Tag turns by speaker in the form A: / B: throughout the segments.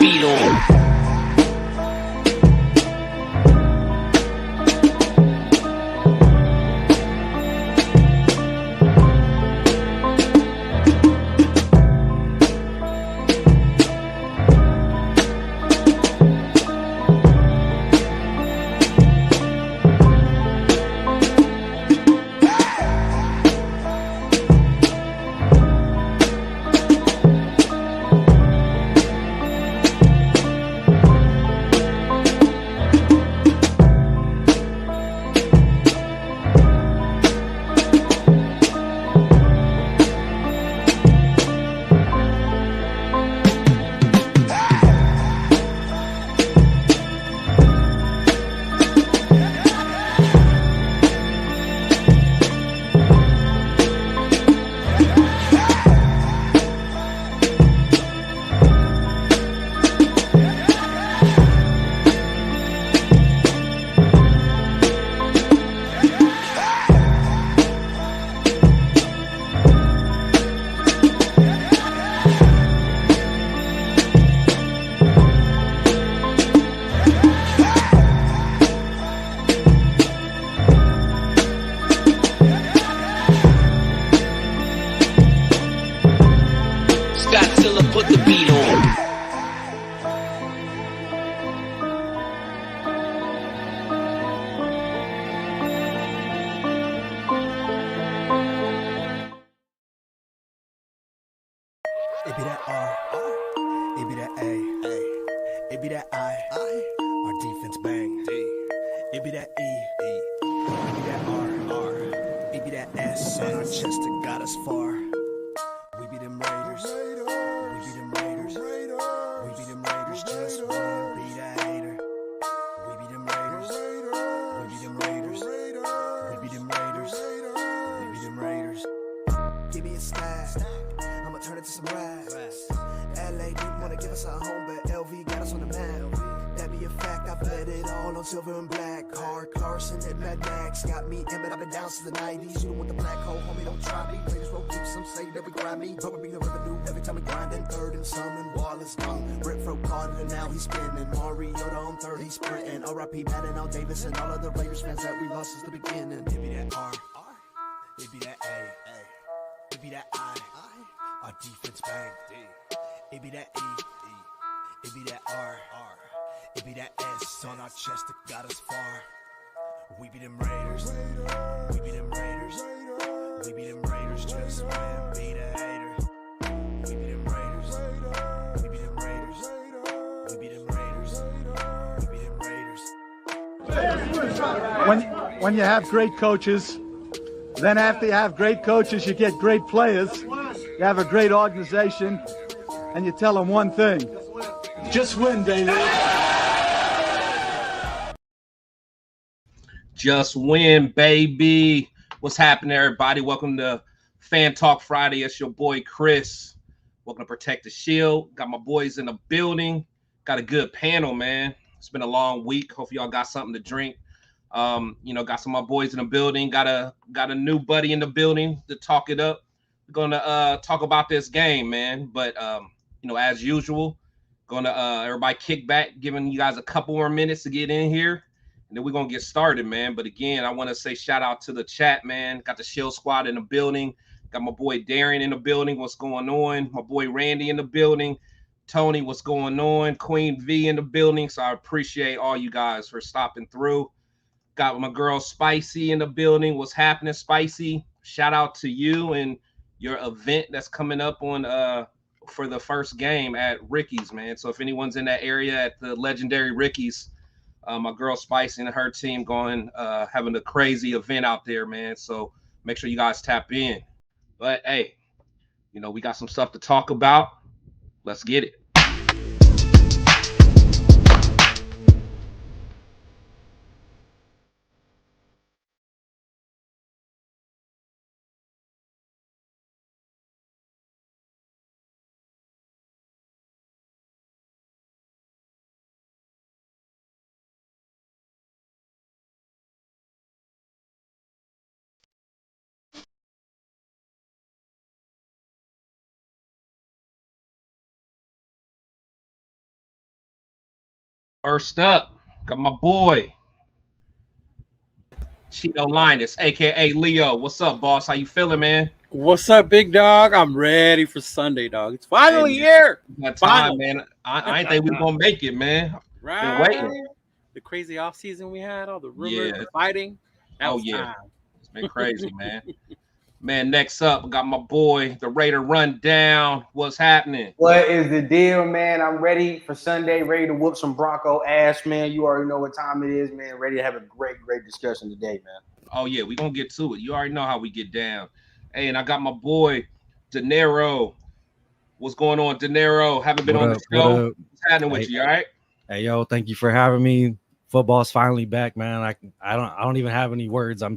A: beat on. Chandler put the beat on.
B: It be that R, it be that A, it be that I, our defense bang, D. It be that E, it be that R, it be that S, on our chest that got us far. We be them Raiders, we be them Raiders, we be them Raiders, just one be that hater. We be them Raiders, we be them Raiders, we be them Raiders, we be them Raiders. Give me a stack, I'ma turn it to some racks. LA didn't wanna give us a home, but LV got us on the map. That be a fact, I bled it all on silver and black. Hard Carson and Mad Max got me in, but I've been down since the 90s. You don't want the black hole, homie, don't try me. Raiders roll deep, some say that we grind me. But we bring the revenue every time we grind in third and summon. Wallace gone, Brett Fro caught it and now he's spinning. Mariota on third, he's sprinting. R.I.P. Madden, Al Davis, and all of the Raiders fans that we lost since the beginning. It be that R, it be that A, it be that I, our defense bang, D. It be that E, it be that R, it be that S on our chest that got us far. We be them Raiders, we be them Raiders, we be them Raiders, just win, be the hater. We be them Raiders, we be them Raiders, we be them Raiders, we be them Raiders.
C: When you have great coaches, then after you have great coaches, you get great players, you have a great organization, and you tell them one thing: just win, baby.
A: Just win, baby. What's happening, everybody? Welcome to Fan Talk Friday. It's your boy Chris. Welcome to Protect the Shield. Got my boys in the building. Got a good panel, man. It's been a long week. Hope y'all got something to drink. Got some of my boys in the building. Got a new buddy in the building to talk it up. We're gonna talk about this game, man. But as usual, gonna everybody kick back, giving you guys a couple more minutes to get in here, and then we're gonna get started, man. But again, I want to say shout out to the chat, man. Got the Shield Squad in the building. Got my boy Darian in the building. What's going on? My boy Randy in the building. Tony, what's going on? Queen V in the building. So I appreciate all you guys for stopping through. Got my girl Spicy in the building. What's happening, Spicy? Shout out to you and your event that's coming up on for the first game at Ricky's, man. So if anyone's in that area at the legendary Ricky's, my girl Spicy and her team having a crazy event out there, man. So make sure you guys tap in. But hey, we got some stuff to talk about. Let's get it. First up, got my boy Cheeto Linus, aka Leo. What's up, boss? How you feeling, man?
D: What's up, big dog? I'm ready for Sunday, dog. It's
A: Hey,
D: finally
A: man,
D: here.
A: that time,
D: Finally.
A: man. I ain't think we gonna make it, man. Been
D: Right?
A: waiting.
D: The crazy off season we had, all the rumors,
A: Yeah.
D: the fighting. Now
A: Oh
D: it's
A: yeah.
D: time.
A: It's been crazy, man. Man, next up, I got my boy, the Raider Rundown. What's happening?
E: What is the deal, man? I'm ready for Sunday, ready to whoop some Bronco ass, man. You already know what time it is, man. Ready to have a great discussion today, man.
A: Oh yeah, we gonna get to it. You already know how we get down. Hey, and I got my boy De Niro. What's going on, De Niro? Haven't been
F: What
A: on the
F: up? What
A: show.
F: up?
A: What's happening with
F: Hey,
A: you? All right.
F: hey, yo, thank you for having me. Football's finally back, man. I don't even have any words. I'm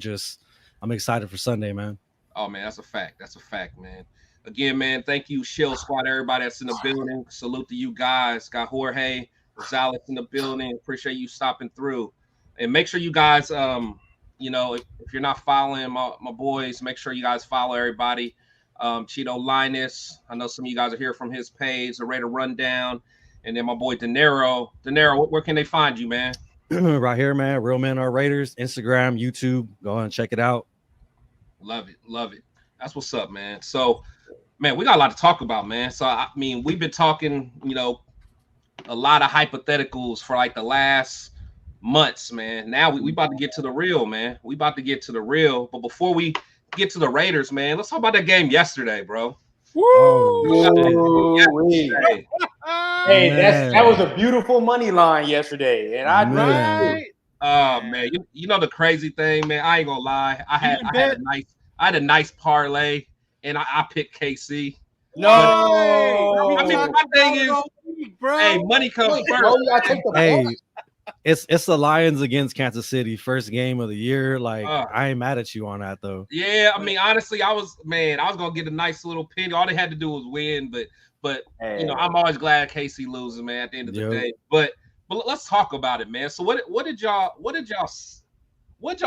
F: excited for Sunday, man.
A: Oh man, that's a fact. That's a fact, man. Again, man, thank you, Shield Squad, everybody that's in the building. Salute to you guys. Got Jorge Rosales in the building. Appreciate you stopping through. And make sure you guys, if you're not following my boys, make sure you guys follow everybody. Cheeto Linus. I know some of you guys are here from his page, the Raider Rundown. And then my boy De Niro. De Niro, where can they find you, man?
F: Right here, man. Real Men Are Raiders. Instagram, YouTube. Go and check it out.
A: Love it. Love it. That's what's up, man. So, man, we got a lot to talk about, man. So, I mean, we've been talking, a lot of hypotheticals for like the last months, man. Now we about to get to the real, man. We about to get to the real. But before we get to the Raiders, man, let's talk about that game yesterday, bro.
F: Oh, shit.
A: Yesterday.
E: Hey,
F: Man.
E: that was a beautiful money line yesterday, and I
F: Man.
E: right.
A: Oh man, you know the crazy thing, man. I ain't gonna lie. I had a nice parlay, and I picked KC.
E: No,
A: I mean, my thing is, hey, money comes
E: Bro,
A: first.
E: you gotta take the
F: Hey,
E: ball.
F: it's the Lions against Kansas City, first game of the year. Like,
A: Uh.
F: I ain't mad at you on that though.
A: Yeah, I mean, honestly, I was gonna get a nice little penny. All they had to do was win, but
E: Hey.
A: I'm always glad KC loses, man. At the end of the
F: Yep.
A: day, but let's talk about it, man. So what did y'all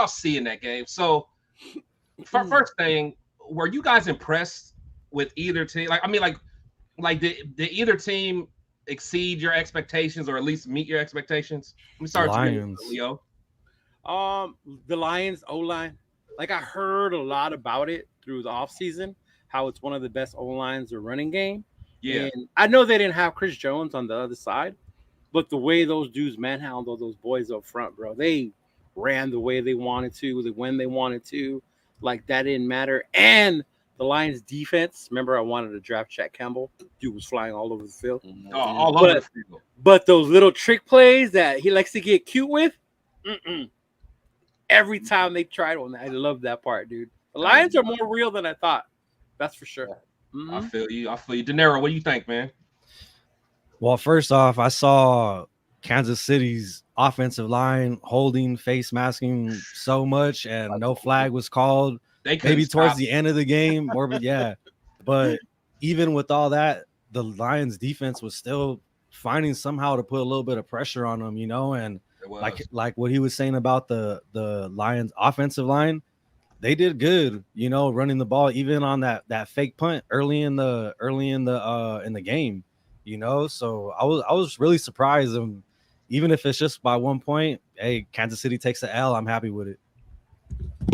A: see in that game? So first thing, were you guys impressed with either team? Like did either team exceed your expectations or at least meet your expectations? Let me start with you,
F: Lions.
A: Leo.
D: The Lions O-line. Like I heard a lot about it through the offseason, how it's one of the best O-lines of running game.
A: Yeah,
D: And I know they didn't have Chris Jones on the other side, but the way those dudes manhandled those boys up front, bro, they ran the way they wanted to, when they wanted to. Like that didn't matter. And the Lions defense, remember I wanted to draft Jack Campbell. Dude was flying all over the field.
A: all over the field.
D: But those little trick plays that he likes to get cute with, every time they tried one, I love that part, dude. The Lions are more real than I thought. That's for sure.
A: I feel you. De Niro, what do you think, man?
F: Well, first off, I saw Kansas City's offensive line holding, face masking so much, and no flag was called.
A: They couldn't
F: Maybe towards
A: stop.
F: the end of the game, or yeah. But even with all that, the Lions defense was still finding somehow to put a little bit of pressure on them, and
A: It was.
F: like what he was saying about the Lions offensive line, they did good, running the ball even on that fake punt early in the game, So I was really surprised, and even if it's just by 1 point, hey, Kansas City takes the L. I'm happy with it.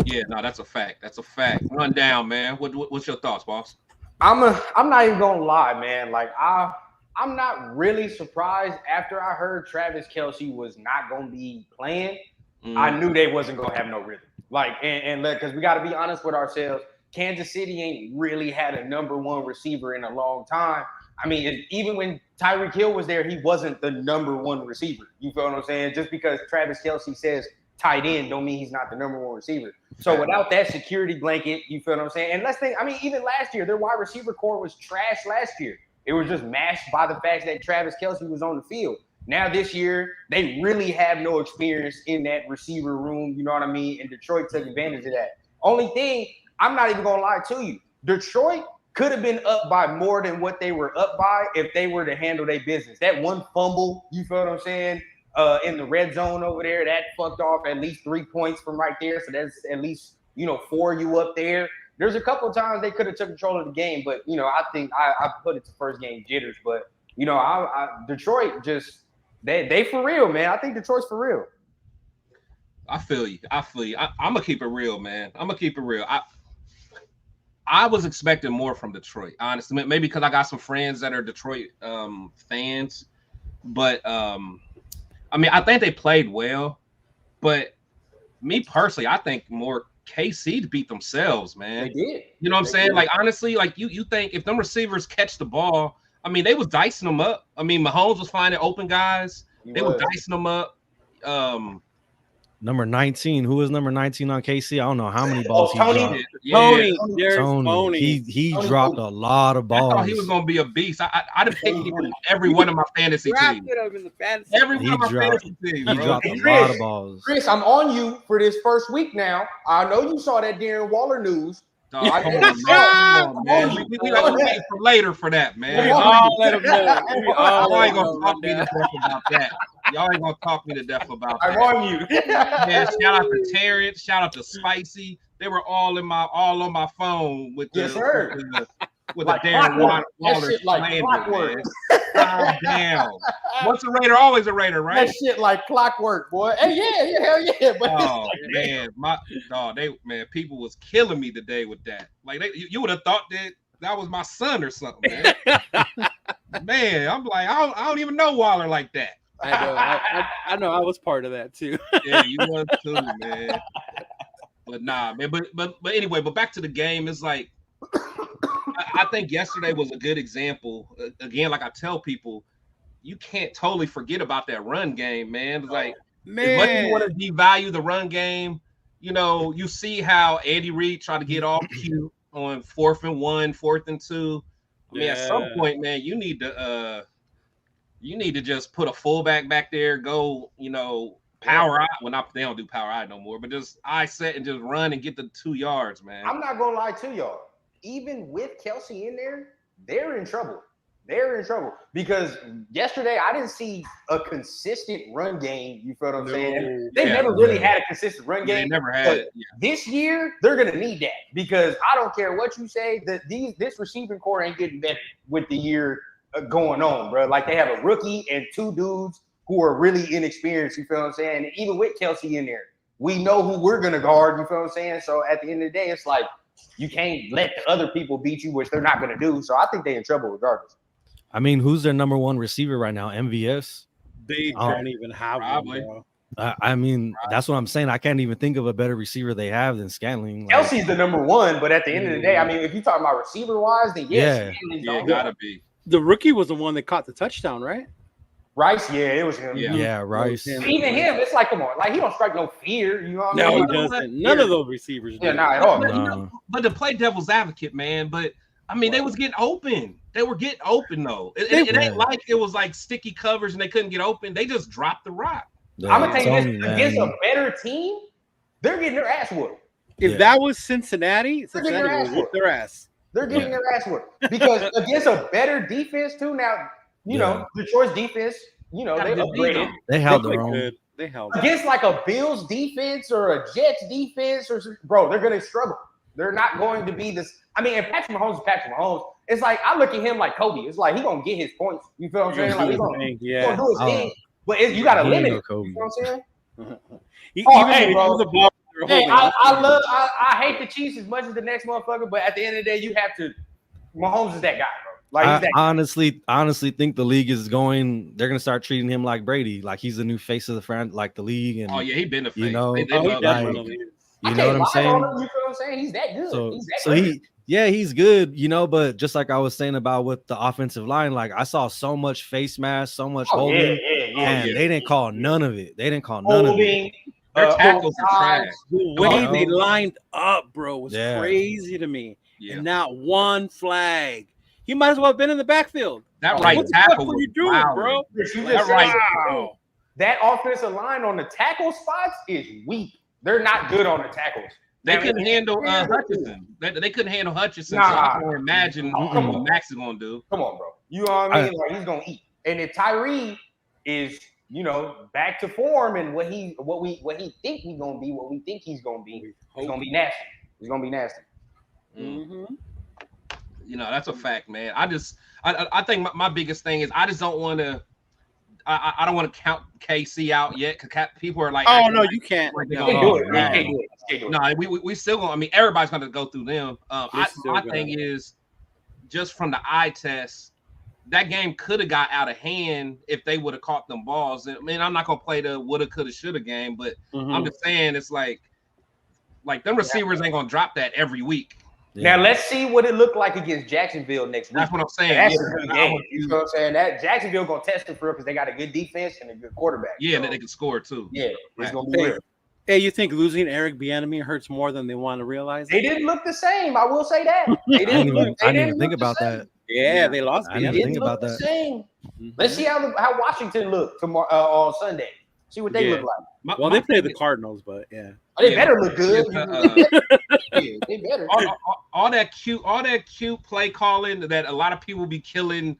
A: Yeah, no, that's a fact. That's a fact. Run down, man. What's your thoughts, boss?
E: I'm not even gonna lie, man. Like I'm not really surprised after I heard Travis Kelce was not gonna be playing. I knew they wasn't gonna have no rhythm. Like, and because we got to be honest with ourselves, Kansas City ain't really had a number one receiver in a long time. I mean, even when Tyreek Hill was there, he wasn't the number one receiver. You feel what I'm saying? Just because Travis Kelce says tight end don't mean he's not the number one receiver. So without that security blanket, you feel what I'm saying? And let's think, I mean, even last year, their wide receiver core was trash last year. It was just mashed by the fact that Travis Kelce was on the field. Now this year, they really have no experience in that receiver room, you know what I mean? And Detroit took advantage of that. Only thing, I'm not even going to lie to you, Detroit could have been up by more than what they were up by if they were to handle their business. That one fumble, you feel what I'm saying, in the red zone over there, that fucked off at least 3 points from right there. So that's at least, 4 you up there. There's a couple of times they could have took control of the game, but, I think I put it to first game jitters. But, Detroit just They for real, man. I think Detroit's for real.
A: I feel you. I'm gonna keep it real, man. I'm gonna keep it real. I was expecting more from Detroit, honestly. Maybe because I got some friends that are Detroit fans, but I mean, I think they played well. But me personally, I think more KC to beat themselves, man.
E: They did.
A: You know what I'm saying? Like honestly, like you think if them receivers catch the ball, I mean, they was dicing them up. I mean, Mahomes was finding open guys. They were dicing them up.
F: Number 19. Who is number 19 on KC? I don't know how many balls he
E: Tony.
F: dropped.
D: Tony. There's
F: Tony.
D: Tony.
F: He dropped a lot of balls.
A: I thought he was gonna be a beast. I'd have picked him in every one of my fantasy teams. Every one of my fantasy teams.
F: He dropped a lot of balls.
E: Chris, I'm on you for this first week now. I know you saw that Darren Waller news.
A: Dog, come on, man. We wait for later for that, man.
D: Y'all let him know.
A: Y'all ain't gonna talk me to death about that. Y'all ain't gonna talk me to death about that.
E: I'm on you.
A: Man, shout out to Terrence, shout out to Spicy. They were all on my phone with the
E: like
A: Darren Waller slander, man. God damn. Once a Raider, always a Raider, right?
E: That shit like clockwork, boy. Hey, yeah, hell yeah. But
A: oh man, people was killing me today with that. Like you would have thought that was my son or something, man. Man, I'm like, I don't even know Waller like that.
D: I know. I was part of that too.
A: Yeah, you was too, man. But nah, man. But anyway, but back to the game. It's like I think yesterday was a good example. Again, like I tell people, you can't totally forget about that run game, man. It's like, as much as you want to devalue the run game, you know, you see how Andy Reid tried to get all cute on 4th and 1, 4th and 2. I mean, at some point, man, you need to just put a fullback back there, go, you know, power out. Well, they don't do power out no more, but just eye set and just run and get the 2 yards, man.
E: I'm not gonna lie to y'all. Even with Kelsey in there, they're in trouble. They're in trouble because yesterday I didn't see a consistent run game. You feel what I'm saying? They never really had a consistent run game.
A: They never had it. Yeah.
E: This year, they're gonna need that because I don't care what you say. This receiving core ain't getting better with the year going on, bro. Like they have a rookie and 2 dudes who are really inexperienced. You feel what I'm saying? And even with Kelsey in there, we know who we're gonna guard. You feel what I'm saying? So at the end of the day, it's like you can't let the other people beat you, which they're not gonna do. So I think they're in trouble regardless.
F: I mean, who's their number 1 receiver right now? MVS?
D: They don't even have one, bro.
F: I mean, that's what I'm saying. I can't even think of a better receiver they have than Scantling.
E: Kelsey's the number 1, but at the end of the day, I mean, if you're talking about receiver-wise, then yes.
A: Yeah, gotta be.
D: The rookie was the one that caught the touchdown, right?
E: Rice, yeah, it was him.
F: Yeah, Rice.
E: Even him, it's like, come on, like he don't strike no fear. You know what I
D: mean?
E: No,
D: he doesn't. None of those receivers do.
E: Yeah, not at all.
A: But to play devil's advocate, man, but I mean, they was getting open. They were getting open, though. It ain't like it was like sticky covers and they couldn't get open. They just dropped the rock.
E: I'm going to tell you this. Against a better team, they're getting their ass whooped.
D: If that was Cincinnati would whoop their ass.
E: They're getting their ass whooped. Because against a better defense, too, now, you know, Detroit's defense, you know, they upgraded.
F: They held their own.
D: They held
E: against like a Bills defense or a Jets defense, bro, they're going to struggle. They're not going to be this. I mean, and Patrick Mahomes is Patrick Mahomes. It's like I look at him like Kobe. It's like he's gonna get his points. You feel what I'm saying? Like he's gonna do his thing. But you got to limit it. You know what I'm saying? Hey, bro. Hey, I hate the Chiefs as much as the next motherfucker, but at the end of the day, you have to. Mahomes is that guy, bro. Like
F: I honestly think the league is going. They're gonna start treating him like Brady, like he's the new face of the like the league. And
A: he been a face.
F: You know,
A: they
F: you know what I'm saying?
E: You know what I'm saying? He's that good.
F: He's good, you know, but just like I was saying about with the offensive line, like I saw so much face mask, so much holding, and they didn't call none of it. They didn't call none of it.
A: Their tackles are trash.
D: The way they lined up, bro, was crazy to me. Yeah. And not one flag. He might as well have been in the backfield.
A: That right tackle
D: was doing, bro.
E: That offensive line on the tackle spots is weak. They're not good on the tackles.
A: They couldn't handle Hutchinson. They couldn't handle Hutchinson. So I can imagine what Max is gonna do.
E: Come on, bro. You know what I mean? Like he's gonna eat. And if Tyree is, you know, back to form and what we think he's gonna be, what we think he's gonna be, it's gonna be nasty. It's gonna be nasty.
A: Mm-hmm. You know, that's a fact, man. I think my biggest thing is I just don't want to. I don't want to count KC out yet because people are like,
D: oh no, you can't.
A: Like,
D: No,
E: Can't do it.
F: no.
E: Can't do it. Can't do it.
A: no, we still gonna. I mean, everybody's gonna go through them. My thing is just from the eye test. That game could have got out of hand if they would have caught them balls. I mean, I'm not gonna play the woulda, coulda, shoulda game, but I'm just saying it's like them receivers ain't gonna drop that every week.
E: Now let's see what it looked like against Jacksonville next week.
A: That's what I'm saying.
E: That's a good game. You know what I'm saying? That Jacksonville gonna test it for because they got a good defense and a good quarterback.
A: Yeah, so, and they can score too.
E: Yeah, it's gonna be real.
D: Hey, you think losing Eric Bieniemy hurts more than they want to realize?
E: They didn't look the same. I will say that. They didn't.
F: I didn't even think about that.
D: Yeah, they lost.
F: I didn't think about that.
E: Same. Let's see how Washington look tomorrow on Sunday. See what they look like.
D: Well, they play the Cardinals, but yeah.
E: They better look good. They better.
A: All that cute play calling that a lot of people be killing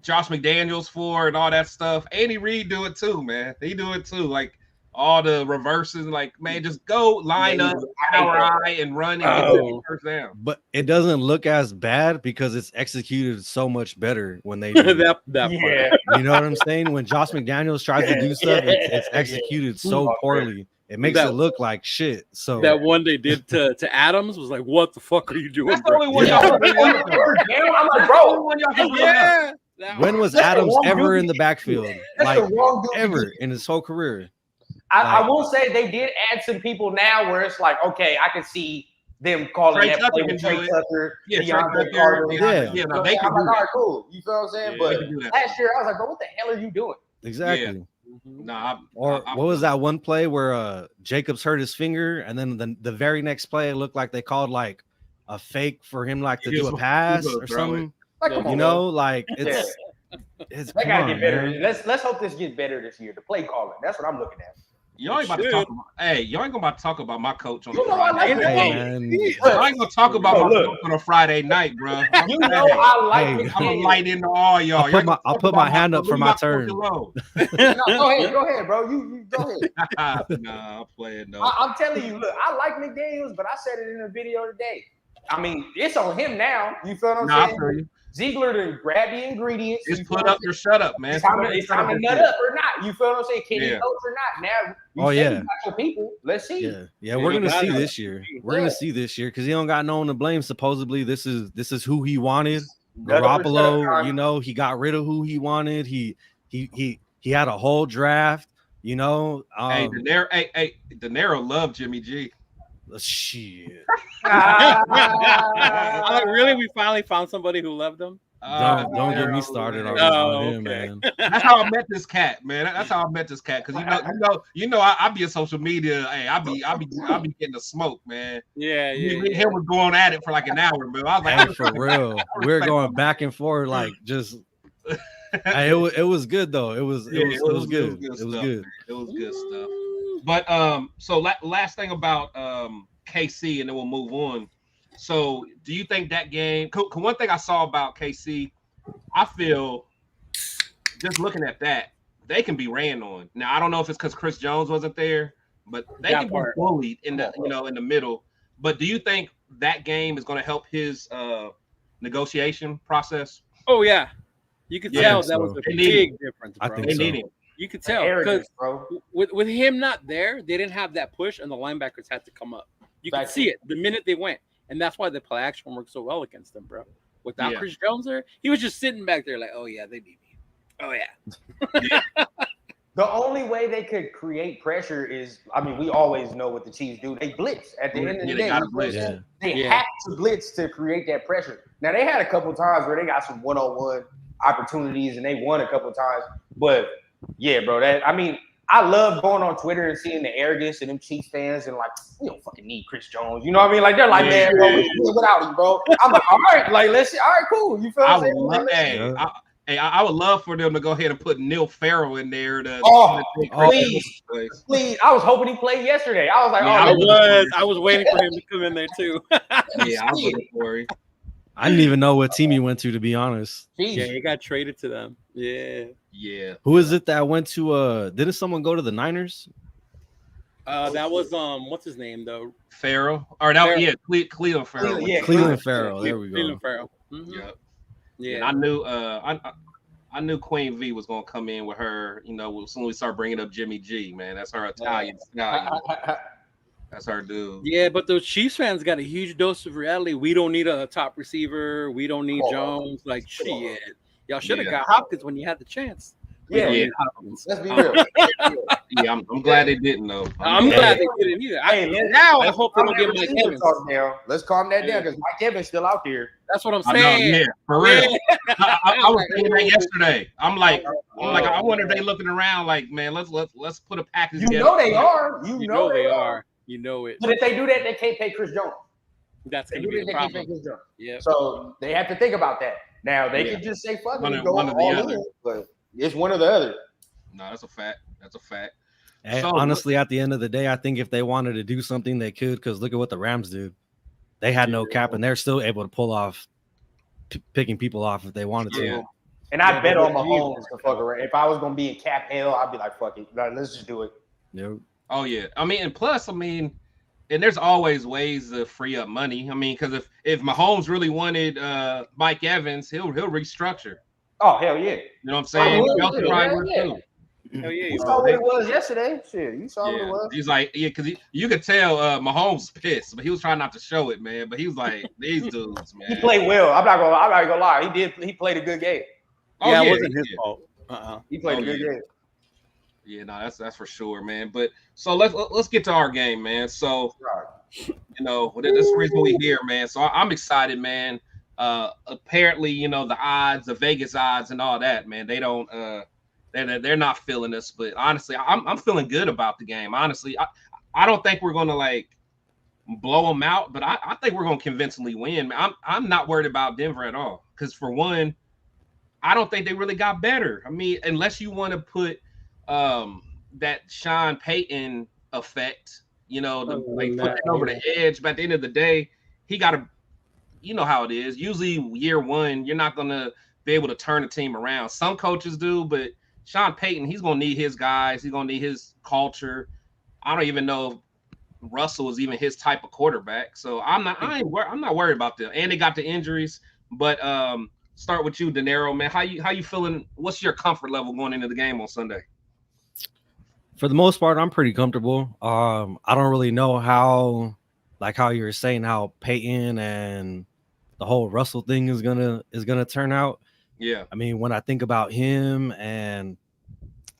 A: Josh McDaniels for and all that stuff. Andy Reid do it too, man. He do it too. Like all the reverses, like man, just go line up, power eye, and run and get the first down.
F: But it doesn't look as bad because it's executed so much better when they do
D: that part.
F: You know what I'm saying? When Josh McDaniels tries to do stuff, it's executed so poorly. It makes it look like shit. So
D: that one they did to Adams was like, what the fuck are you doing?
A: That's the only one y'all
E: I'm like, bro.
D: Yeah.
F: When was Adams ever in the backfield? Like ever in his whole career?
E: I will say they did add some people now where it's like, okay, I can see them calling
A: Trey
E: that
A: Tucker
E: play
A: can
E: with Trey
A: do it.
E: Tucker.
A: Yeah,
E: DeAndre
A: Trey
E: Carter.
A: Tucker. No, they can do
E: all right,
A: that.
E: cool. You feel what I'm saying? But last year I was like, bro, what the hell are you doing?
F: Exactly.
A: No,
F: what was that one play where Jacobs hurt his finger, and then the very next play it looked like they called like a fake for him like to do a pass or something.
E: Like,
F: you know, like it's
E: they gotta get better. Let's hope this gets better this year. The play calling. That's what I'm looking at.
A: Y'all ain't about to talk about. Hey, y'all ain't gonna talk about my coach on the
E: Friday.
A: I ain't gonna talk about my coach on a Friday night, bro.
E: You know I like.
A: I'm gonna light into all y'all.
F: I'll put my hand up for my turn.
E: Go ahead, bro. You go ahead.
A: Nah, I'm playing though.
E: I'm telling you, look, I like McDaniels, but I said it in a video today. I mean, it's on him now. You feel what I'm saying? Ziegler to grab the ingredients.
A: Just put up or shut up, man.
E: It's time to nut up or not. You feel what I'm saying? Can you coach or not? Now, you got your people. Let's see.
F: Yeah, we're gonna see this year. We're gonna see this year because he don't got no one to blame. Supposedly, this is who he wanted. Garoppolo, you know, he got rid of who he wanted. He had a whole draft. You know,
A: De Niro loved Jimmy G.
F: Shit.
D: Really? We finally found somebody who loved him?
F: Don't get me started on him, man.
A: That's how I met this cat, man. That's how I met this cat. Because I be on social media. Hey, I be getting the smoke, man.
D: Yeah.
A: Him was going at it for like an hour, man. I was like,
F: for real. We're going back and forth, like just. Hey, it was good though. It was good. It was good.
A: It was good stuff. But so last thing about KC, and then we'll move on. So, do you think that game? One thing I saw about KC, I feel just looking at that, they can be ran on. Now, I don't know if it's because Chris Jones wasn't there, but they can be bullied in the in the middle. But do you think that game is going to help his negotiation process?
D: Oh yeah, you could tell that was a big difference. Bro.
F: I think so.
D: You could tell because with him not there, they didn't have that push, and the linebackers had to come up. You could see it the minute they went, and that's why the play action worked so well against them, bro. Without Chris Jones there, he was just sitting back there like, "Oh yeah, they need me. Oh yeah."
E: The only way they could create pressure is, I mean, we always know what the Chiefs do. They blitz at the end of the day. They have to blitz to create that pressure. Now they had a couple of times where they got some one-on-one opportunities, and they won a couple of times, but. Yeah, bro. I love going on Twitter and seeing the arrogance of them Chiefs fans and like, we don't fucking need Chris Jones. You know what I mean? Like they're like, man, bro, we can do it without him, bro. I'm like, all right, like let's see. All right, cool. You feel what I'm saying?
A: I would love for them to go ahead and put Neil Farrell in there.
E: Please. I was hoping he played yesterday. I was like,
D: I was waiting for him to come in there too.
A: I was looking for him.
F: I didn't even know what team he went to be honest.
D: Yeah, he got traded to them.
A: Yeah.
F: Who is it that went to didn't someone go to the Niners?
D: That was what's his name though?
A: Farrell. Or that Cleveland Farrell.
F: Cleveland Farrell. There we go.
D: Cleveland Farrell.
A: Yeah. And I knew I I knew Queen V was gonna come in with her. You know, as soon as we start bringing up Jimmy G, man, that's her Italian stallion. That's our dude.
D: Yeah, but those Chiefs fans got a huge dose of reality. We don't need a top receiver. We don't need Jones. Like, shit. Y'all should have got Hopkins when you had the chance. We don't need Hopkins.
E: Let's be real.
A: Yeah, I'm glad they didn't though.
D: I'm glad they didn't either. I hope they don't get Mike Evans.
E: Let's calm that down because Mike Evans still out there.
D: That's what I'm
A: I know,
D: saying.
A: yeah, for real. I was thinking that yesterday. I'm like, I wonder if they looking around like, man, let's put a package
E: You
A: together.
E: know they are.
D: You know they are. You know it.
E: But if they do that, they can't pay Chris Jones.
D: That's going to be the problem.
E: Yeah. So they have to think about that. Now they can just say fuck it and go all in, but it's one or the other.
A: No, that's a fact. That's a fact.
F: Hey,
A: So,
F: honestly, at the end of the day, I think if they wanted to do something, they could. Because look at what the Rams do. They had no cap, and they're still able to pull off picking people off if they wanted to.
E: And I bet on Mahomes to fuck around. If I was gonna be in cap hell, I'd be like, fuck it. Like, let's just do it.
F: Yep.
A: Oh yeah. I mean, and plus, and there's always ways to free up money. I mean, because if Mahomes really wanted Mike Evans, he'll restructure.
E: Oh hell yeah.
A: You know what I'm saying?
E: Hell yeah. You saw what it was yesterday. Shit, you saw what it was.
A: He's like, because you could tell Mahomes pissed, but he was trying not to show it, man. But he was like, these dudes, man.
E: He played well. I'm not gonna lie. He played a good game.
A: Oh,
D: yeah, it wasn't his fault.
E: He played a good game.
A: Yeah, no, that's for sure, man. But so let's get to our game, man. So you know, that's the reason we're here, man. So I'm excited, man. Apparently, you know, the odds, the Vegas odds, and all that, man. They don't, they're not feeling us. But honestly, I'm feeling good about the game. Honestly, I don't think we're gonna like blow them out, but I think we're gonna convincingly win. I'm not worried about Denver at all because for one, I don't think they really got better. I mean, unless you want to put that Sean Payton effect, you know, like putting over the edge. But at the end of the day, he got to, you know how it is. Usually year one, you're not going to be able to turn the team around. Some coaches do, but Sean Payton, he's going to need his guys. He's going to need his culture. I don't even know if Russell is even his type of quarterback. So I'm not worried about them. And they got the injuries, but start with you, De Niro, man. How you feeling? What's your comfort level going into the game on Sunday?
F: For the most part, I'm pretty comfortable. I don't really know how you were saying, how Peyton and the whole Russell thing is gonna turn out.
A: Yeah.
F: I mean, when I think about him and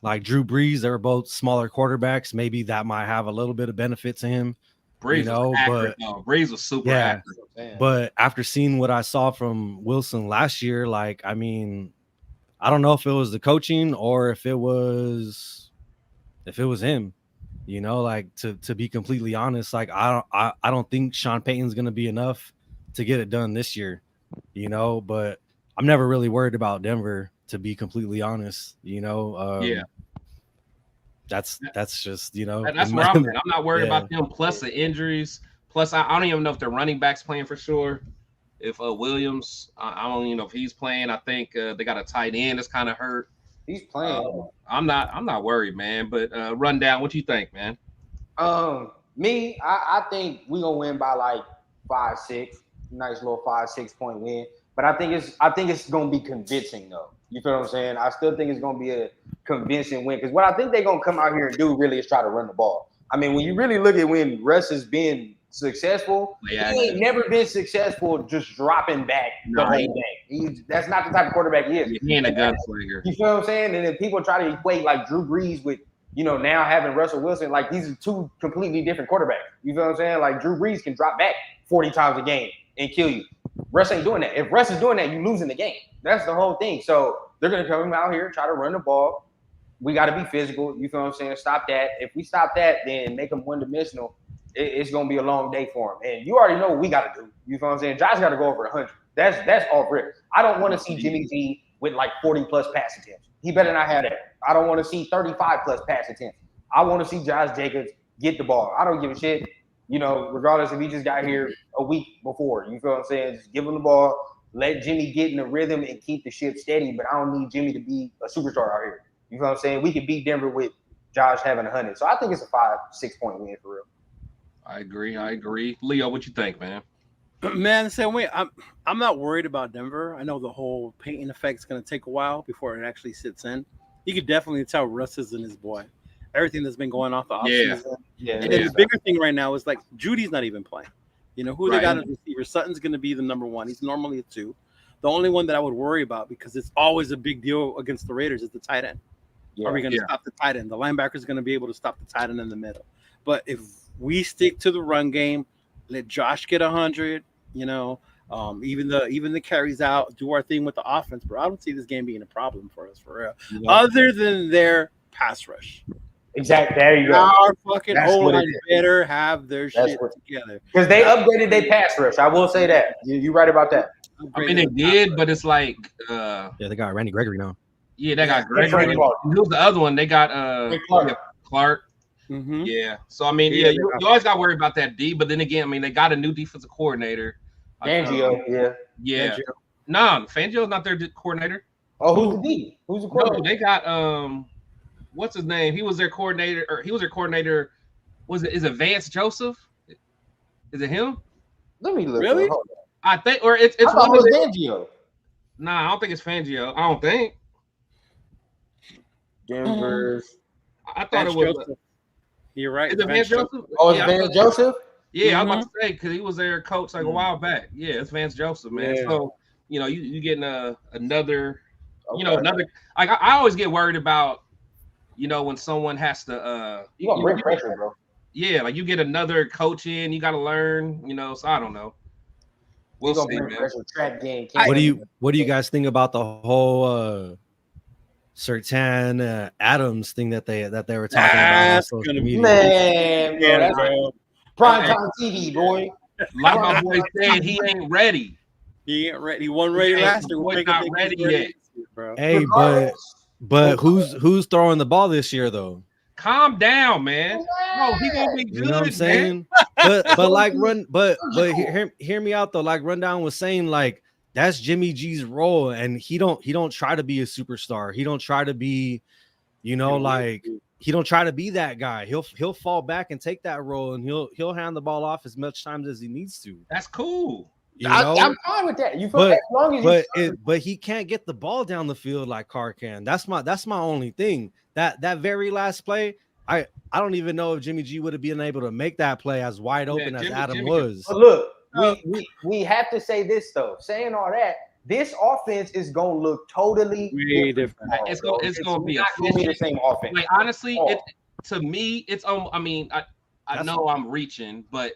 F: like Drew Brees, they were both smaller quarterbacks. Maybe that might have a little bit of benefit to him.
A: Brees was accurate, Brees was super accurate.
F: But after seeing what I saw from Wilson last year, like, I mean, I don't know if it was the coaching or if it was him, you know, like to be completely honest, like I don't think Sean Payton's gonna be enough to get it done this year, you know, but I'm never really worried about Denver, to be completely honest, you know. That's just, you know,
A: that's where I'm at. I'm not worried about them, plus the injuries, plus I don't even know if their running back's playing for sure. If Williams, I don't even know if he's playing. I think they got a tight end that's kind of hurt.
E: He's playing.
A: I'm not worried, man. But run down, what you think, man?
E: Me, I think we're gonna win by like 5-6. Nice little 5-6 point win. But I think it's gonna be convincing though. You feel what I'm saying? I still think it's gonna be a convincing win because what I think they're gonna come out here and do really is try to run the ball. I mean, when you really look at when Russ has been successful, he ain't never been successful just dropping back the whole game. That's not the type of quarterback he is.
A: He ain't a gunslinger.
E: You feel what I'm saying? And then people try to equate like Drew Brees with, you know, now having Russell Wilson. Like these are two completely different quarterbacks. You feel what I'm saying? Like Drew Brees can drop back 40 times a game and kill you. Russ ain't doing that. If Russ is doing that, you losing the game. That's the whole thing. So they're gonna come out here, try to run the ball. We got to be physical. You feel what I'm saying? Stop that. If we stop that, then make them one-dimensional. It's gonna be a long day for him. And you already know what we got to do. You feel what I'm saying? Josh got to go over 100. That's all rip. I don't want to see Jimmy G with like 40 plus pass attempts. He better not have that. I don't want to see 35 plus pass attempts. I want to see Josh Jacobs get the ball. I don't give a shit. You know, regardless if he just got here a week before. You feel what I'm saying? Just give him the ball. Let Jimmy get in the rhythm and keep the ship steady. But I don't need Jimmy to be a superstar out here. You know what I'm saying? We could beat Denver with Josh having 100. So I think it's a 5-6 point win for real.
A: I agree. Leo, what you think, man?
D: Man, the same way. I'm not worried about Denver. I know the whole painting effect is going to take a while before it actually sits in. You could definitely tell Russ isn't his boy. Everything that's been going off the offseason.
E: Yeah.
D: And then the bigger thing right now is like Judy's not even playing. You know, who they got as receiver? Sutton's going to be the number one. He's normally a 2. The only one that I would worry about, because it's always a big deal against the Raiders, is the tight end. Are we going to stop the tight end? The linebacker is going to be able to stop the tight end in the middle. But if we stick to the run game, let Josh get 100, you know, even the carries out, do our thing with the offense, bro. I don't see this game being a problem for us, for real. Yeah. Other than their pass rush.
E: Exactly. There you go.
D: Our fucking O-line better have their shit together.
E: Because they upgraded their pass rush. I will say that. You're right about that.
A: I mean, they did, but it's like
F: they got Randy Gregory now.
A: Yeah, they got Gregory. Who's the other one? They got Clark. Mm-hmm. Yeah. So I mean, you always got to worry about that D. But then again, I mean, they got a new defensive coordinator.
E: Fangio.
A: Yeah. No, Fangio's not their coordinator.
E: Oh, who's the D? Who's the coordinator?
A: No, they got what's his name? He was their coordinator, or he was their coordinator. Is it Vance Joseph? Is it him?
E: Let me look.
D: Really?
A: I think, or it's
E: one of Fangio.
A: Nah, I don't think it's Fangio. I don't think.
E: Denver's.
A: I thought it was.
D: You're right.
A: Is it Vance Joseph?
E: Oh, it's Vance Joseph?
A: Yeah, I was about to say, because he was their coach like a while back. Yeah, it's Vance Joseph, man.
E: Yeah.
A: So, you know, you getting another, another. Like I always get worried about, when someone has to.
E: You gonna bring pressure, bro.
A: Yeah, like you get another coach in, you got to learn, so I don't know. We'll see, man.
E: Trap game.
F: What do you guys think about the whole Surtain Adams thing that they were talking about on social media?
E: Man, bro, that's primetime TV, boy.
A: Like my boy said, he ain't ready.
D: He ain't ready. He wasn't ready last year.
A: He's not ready yet,
D: bro.
F: Hey, but who's throwing the ball this year though?
A: Calm down, man. No, he gonna be good.
F: You know what I'm saying? but like hear me out though. Like Rundown was saying, like that's Jimmy G's role, and he don't try to be a superstar. He don't try to be, he don't try to be that guy. He'll fall back and take that role, and he'll hand the ball off as much times as he needs to.
A: That's cool.
E: I'm fine with that. You feel as long as
F: but he can't get the ball down the field like Carr can. That's my only thing. That very last play, I don't even know if Jimmy G would have been able to make that play as wide open as Adam was.
E: But look, we have to say this though. Saying all that, this offense is gonna look totally
D: different.
A: It's gonna be
E: the same offense.
A: Like honestly, to me, it's I mean, I know I'm reaching, but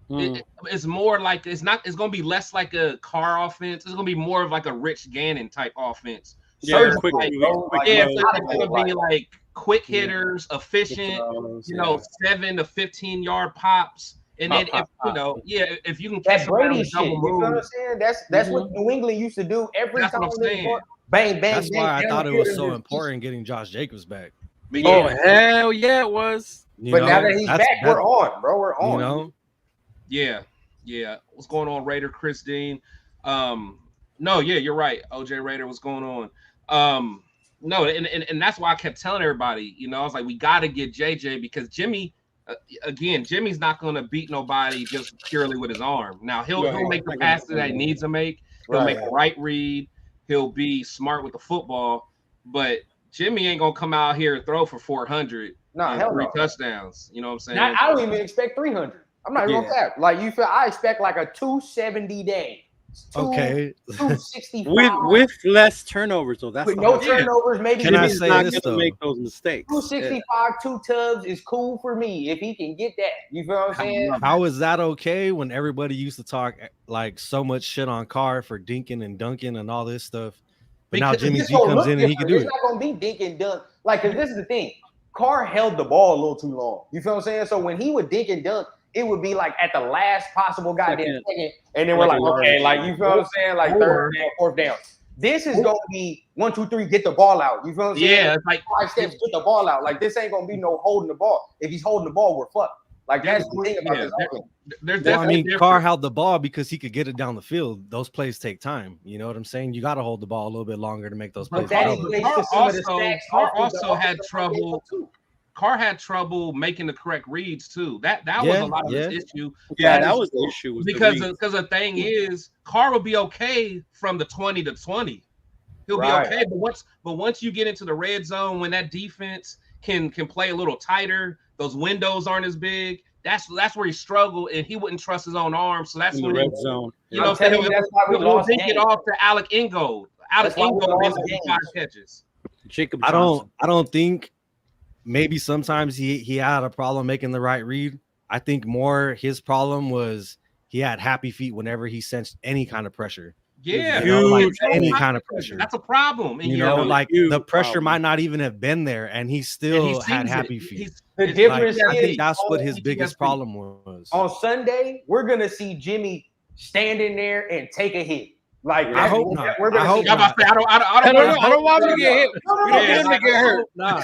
A: it's more like it's gonna be less like a Carr offense. It's gonna be more of like a Rich Gannon type offense.
D: Yeah,
A: it's gonna be like quick hitters, efficient, 7 to 15 yard pops. And then if you can catch
E: Brady shit, you know what I'm saying? That's what New England used to do every time. Bang, bang,
F: that's why I thought it was so important getting Josh Jacobs back.
D: Oh hell yeah, it was.
E: But now that he's back, we're on, bro. We're on.
F: You know?
A: Yeah. What's going on, Raider Chris Dean? No, you're right. OJ Raider, what's going on? No, and that's why I kept telling everybody, I was like, we got to get JJ because Jimmy. Again, Jimmy's not going to beat nobody just purely with his arm. Now he'll make the passes that he needs to make. He'll make the right read. He'll be smart with the football. But Jimmy ain't gonna come out here and throw for 400.
E: Hell
A: 3 touchdowns. You know what I'm saying?
E: I don't even expect 300. I'm not even gonna like you feel. I expect like a 270 day. 265
D: with less turnovers, though. That's
E: with no turnovers. Maybe
F: he's not
D: going to make those mistakes.
E: 265, 2 tubs is cool for me if he can get that. You feel what I'm saying?
F: How is that okay when everybody used to talk like so much shit on Carr for dinking and dunking and all this stuff, but now Jimmy G comes in and he can do it.
E: It's not gonna be dink and dunk. Like, cause this is the thing. Carr held the ball a little too long. You feel what I'm saying? So when he would dink and dunk, it would be like at the last possible goddamn second, and then we're like, okay, like you feel what I'm saying? Like third down, fourth down. This is gonna be 1, 2, 3, get the ball out. You feel what I'm saying?
A: Yeah, it's like
E: 5 steps, get the ball out. Like this ain't gonna be no holding the ball. If he's holding the ball, we're fucked. Like that's the thing about this.
F: Carr held the ball because he could get it down the field. Those plays take time. You know what I'm saying? You got to hold the ball a little bit longer to make those plays.
A: Carr also had trouble. Carr had trouble making the correct reads too. That was a lot of his issue.
D: Yeah, that was the issue.
A: Because the thing is, Carr will be okay from the 20 to 20. He'll be okay, but once you get into the red zone, when that defense can play a little tighter, those windows aren't as big. That's where he struggled, and he wouldn't trust his own arm. So that's
D: in the
A: when
D: red zone.
A: You know,
E: that's why we lost
A: games. It off to Alec Ingold. Alec Ingold missed 5 catches.
D: Jacob
F: I
D: Johnson.
F: don't think maybe sometimes he had a problem making the right read. I think more his problem was he had happy feet whenever he sensed any kind of pressure.
A: Yeah,
F: like any kind of pressure.
A: That's a problem. And,
F: like the pressure might not even have been there, and he still had happy feet.
E: The difference
F: I think that's what his biggest problem was.
E: On Sunday, we're gonna see Jimmy stand in there and take a hit. Like
F: I hope not.
E: We're gonna see.
D: I don't want him to get hit. We don't want him to get hurt.
F: Nah.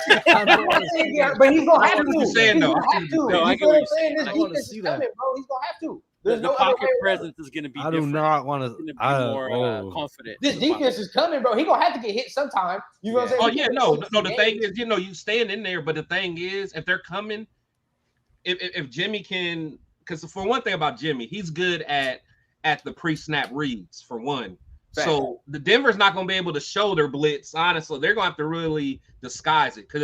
E: But he's gonna have to.
A: You're saying, though.
E: I get what you're saying. This defense is coming, bro. He's gonna have to.
D: The pocket presence is going to be
F: I do not want to
D: be more confident.
E: This defense is coming, bro. He's going to have to get hit sometime. You know what I'm saying?
A: Oh, yeah, no. The thing is, you stand in there, but the thing is, if they're coming, if Jimmy can, because for one thing about Jimmy, he's good at the pre-snap reads, for one. Fact. So the Denver's not going to be able to show their blitz, honestly. They're going to have to really disguise it. Because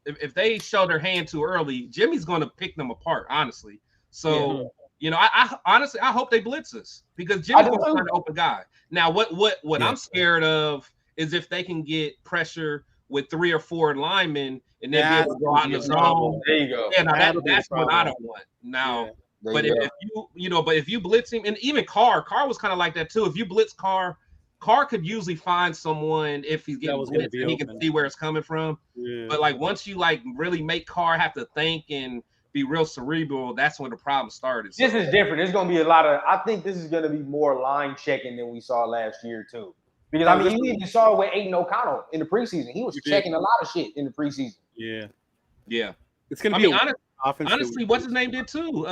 A: if they show their hand too early, Jimmy's going to pick them apart, honestly. So, I honestly, I hope they blitz us because Jimmy's going to turn an open guy. Now, what I'm scared of is if they can get pressure with 3 or 4 linemen and then be able to go out in the zone.
E: There you go.
A: Yeah, that's what I don't want. Now, but if you blitz him, and even Carr was kind of like that too. If you blitz Carr could usually find someone if he's getting blitzed and he can see where it's coming from. Yeah. But like once you like really make Carr have to think and be real cerebral, that's when the problem started.
E: This is different. There's going to be a lot of. I think this is going to be more line checking than we saw last year too. Because I mean, you even saw it with Aiden O'Connell in the preseason. He was checking a lot of shit in the preseason.
A: Yeah.
D: It's going to be
A: honestly, what's his name did too.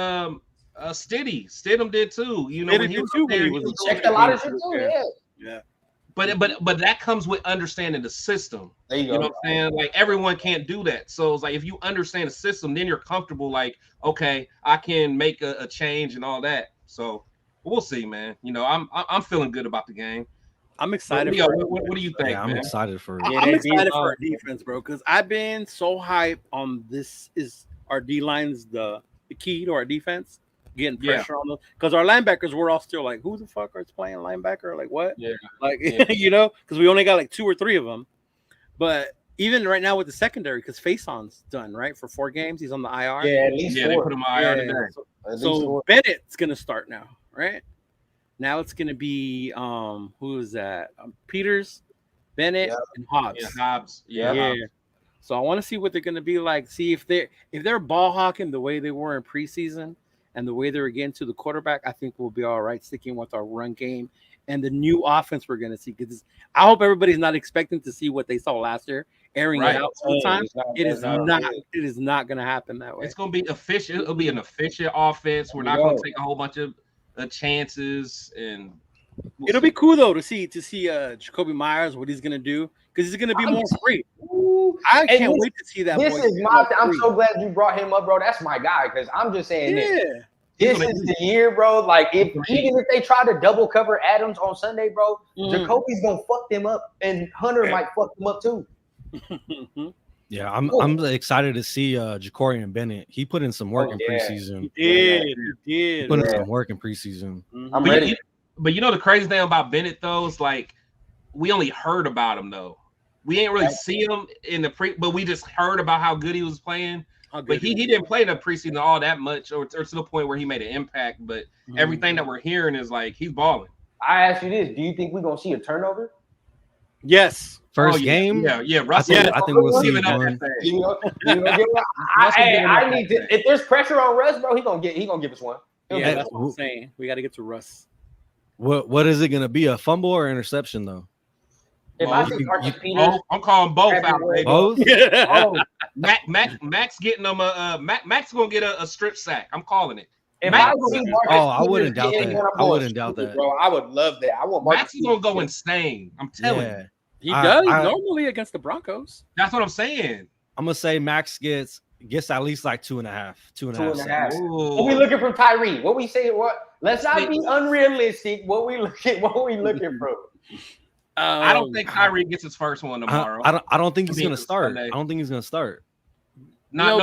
A: Stidham did too. You know, when he was
E: there, he checked a lot of shit too.
A: Yeah. But that comes with understanding the system.
E: There you go.
A: You know what I'm saying? Like everyone can't do that. So it's like if you understand the system, then you're comfortable. Like, okay, I can make a change and all that. So we'll see, man. You know, I'm feeling good about the game.
D: I'm excited.
A: What do you think?
F: Yeah, I'm excited for it.
D: I'm excited for our defense, bro, because I've been so hyped on this. Is our D line's the key to our defense? Getting pressure on them because our linebackers were all still like, who the fuck is playing linebacker? Like what? You know, because we only got like 2 or 3 of them. But even right now with the secondary, because Faison's done right for 4 games, he's on the IR.
E: Yeah, at least 4.
A: They put him on IR today.
D: So Bennett's gonna start now, right? Now it's gonna be who is that? Peters, Bennett, and Hobbs.
A: Yeah, Hobbs.
D: Yeah. So I want to see what they're gonna be like. See if they're ball hawking the way they were in preseason. And the way they're getting to the quarterback, I think we'll be all right sticking with our run game and the new offense we're going to see. Because I hope everybody's not expecting to see what they saw last year, airing it out all the time. It is not going to happen that way.
A: It's going to be efficient. It'll be an efficient offense. We're not going to take a whole bunch of chances, and
D: it'll be cool though to see Jacoby Myers, what he's going to do, because he's going to be more free. I can't wait to see that.
E: I'm so glad you brought him up, bro. That's my guy, because I'm just saying this is the year, bro. Like even if they try to double cover Adams on Sunday, bro, Jacoby's gonna fuck them up, and Hunter might fuck them up too.
F: Yeah, I'm excited to see Jacorian Bennett. He put in some work in preseason.
D: He did.
F: Put in some work in preseason.
E: I'm ready.
A: But you know the crazy thing about Bennett though is like we only heard about him though. We ain't really see him in the but we just heard about how good he was playing. But he didn't play in the preseason all that much, or to the point where he made an impact. But everything that we're hearing is like he's balling.
E: I ask you this: do you think we're gonna see a turnover?
D: Yes.
F: First game?
A: Yeah. Russell,
F: I think we'll see one.
E: I need to. If there's pressure on Russ, bro, he gonna give us one.
D: Yeah, that's what I'm saying. We got to get to Russ.
F: What is it gonna be? A fumble or interception though?
E: If I think Peters,
A: I'm calling both out. Baby.
F: Both?
A: Max getting them Max gonna get a strip sack. I'm calling it.
F: I wouldn't doubt that. I wouldn't doubt that,
E: bro. I would love that. I want
A: Max is gonna go insane. I'm telling you,
D: he does normally against the Broncos.
A: That's what I'm saying.
F: I'm gonna say Max gets at least like 2.5. 2.5
E: 2.5.
F: sacks.
E: What we looking from Tyree? What we say? What? Let's not be unrealistic. What we looking from?
A: I don't think Kyrie gets his first one tomorrow.
F: I don't think he's gonna start.
A: Sunday.
F: I don't think he's gonna start.
D: I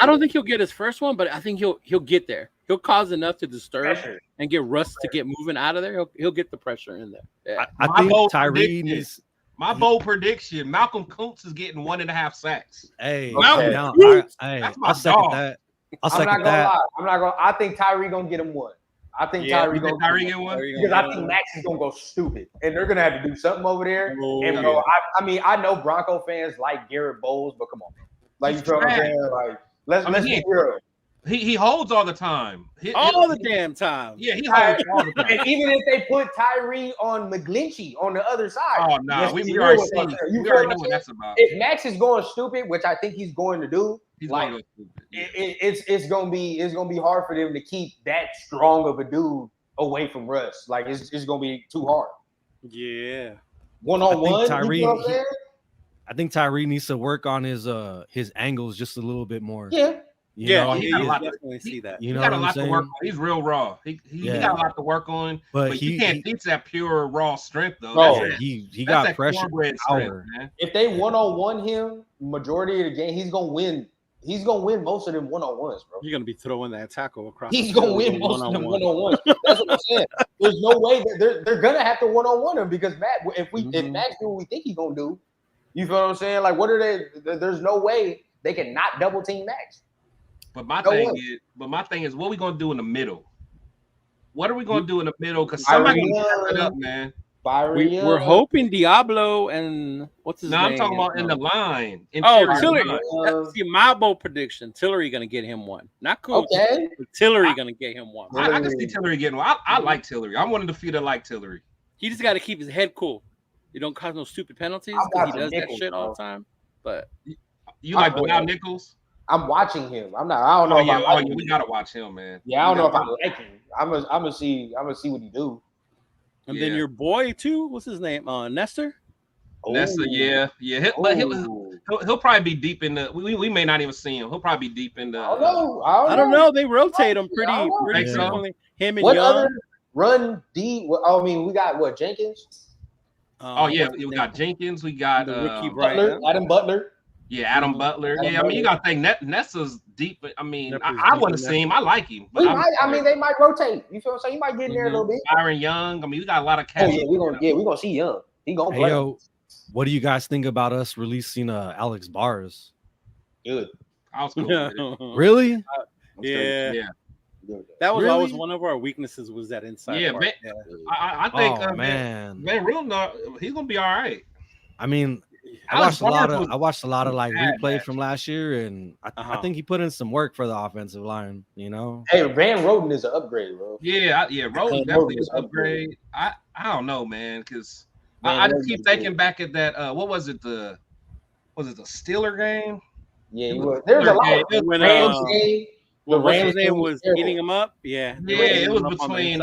D: don't think he'll get his first one, but I think he'll get there. He'll cause enough to disturb and get Russ to get moving out of there. He'll get the pressure in there. Yeah.
F: I think Tyree needs.
A: My bold prediction: Malcolm Kuntz is getting 1.5 sacks.
F: Hey,
E: Okay.
F: now,
A: That's my
F: I'll second
A: dog.
F: that.
E: I'm not gonna lie. I think Tyree gonna get him one. I think Tyree gonna
A: get one
E: because I think Max is gonna go stupid, and they're gonna have to do something over there. And bro, I mean, I know Bronco fans like Garrett Bowles, but come on, like you feel what I'm saying? Like let's be real.
A: He holds all the time.
D: All the damn time.
A: Yeah, he holds all the time.
E: And even if they put Tyree on McGlinchey on the other side,
A: oh no, we already see. We already know what that's about.
E: If Max is going stupid, which I think he's going to do,
A: He's
E: like
A: going to go stupid.
E: it's gonna be hard for them to keep that strong of a dude away from Russ. Like it's gonna be too hard.
D: Yeah.
E: One-on-one.
F: Tyree. I think Tyree needs to work on his angles just a little bit more.
E: Yeah.
F: You know,
A: he
D: definitely see that.
F: You know,
A: got
F: what
A: a lot
F: I'm
A: to work
F: saying?
A: on. He's real raw. He got a lot to work on. But you can't teach that pure raw strength though.
E: Bro,
F: he got pressure,
A: power. Man.
E: If they one-on-one him, majority of the game, he's gonna win. He's gonna win most of them one-on-ones, bro.
D: You're gonna be throwing that tackle across.
E: He's gonna win most of them one-on-ones. That's what I'm saying. There's no way that they're gonna have to one-on-one him because if Max do what we think he's gonna do, you feel what I'm saying? Like, what are they? There's no way they can not double team Max.
A: But my thing is, what are we gonna do in the middle? What are we gonna do in the middle? Because somebody can step it up, man.
D: We're hoping Diablo and what's his name?
A: No, I'm talking about in the line.
D: Tillery. See, my bold prediction: Tillery gonna get him one. Not cool.
E: Okay.
D: Tillery gonna get him one.
A: I can see Tillery getting one. I like Tillery. I'm one of the few that like Tillery.
D: He just got to keep his head cool. You don't cause no stupid penalties because he does that shit all the time. But
A: you like Bilal Nichols?
E: I'm watching him. I don't know.
A: We gotta watch him, man.
E: Yeah, I don't know if I like him. I'm gonna see what he do.
D: And then your boy too. What's his name? Nestor.
A: Nestor, yeah. He'll probably be deep in the. We may not even see him. He'll probably be deep in the.
E: I
D: don't know. They rotate him pretty frequently. Him and
E: what
D: Young.
E: Other run D? I mean, we got what Jenkins.
A: We got Jenkins. We got
E: Adam Butler.
A: Yeah, Adam Butler. Yeah, I mean, you got to think Nessa's deep. I mean, I want to see him. I like him. But
E: they might rotate. You feel what I'm saying? He might get in there a little bit.
A: Byron Young. I mean, we got a lot of cats.
E: We're gonna see Young. He gonna play.
F: Yo, what do you guys think about us releasing Alex Bars?
E: Good.
A: I was cool.
F: Really?
D: Yeah. That was always one of our weaknesses. Was that inside?
A: Yeah,
D: part.
A: I think.
F: Man,
A: he's gonna be all right.
F: I mean. I watched a lot of like replay from last year, and I think he put in some work for the offensive line. You know,
E: hey, Van Roten is an upgrade, bro.
A: Yeah, Roten definitely is an upgrade. I don't know, man, because I just keep thinking back at that. What was it? The Steeler game?
E: Yeah, there's a lot.
D: When
E: Rams game.
D: The Rams game was eating him up. Yeah,
A: it was between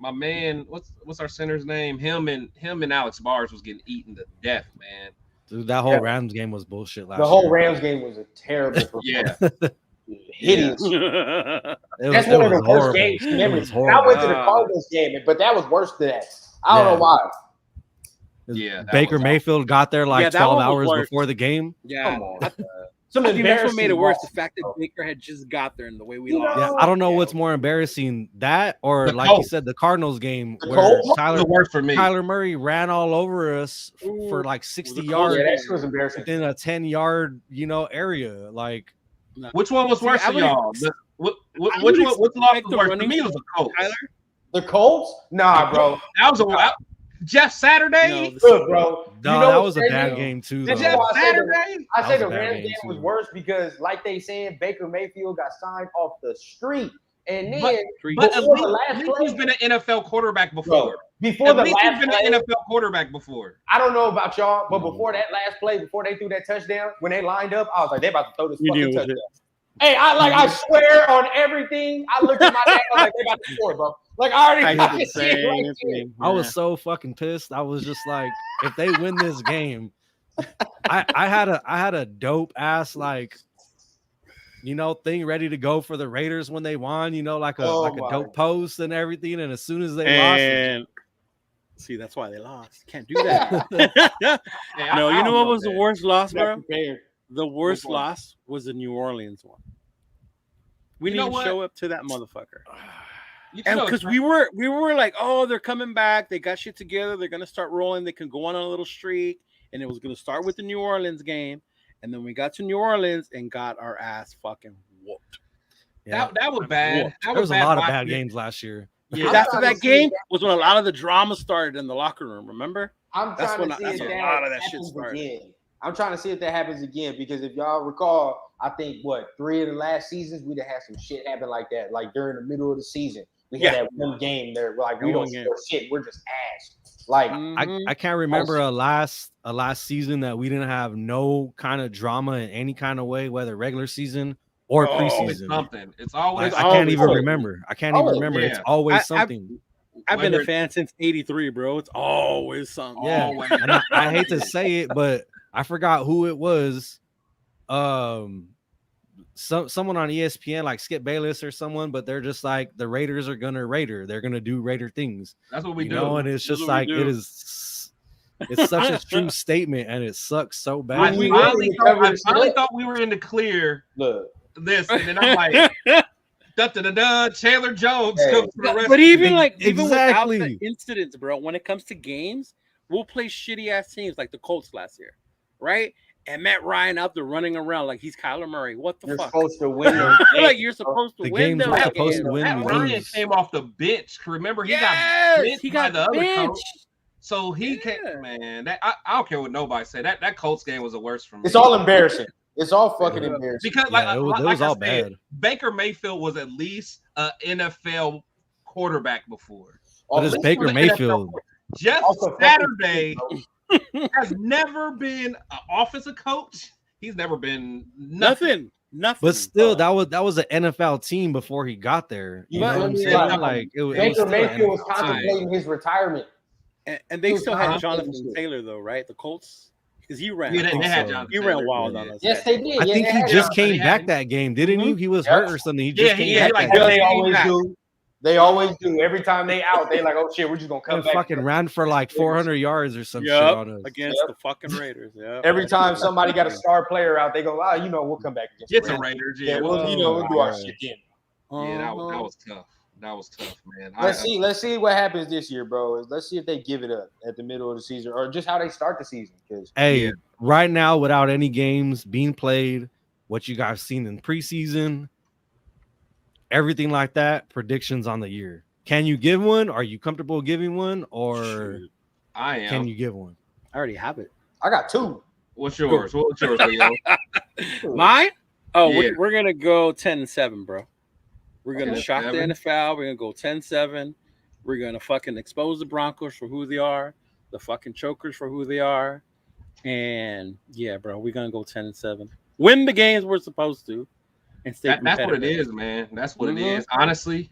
A: my man, what's our center's name? Him and Alex Bars was getting eaten to death, man.
F: Dude, that whole Rams game was bullshit last year.
E: The whole Rams game was a terrible
A: yeah.
E: Hideous. That's one of the worst games in memory. I went to the Cardinals game, but that was worse than that. I don't know why.
A: Yeah.
F: Baker Mayfield got there like 12 hours before the game.
D: Yeah.
E: Come on.
D: I think that's what made it worse. The fact that Baker had just got there and the way we lost.
F: Yeah, I don't know what's more embarrassing, that or like you said, the Cardinals game where Kyler Murray ran all over us for like 60 yards.
E: Yeah, that was embarrassing.
F: In a 10-yard, area. Like,
A: which one was worse for y'all? Which one? Which loss was worse? To me, it was the Colts.
E: The Colts? Nah, bro.
A: That was a Jeff Saturday.
E: Good, bro.
F: No, that was a bad game too.
A: Jeff Saturday.
E: I say the Rams game was worse because, like they saying, Baker Mayfield got signed off the street, and then
A: but at least he's been an NFL quarterback before.
E: Before the last play,
A: he's been an NFL quarterback before.
E: I don't know about y'all, but before that last play, before they threw that touchdown, when they lined up, I was like, they about to throw this fucking touchdown. Hey, I swear on everything. I looked at my dad, I was like, they about to score, bro. Like, I already
F: I was so fucking pissed. I was just like, if they win this game, I had a dope ass like thing ready to go for the Raiders when they won. Like a dope post and everything. And as soon as they lost,
D: And see, that's why they lost. Can't do that.
A: Hey,
D: No,
A: I
D: you know
A: don't
D: what was the
A: that.
D: worst loss,
E: Not
D: bro?
E: prepared.
D: The worst
A: Which one?
D: loss was the New Orleans one. We
A: You know
D: didn't
A: what?
D: show up to that motherfucker.
A: You
D: And
A: know,
D: because we were like, oh, they're coming back. They got shit together. They're gonna start rolling. They can go on a little streak. And it was gonna start with the New Orleans game. And then we got to New Orleans and got our ass fucking whooped.
A: that was bad. That
F: there was a
A: bad
F: lot of
A: watching
F: bad
A: it.
F: games last year.
A: Yeah,
D: Because after that game was when a lot of the drama started in the locker room. Remember?
E: I'm
D: That's
E: trying
D: when
E: to see if
D: a
E: that
D: lot of that shit
E: happens
D: started.
E: again. I'm trying to see if that happens again because if y'all recall, I think 3 of the last seasons we'd have had some shit happen like that. Like during the middle of the season, we had that one game there. Like we don't score shit. We're just ass. Like
F: I can't remember a last season that we didn't have no kind of drama in any kind of way, whether regular season or
A: always
F: preseason.
A: something. It's always.
F: I can't even remember. I can't even remember.
A: Yeah.
F: It's always something.
D: I've been a fan since '83, bro. It's always something.
F: Yeah,
A: Always.
F: and I hate to say it, but I forgot who it was. Someone on ESPN, like Skip Bayless or someone, but they're just like the Raiders are gonna Raider. They're gonna do Raider things.
A: That's what we do.
F: And it's just like it is. It's such a true statement, and it sucks so bad.
A: I finally thought we were in the clear.
E: Look,
A: this, and then I'm like, Chandler Jones comes to the rest.
D: But even even without
F: Exactly.
D: the incidents, bro, when it comes to games, we'll play shitty ass teams like the Colts last year, right? And Matt Ryan out there running around like he's Kyler Murray. What the
E: you're
D: fuck?
E: supposed to win.
D: Like you're supposed to
F: The
D: win
F: games
D: them.
F: we're supposed to win.
A: Matt
F: we
A: Ryan
F: lose.
A: came off the bench. Remember, he got the other coach. So he came, man. I don't care what nobody said. That Colts game was the worst for me.
E: It's all embarrassing. It's all fucking embarrassing.
A: Because
F: it was all bad.
A: Baker Mayfield was at least an NFL quarterback before.
F: But it's Baker Mayfield.
A: Jeff Saturday has never been an offensive coach. He's never been nothing.
F: But still, that was an NFL team before he got there. You know what I'm saying? Like
E: Baker Mayfield was contemplating his retirement.
D: And they still had Jonathan Taylor, though, right? The Colts, because he ran.
A: Yeah, they had Jonathan
D: Taylor. Ran wild on us.
E: Yes, they did.
F: I think he just came back that game, didn't he? He was hurt or something. He just came back.
E: They always do. They always do. Every time they out, they like, oh shit, we're just gonna come back.
F: Fucking ran for like 400 yards or some shit on us
D: against the fucking Raiders. Yeah.
E: Every time somebody got a star player out, they go, we'll come back against
A: the Raiders. Yeah,
E: we'll do our shit then.
A: Yeah, that was tough. That was tough, man.
E: Let's see what happens this year, bro. Let's see if they give it up at the middle of the season or just how they start the season.
F: Hey, right now, without any games being played, what you guys seen in preseason, everything like that, predictions on the year. Can you give one? Are you comfortable giving one? Or
A: I am.
F: Can you give one?
D: I already have it.
E: I got two.
A: What's yours? What's yours, Leo?
D: Mine? Oh, we're gonna go 10-7, bro. We're going to shock the NFL. We're going to go 10-7. We're going to fucking expose the Broncos for who they are, the fucking chokers for who they are. And, yeah, bro, we're going to go 10-7. Win the games we're supposed to. And stay
A: that's what it is, man. That's what it is. Honestly,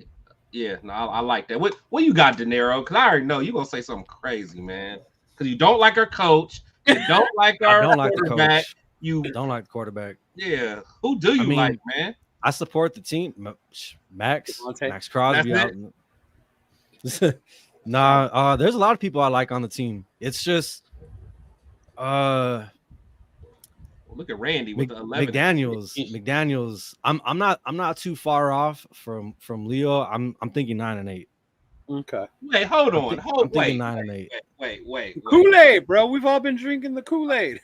A: yeah, no, I like that. What you got, De Niro? Because I already know you're going to say something crazy, man. Because you don't like our coach. You don't like our quarterback. You
F: don't like the quarterback.
A: Yeah. Who do you like, man?
F: I support the team. Max Crosby out. There's a lot of people I like on the team. It's just
A: look at Randy with the 11.
F: McDaniels. I'm not too far off from Leo. I'm thinking 9-8.
D: Okay.
A: Wait, hold on.
F: I'm thinking 9-8.
A: Wait.
D: Kool-Aid, bro. We've all been drinking the Kool-Aid.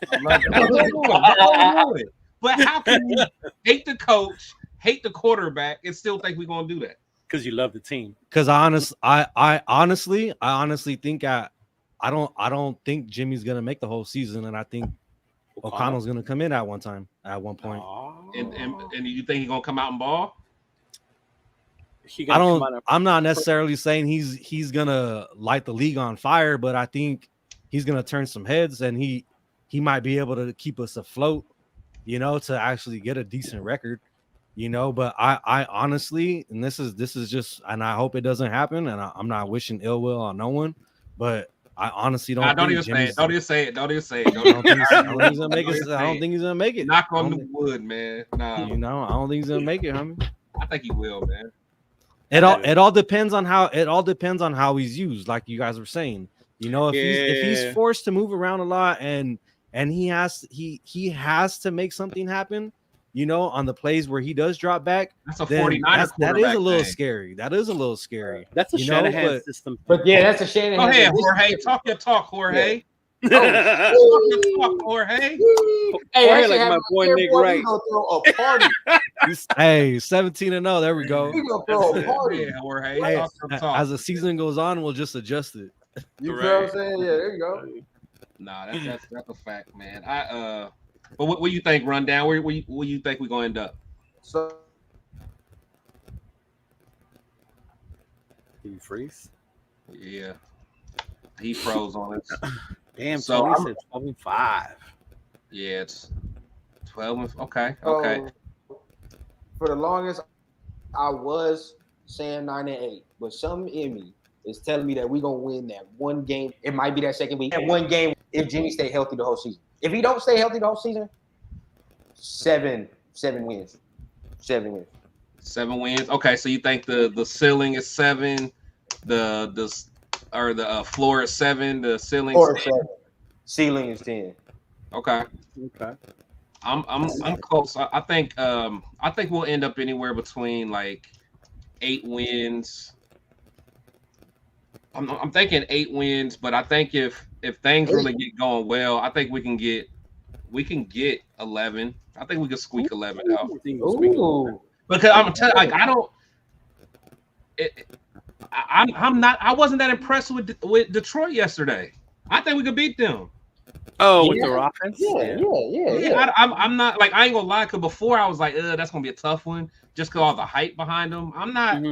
A: But how can you hate the coach, hate the quarterback, and still think we're gonna do that?
D: Because you love the team.
F: Because I honestly think I don't think Jimmy's gonna make the whole season, and I think O'Connell's gonna come in at one point.
A: And you think he's gonna come out and ball?
F: I'm not necessarily saying he's gonna light the league on fire, but I think he's gonna turn some heads, and he might be able to keep us afloat, to actually get a decent record, But I honestly, and this is just, and I hope it doesn't happen, and I'm not wishing ill will on no one, but I honestly don't.
A: Don't
F: think
A: even say it. Don't even say it. Don't even say it.
F: I don't think he's gonna make it. I don't think he's gonna make it.
A: Knock on the wood, man. Nah.
F: You know, I don't think he's gonna make it, homie.
A: I think he will, man.
F: It all depends on how he's used, like you guys were saying. You know, if he's forced to move around a lot and he has to make something happen, you know, on the plays where he does drop back.
A: That's a 49ers
F: that is a little scary. That is a little scary.
D: That's a Shanahan system.
E: But yeah, that's a Shanahan.
A: Go ahead, Jorge. Talk your talk, Jorge.
E: Yeah.
A: Talk your talk, Jorge.
E: Hey,
D: Jorge, like my boy Nick Wright.
E: He's gonna throw a party.
F: Hey, 17-0. There we go.
E: He's gonna throw a party.
A: Yeah, Jorge.
F: Hey,
A: Talk your talk.
F: as the season goes on, we'll just adjust it.
E: You feel what I'm saying? Yeah, there you go.
A: Nah, that's a fact, man. But what you think, Rundown? Where you think we're gonna end up?
E: So
D: Can you freeze?
A: Yeah, he froze on us.
D: Damn,
A: So
D: Tony said 12-5.
A: Yeah, it's 12. Okay.
E: for the longest, I was saying 9-8, but something in me is telling me that we're gonna win that one game. It might be that second week. That one game if Jimmy stay healthy the whole season. If he don't stay healthy the whole season, 7 wins. 7 wins.
A: 7 wins. Okay, so you think the ceiling is 7, the floor is 7, the ceiling
E: Or 7. Ceiling is 10.
A: Okay. I'm close. I think we'll end up anywhere between like 8 wins. I'm thinking 8 wins, but I think if things really get going well, I think we can get 11. I think we can squeak 11 out.
E: Ooh.
A: Because I'm gonna tell you, like I wasn't that impressed with Detroit yesterday. I think we could beat them.
D: Oh, with their offense?
E: Yeah.
A: I'm not like I ain't gonna lie, because before I was like, that's gonna be a tough one, just because all the hype behind them. I'm not.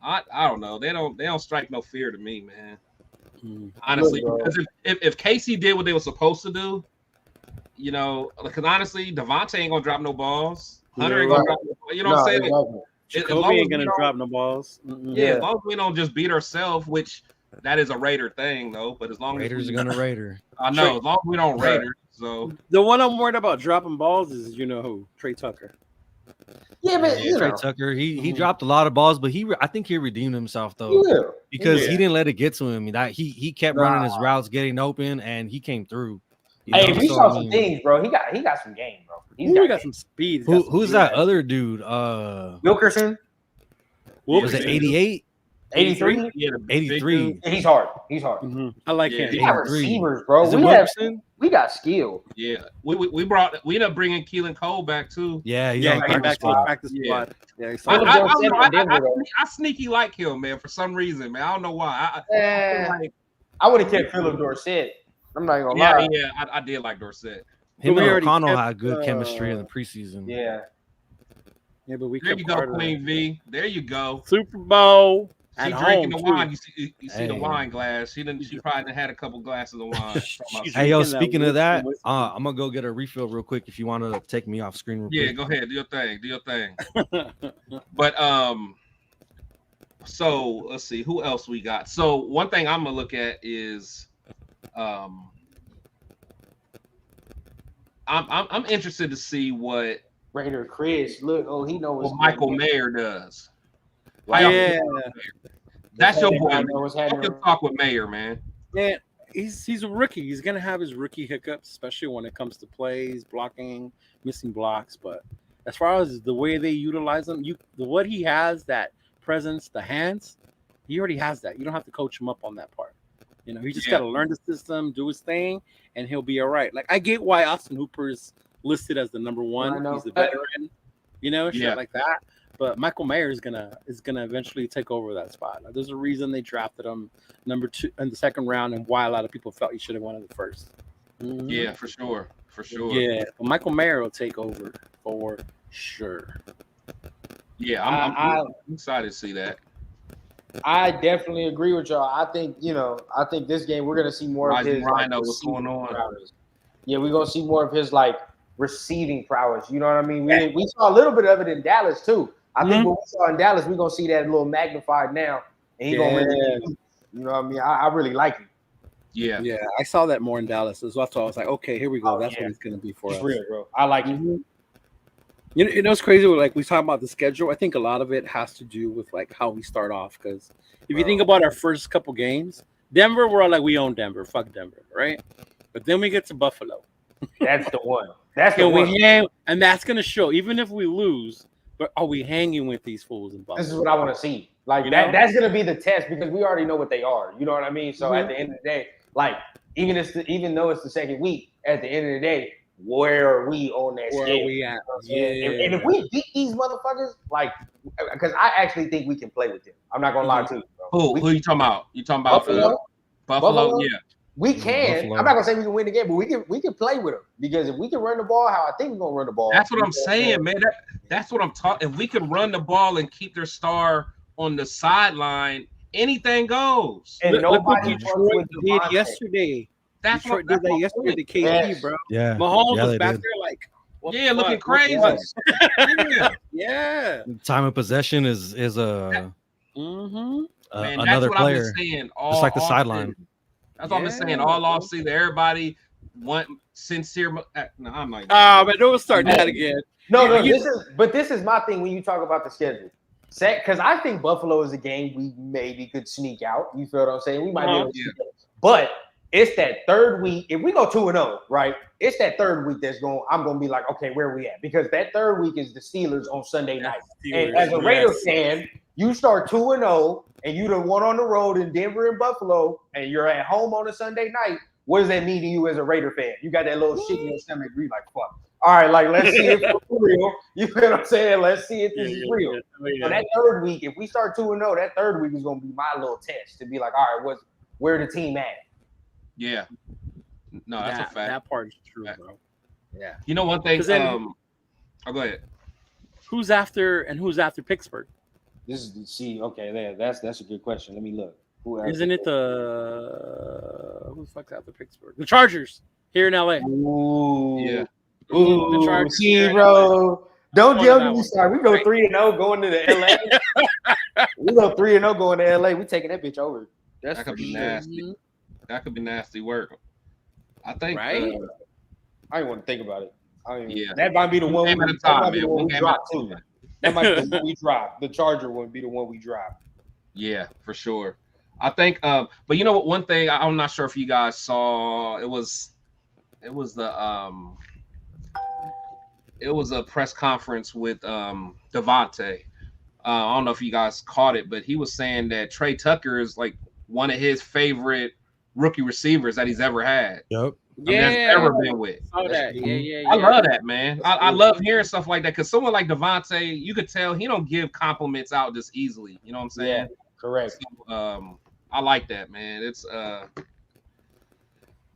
A: I don't know. They don't strike no fear to me, man. Honestly, because if Casey did what they were supposed to do, you know, because honestly, Devontae ain't gonna drop no balls. Hunter ain't gonna drop no balls. You know what I'm saying?
E: Exactly.
D: Jacoby ain't gonna drop no balls.
A: Yeah, as long as we don't just beat ourselves, which that is a Raider thing, though. But as long
F: Raiders
A: as
F: are gonna Raider.
A: I know, as long as we don't Raider. So
D: the one I'm worried about dropping balls is who? Trey Tucker.
E: Yeah, but
F: Trey Tucker, he dropped a lot of balls, but I think he redeemed himself though, because he didn't let it get to him. That he kept running his routes, getting open, and he came through.
E: Hey, we saw some things, bro. He got some game, bro. He
D: got some speed.
F: Who's that other dude?
E: Wilkerson.
F: Was it 88?
E: 83?
A: Yeah,
F: 83.
E: He's hard.
D: I like him.
E: We got receivers, bro. We got skill.
A: Yeah, we ended up bringing Keelan Cole back too.
F: Yeah, he's
D: on
F: practice
D: back to the
F: squad.
D: practice squad. Yeah,
A: I sneaky like him, man, for some reason, man. I don't know why.
E: I would have kept Philip Dorsett. I'm not gonna lie.
A: Yeah, I did like Dorsett.
F: Him and O'Connell had good chemistry in the preseason.
E: Yeah,
D: but
A: there you go, Queen V. There you go.
D: Super Bowl.
A: She drinking the wine. You see the wine glass. She probably had a couple glasses of wine.
F: Hey, yo, speaking of that, I'm gonna go get a refill real quick. If you want to take me off screen real quick.
A: Yeah, go ahead. Do your thing. But so let's see who else we got. So one thing I'm gonna look at is I'm interested to see what
E: Raider Chris. Look, he knows
A: what Michael Mayer does. That's your boy. Talk with Mayer, man.
D: Yeah, he's a rookie. He's gonna have his rookie hiccups, especially when it comes to plays, blocking, missing blocks. But as far as the way they utilize him, what he has, that presence, the hands, he already has that. You don't have to coach him up on that part. You know, he just got to learn the system, do his thing, and he'll be all right. Like, I get why Austin Hooper is listed as the number 1. He's a veteran, shit like that. But Michael Mayer is gonna eventually take over that spot. There's a reason they drafted him number 2 in the second round, and why a lot of people felt he should have won in the first.
A: Yeah, for sure.
D: Yeah, but Michael Mayer will take over for sure.
A: Yeah, I'm excited to see that.
E: I definitely agree with y'all. I think this game we're gonna see more of his
A: what's going on.
E: Prowess. Yeah, we're gonna see more of his receiving prowess. You know what I mean? We saw a little bit of it in Dallas too. I think what we saw in Dallas, we're gonna see that a little magnified now. And he's gonna really, you know what I mean? I really like him.
A: Yeah.
D: Yeah, I saw that more in Dallas. So that's why I was like, okay, here we go. That's
E: yeah.
D: what it's gonna be for
E: It's
D: us.
E: real, bro. I like it.
D: Mhm. You know, it's crazy. Like we talk about the schedule. I think a lot of it has to do with like how we start off. Because if you think about our first couple games, Denver, we're all like, we own Denver. Fuck Denver, right? But then we get to Buffalo.
E: That's the one. That's the
D: And
E: one.
D: we hang, and that's gonna show. Even if we lose, but are we hanging with these fools in Buffalo?
E: This is what I want to see. Like
D: You
E: that.
D: know?
E: That's gonna be the test because we already know what they are. You know what I mean? So
D: Mhm.
E: at the end of the day, like even though it's the second week, at the end of the day, where are we on that
D: Where
E: scale?
D: are we at?
E: You know what I'm
D: Yeah.
E: saying? And if we beat these motherfuckers, like, because I actually think we can play with them. I'm not gonna lie to you, bro.
A: Who you talking about? You talking about
E: Buffalo?
A: Buffalo?
E: Buffalo?
A: Yeah.
E: We can.
F: Buffalo.
E: I'm not gonna say we can win the game, but we can play with them because if we can run the ball, how I think we're gonna run the ball.
A: That's what I'm saying, man. That's what I'm talking. If we can run the ball and keep their star on the sideline, anything goes.
E: And
D: Look what
E: nobody
D: Detroit
E: fucks with
D: did
E: Devontae.
D: yesterday.
A: That's
D: Detroit
A: what,
D: did that yesterday to KC,
E: Yes.
D: bro.
F: Yeah.
D: Mahomes
F: Yeah,
D: was
F: they
D: back
F: did.
D: there like, what
A: Yeah,
D: the
A: looking
D: fuck?
A: crazy.
E: Yes.
A: Yeah.
D: Yeah.
F: Time of possession is
D: Mm-hmm.
A: Man,
F: another
A: that's what
F: player.
A: I've been saying all
F: Just like the
A: off
F: sideline.
A: season. That's what I've been saying
D: Yeah,
A: all
D: bro.
A: off season. Everybody want sincere. No, I'm like,
D: But don't start that again.
E: No,
D: You-
E: this is my thing when you talk about the schedule. Because I think Buffalo is a game we maybe could sneak out. You feel what I'm saying? We might be able to sneak out. But it's that third week. If we go 2-0, right? It's that third week I'm gonna be like, okay, where are we at? Because that third week is the Steelers on Sunday night. And as a Raider fan, you start 2-0 and you the one on the road in Denver and Buffalo, and you're at home on a Sunday night. What does that mean to you as a Raider fan? You got that little shit in your stomach. You like, fuck. All right, like let's see it for real. You feel what I'm saying? Let's see if this is real. So that third week, if we start 2-0, that third week is gonna be my little test to be like, all right, where the team at?
A: yeah. No, that's a fact.
D: That part is true, bro. Yeah.
A: You know one thing.
D: 'Cause then-
A: Oh, go ahead.
D: Who's after Pittsburgh?
E: This is okay. That's a good question. Let me look. Who else?
D: Isn't it who the fuck's after Pittsburgh? The Chargers here in LA.
E: Ooh,
A: Yeah.
E: Ooh,
D: The Chargers
E: see,
D: here in
E: bro. Don't
D: One
E: tell
D: of that
E: me we
D: one.
E: start. We go
D: Right.
E: 3-0 going to the LA. We go 3-0 going to LA. We taking that bitch over. That's
A: That could
E: for
A: be
E: sure.
A: nasty. That could be nasty work. I think.
D: Right?
E: I didn't want to think about it.
A: Yeah.
E: That might be the one.
A: Game at a
E: That
A: time,
E: might be
A: man.
E: the one
A: One
E: we
A: game
E: drop
A: at a
E: too.
A: time.
E: That might be the one we drop. The Charger would be the one we drop.
A: Yeah, for sure. I think. But you know what? One thing I'm not sure if you guys saw. It was a press conference with Devontae. I don't know if you guys caught it, but he was saying that Trey Tucker is like one of his favorite rookie receivers that he's ever had.
F: Yep.
A: I mean, that's ever been with.
D: Saw that. Yeah.
A: I love that, man. I love hearing stuff like that because someone like Devontae, you could tell he don't give compliments out just easily. You know what I'm saying?
E: Yeah, correct.
A: So, I like that, man. It's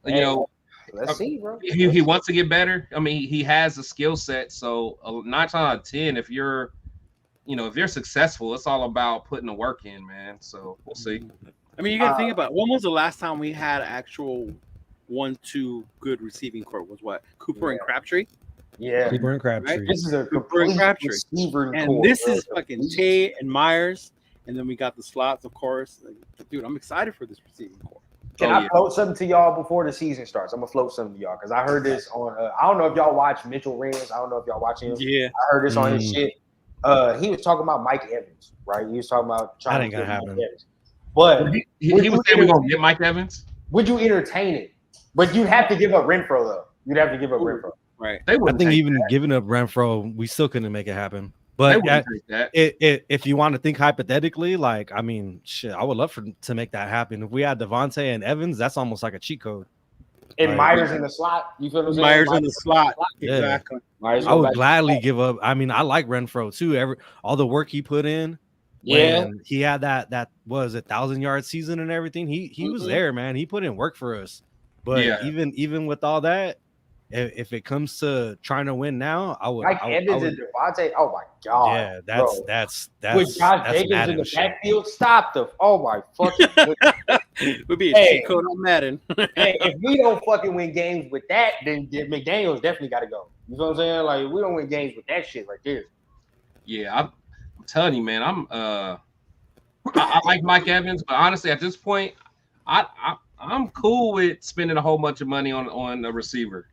E: Hey,
A: you know,
E: let's see, bro.
A: he wants to get better. I mean, he has a skill set. So 9 times out of 10, if you're successful, it's all about putting the work in, man. So we'll see.
D: I mean, you got to think about it. When was the last time we had actual 1-2 good receiving core? Was what? Cooper and Crabtree?
E: Yeah,
F: Cooper and Crabtree.
D: Right?
E: this is a
D: Cooper and
E: complete
D: Crabtree.
E: receiver
D: And
E: core,
D: this
E: bro.
D: is fucking Tate and Myers. And then we got the slots, of course. Like, dude, I'm excited for this receiving core.
E: Can I float something to y'all before the season starts? I'm gonna float something to y'all because I heard this on. I don't know if y'all watch Mitchell Renz. I don't know if y'all watch him.
D: Yeah.
E: I heard this on his shit. He was talking about Mike Evans, right? He was talking about
F: That ain't
E: to
F: gonna
E: get Mike
F: happen.
E: Evans. But
A: He was saying we're gonna get Mike Evans.
E: would you entertain it? But you'd have to give up Renfro though. You'd have to give up Renfro.
D: Right.
A: They
F: I
A: wouldn't
F: think
A: take
F: even
A: that.
F: giving up Renfro, we still couldn't make it happen.
A: They
F: But
A: wouldn't take that.
F: if you want to think hypothetically, like, I mean, shit, I would love to make that happen. If we had Devontae and Evans, that's almost like a cheat code.
E: And
F: Right.
E: Myers in the slot. You feel what I'm saying?
D: Myers in the slot.
F: Yeah.
D: Exactly.
E: Myers
F: I would
E: back-
F: gladly give up. I mean, I like Renfro too. All the work he put in.
E: Yeah.
F: When he had that was 1,000-yard season and everything. He was there, man. He put in work for us. But
A: Yeah.
F: even with all that, if it comes to trying to win now, I would.
E: Mike
F: I
E: Evans
F: would
E: and Devontae. Oh my god.
F: yeah,
E: bro.
F: that's
E: With Josh
F: that's
E: Jacobs in
F: Madden
E: the
F: shit.
E: backfield, stop the. Oh my fucking. goodness.
D: Would be a
E: Hey.
D: cheat code on Madden.
E: Hey, if we don't fucking win games with that, then McDaniels definitely got to go. You know what I'm saying? Like we don't win games with that shit right there.
A: Yeah, I'm telling you, man. I like Mike Evans, but honestly, at this point, I I'm cool with spending a whole bunch of money on a receiver.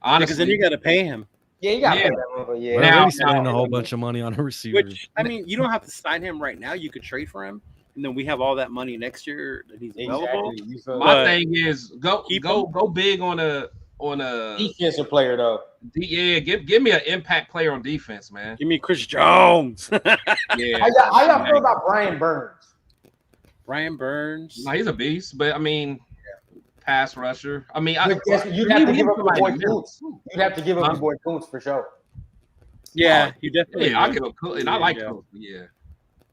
A: Honestly,
D: Because then you got to pay him.
E: Yeah, you got to
A: Yeah.
E: pay that one, but yeah.
F: We're
A: Now-
F: already spending a whole bunch of money on a receiver.
D: Which I mean, you don't have to sign him right now. You could trade for him, and then we have all that money next year that he's available.
E: Exactly. You feel
A: my
D: But-
A: thing is go big on a
E: defensive player though.
A: yeah. Give me an impact player on defense, man.
D: Give me Chris Jones,
A: Yeah,
E: How y'all feel about Brian Burns?
D: Ryan Burns.
A: no, he's a beast, but I mean, pass rusher. I mean,
E: But guess what? You'd have to give up your boy Koontz. You'd have to give up
A: Huh?
E: your boy Koontz for sure.
D: Yeah, you definitely.
A: Yeah, I
D: do.
A: give a cool, and I like
D: Yeah.
A: Cook. Yeah.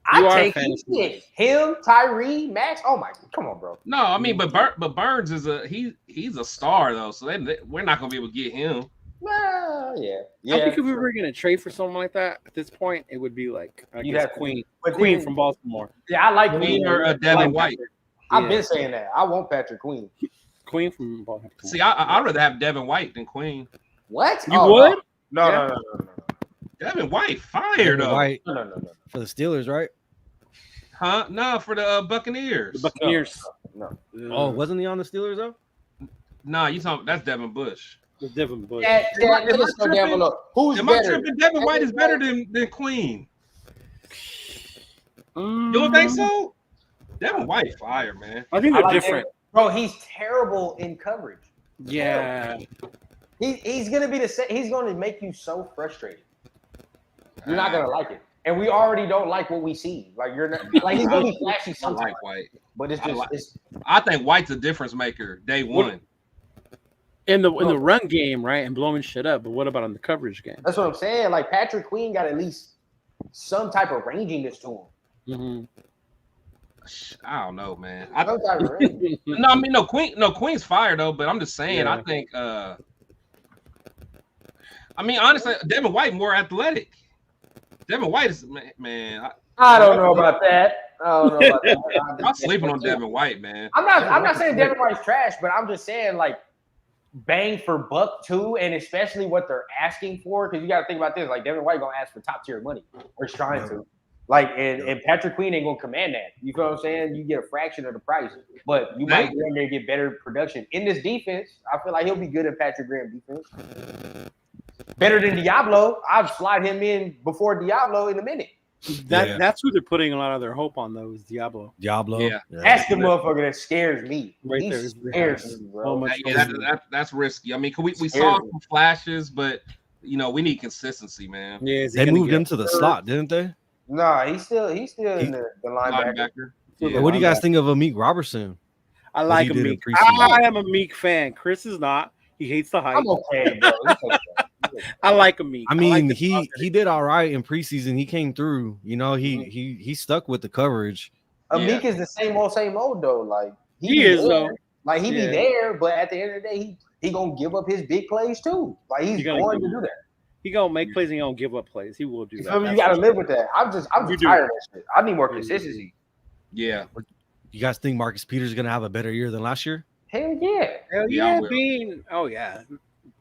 E: I
D: You are a
E: take
D: fan
E: his shit. Him, Tyree, Max. Oh my, come on, bro.
A: No, I mean, but Burns is he's a star though, so we're not gonna be able to get him.
E: Well, yeah.
D: I think if we were gonna trade for someone like that at this point, it would be like I
E: You'd
D: guess
E: have to-
D: Queen
E: But
D: Queen
E: then-
D: from Baltimore.
E: Yeah, I like
A: Queen
E: Queen.
A: or Devin
E: like
A: White.
E: I've
D: Yeah.
E: been saying that. I want Patrick Queen.
D: Queen from Baltimore.
A: See, I'd rather have Devin White than Queen.
E: What?
D: You would?
E: No,
D: Yeah.
E: no.
A: Devin White fire
F: Devin
A: though,
F: White
E: No.
F: for the Steelers, right?
A: huh? No, for the Buccaneers.
D: The Buccaneers.
E: No.
F: Oh, wasn't he on the Steelers though?
A: Nah, you talking? That's Devin Bush.
D: The Devin Bush.
E: Yeah,
A: Am I
E: let us go down
A: tripping?
E: below. Who's
A: Am I
E: better?
A: tripping? Devin White is better than Queen. You don't think so? Devin White fire, man.
D: I think
E: I
D: they're
E: like
D: different.
E: Devin. Bro, he's terrible in coverage.
D: Yeah.
E: He's gonna be the same. He's gonna make you so frustrated. You're not gonna like it. And we already don't like what we see. Like you're not like he's gonna be flashy
A: I
E: sometimes,
A: like White.
E: but it's
A: I
E: just
A: like-
E: it's
A: I think White's a difference maker. Day one.
D: In the run game, right, and blowing shit up. But what about on the coverage game?
E: that's what I'm saying. Like Patrick Queen got at least some type of ranginess to him.
D: Mm-hmm.
A: I don't know, man.
E: Some type of range.
A: No, I mean Queen's fire though, but I'm just saying.
D: Yeah.
A: I think. I mean, honestly, Devin White more athletic. Devin White is man.
E: I don't know about that. I don't know about that.
A: I'm sleeping on Devin White, man.
E: I'm not saying Devin White's trash, but I'm just saying like bang for buck too, and especially what they're asking for, because you got to think about this. Like Devin White gonna ask for top tier money, or he's trying to. Like and Patrick Queen ain't gonna command that. You feel what I'm saying? You get a fraction of the price, but you might go in there and get better production in this defense. I feel like he'll be good at Patrick Graham defense. Better than Diablo. I'd slide him in before Diablo in a minute.
D: That's who they're putting a lot of their hope on, though, is Diablo.
F: Diablo.
A: Yeah.
E: That's the motherfucker that scares me.
D: Right
E: He
D: there.
E: scares me, bro.
D: So much
A: That's risky. I mean, we saw
E: Scary.
A: some flashes, but we need consistency, man.
D: Yeah, is he
F: They
D: gonna
F: moved
D: get
F: into the
D: hurt?
F: slot, didn't they?
E: Nah, he's still in the linebacker.
A: Linebacker.
F: Yeah,
A: Yeah.
F: what do you guys think of Amik Robertson?
D: I like
F: he did in
D: Meek.
F: preseason.
D: I am a Meek fan. Chris is not. He hates the hype.
E: I'm okay, bro. It's okay.
D: I like a Meek.
F: I
D: like
F: mean,
D: the
F: he
D: confidence.
F: did all right in preseason. He came through. He stuck with the coverage.
E: Amik is the same old though. Like
D: He
E: be
D: is,
E: there.
D: though.
E: Like he
D: Yeah.
E: be there, but at the end of the day, he gonna give up his big plays too. Like he's
D: He gonna
E: going
D: give
E: to do that.
D: He gonna make plays and he don't give up plays. He will do
E: You
D: that.
E: feel me? You
D: That's
E: gotta
D: for
E: live
D: sure.
E: with that. I'm just
D: You do.
E: tired of that shit. I need more
D: You do.
E: consistency.
A: Yeah.
F: You guys think Marcus Peters is gonna have a better year than last year?
E: Hell yeah.
D: Hell
A: Yeah, I
D: yeah,
A: will.
D: Bean. Oh yeah.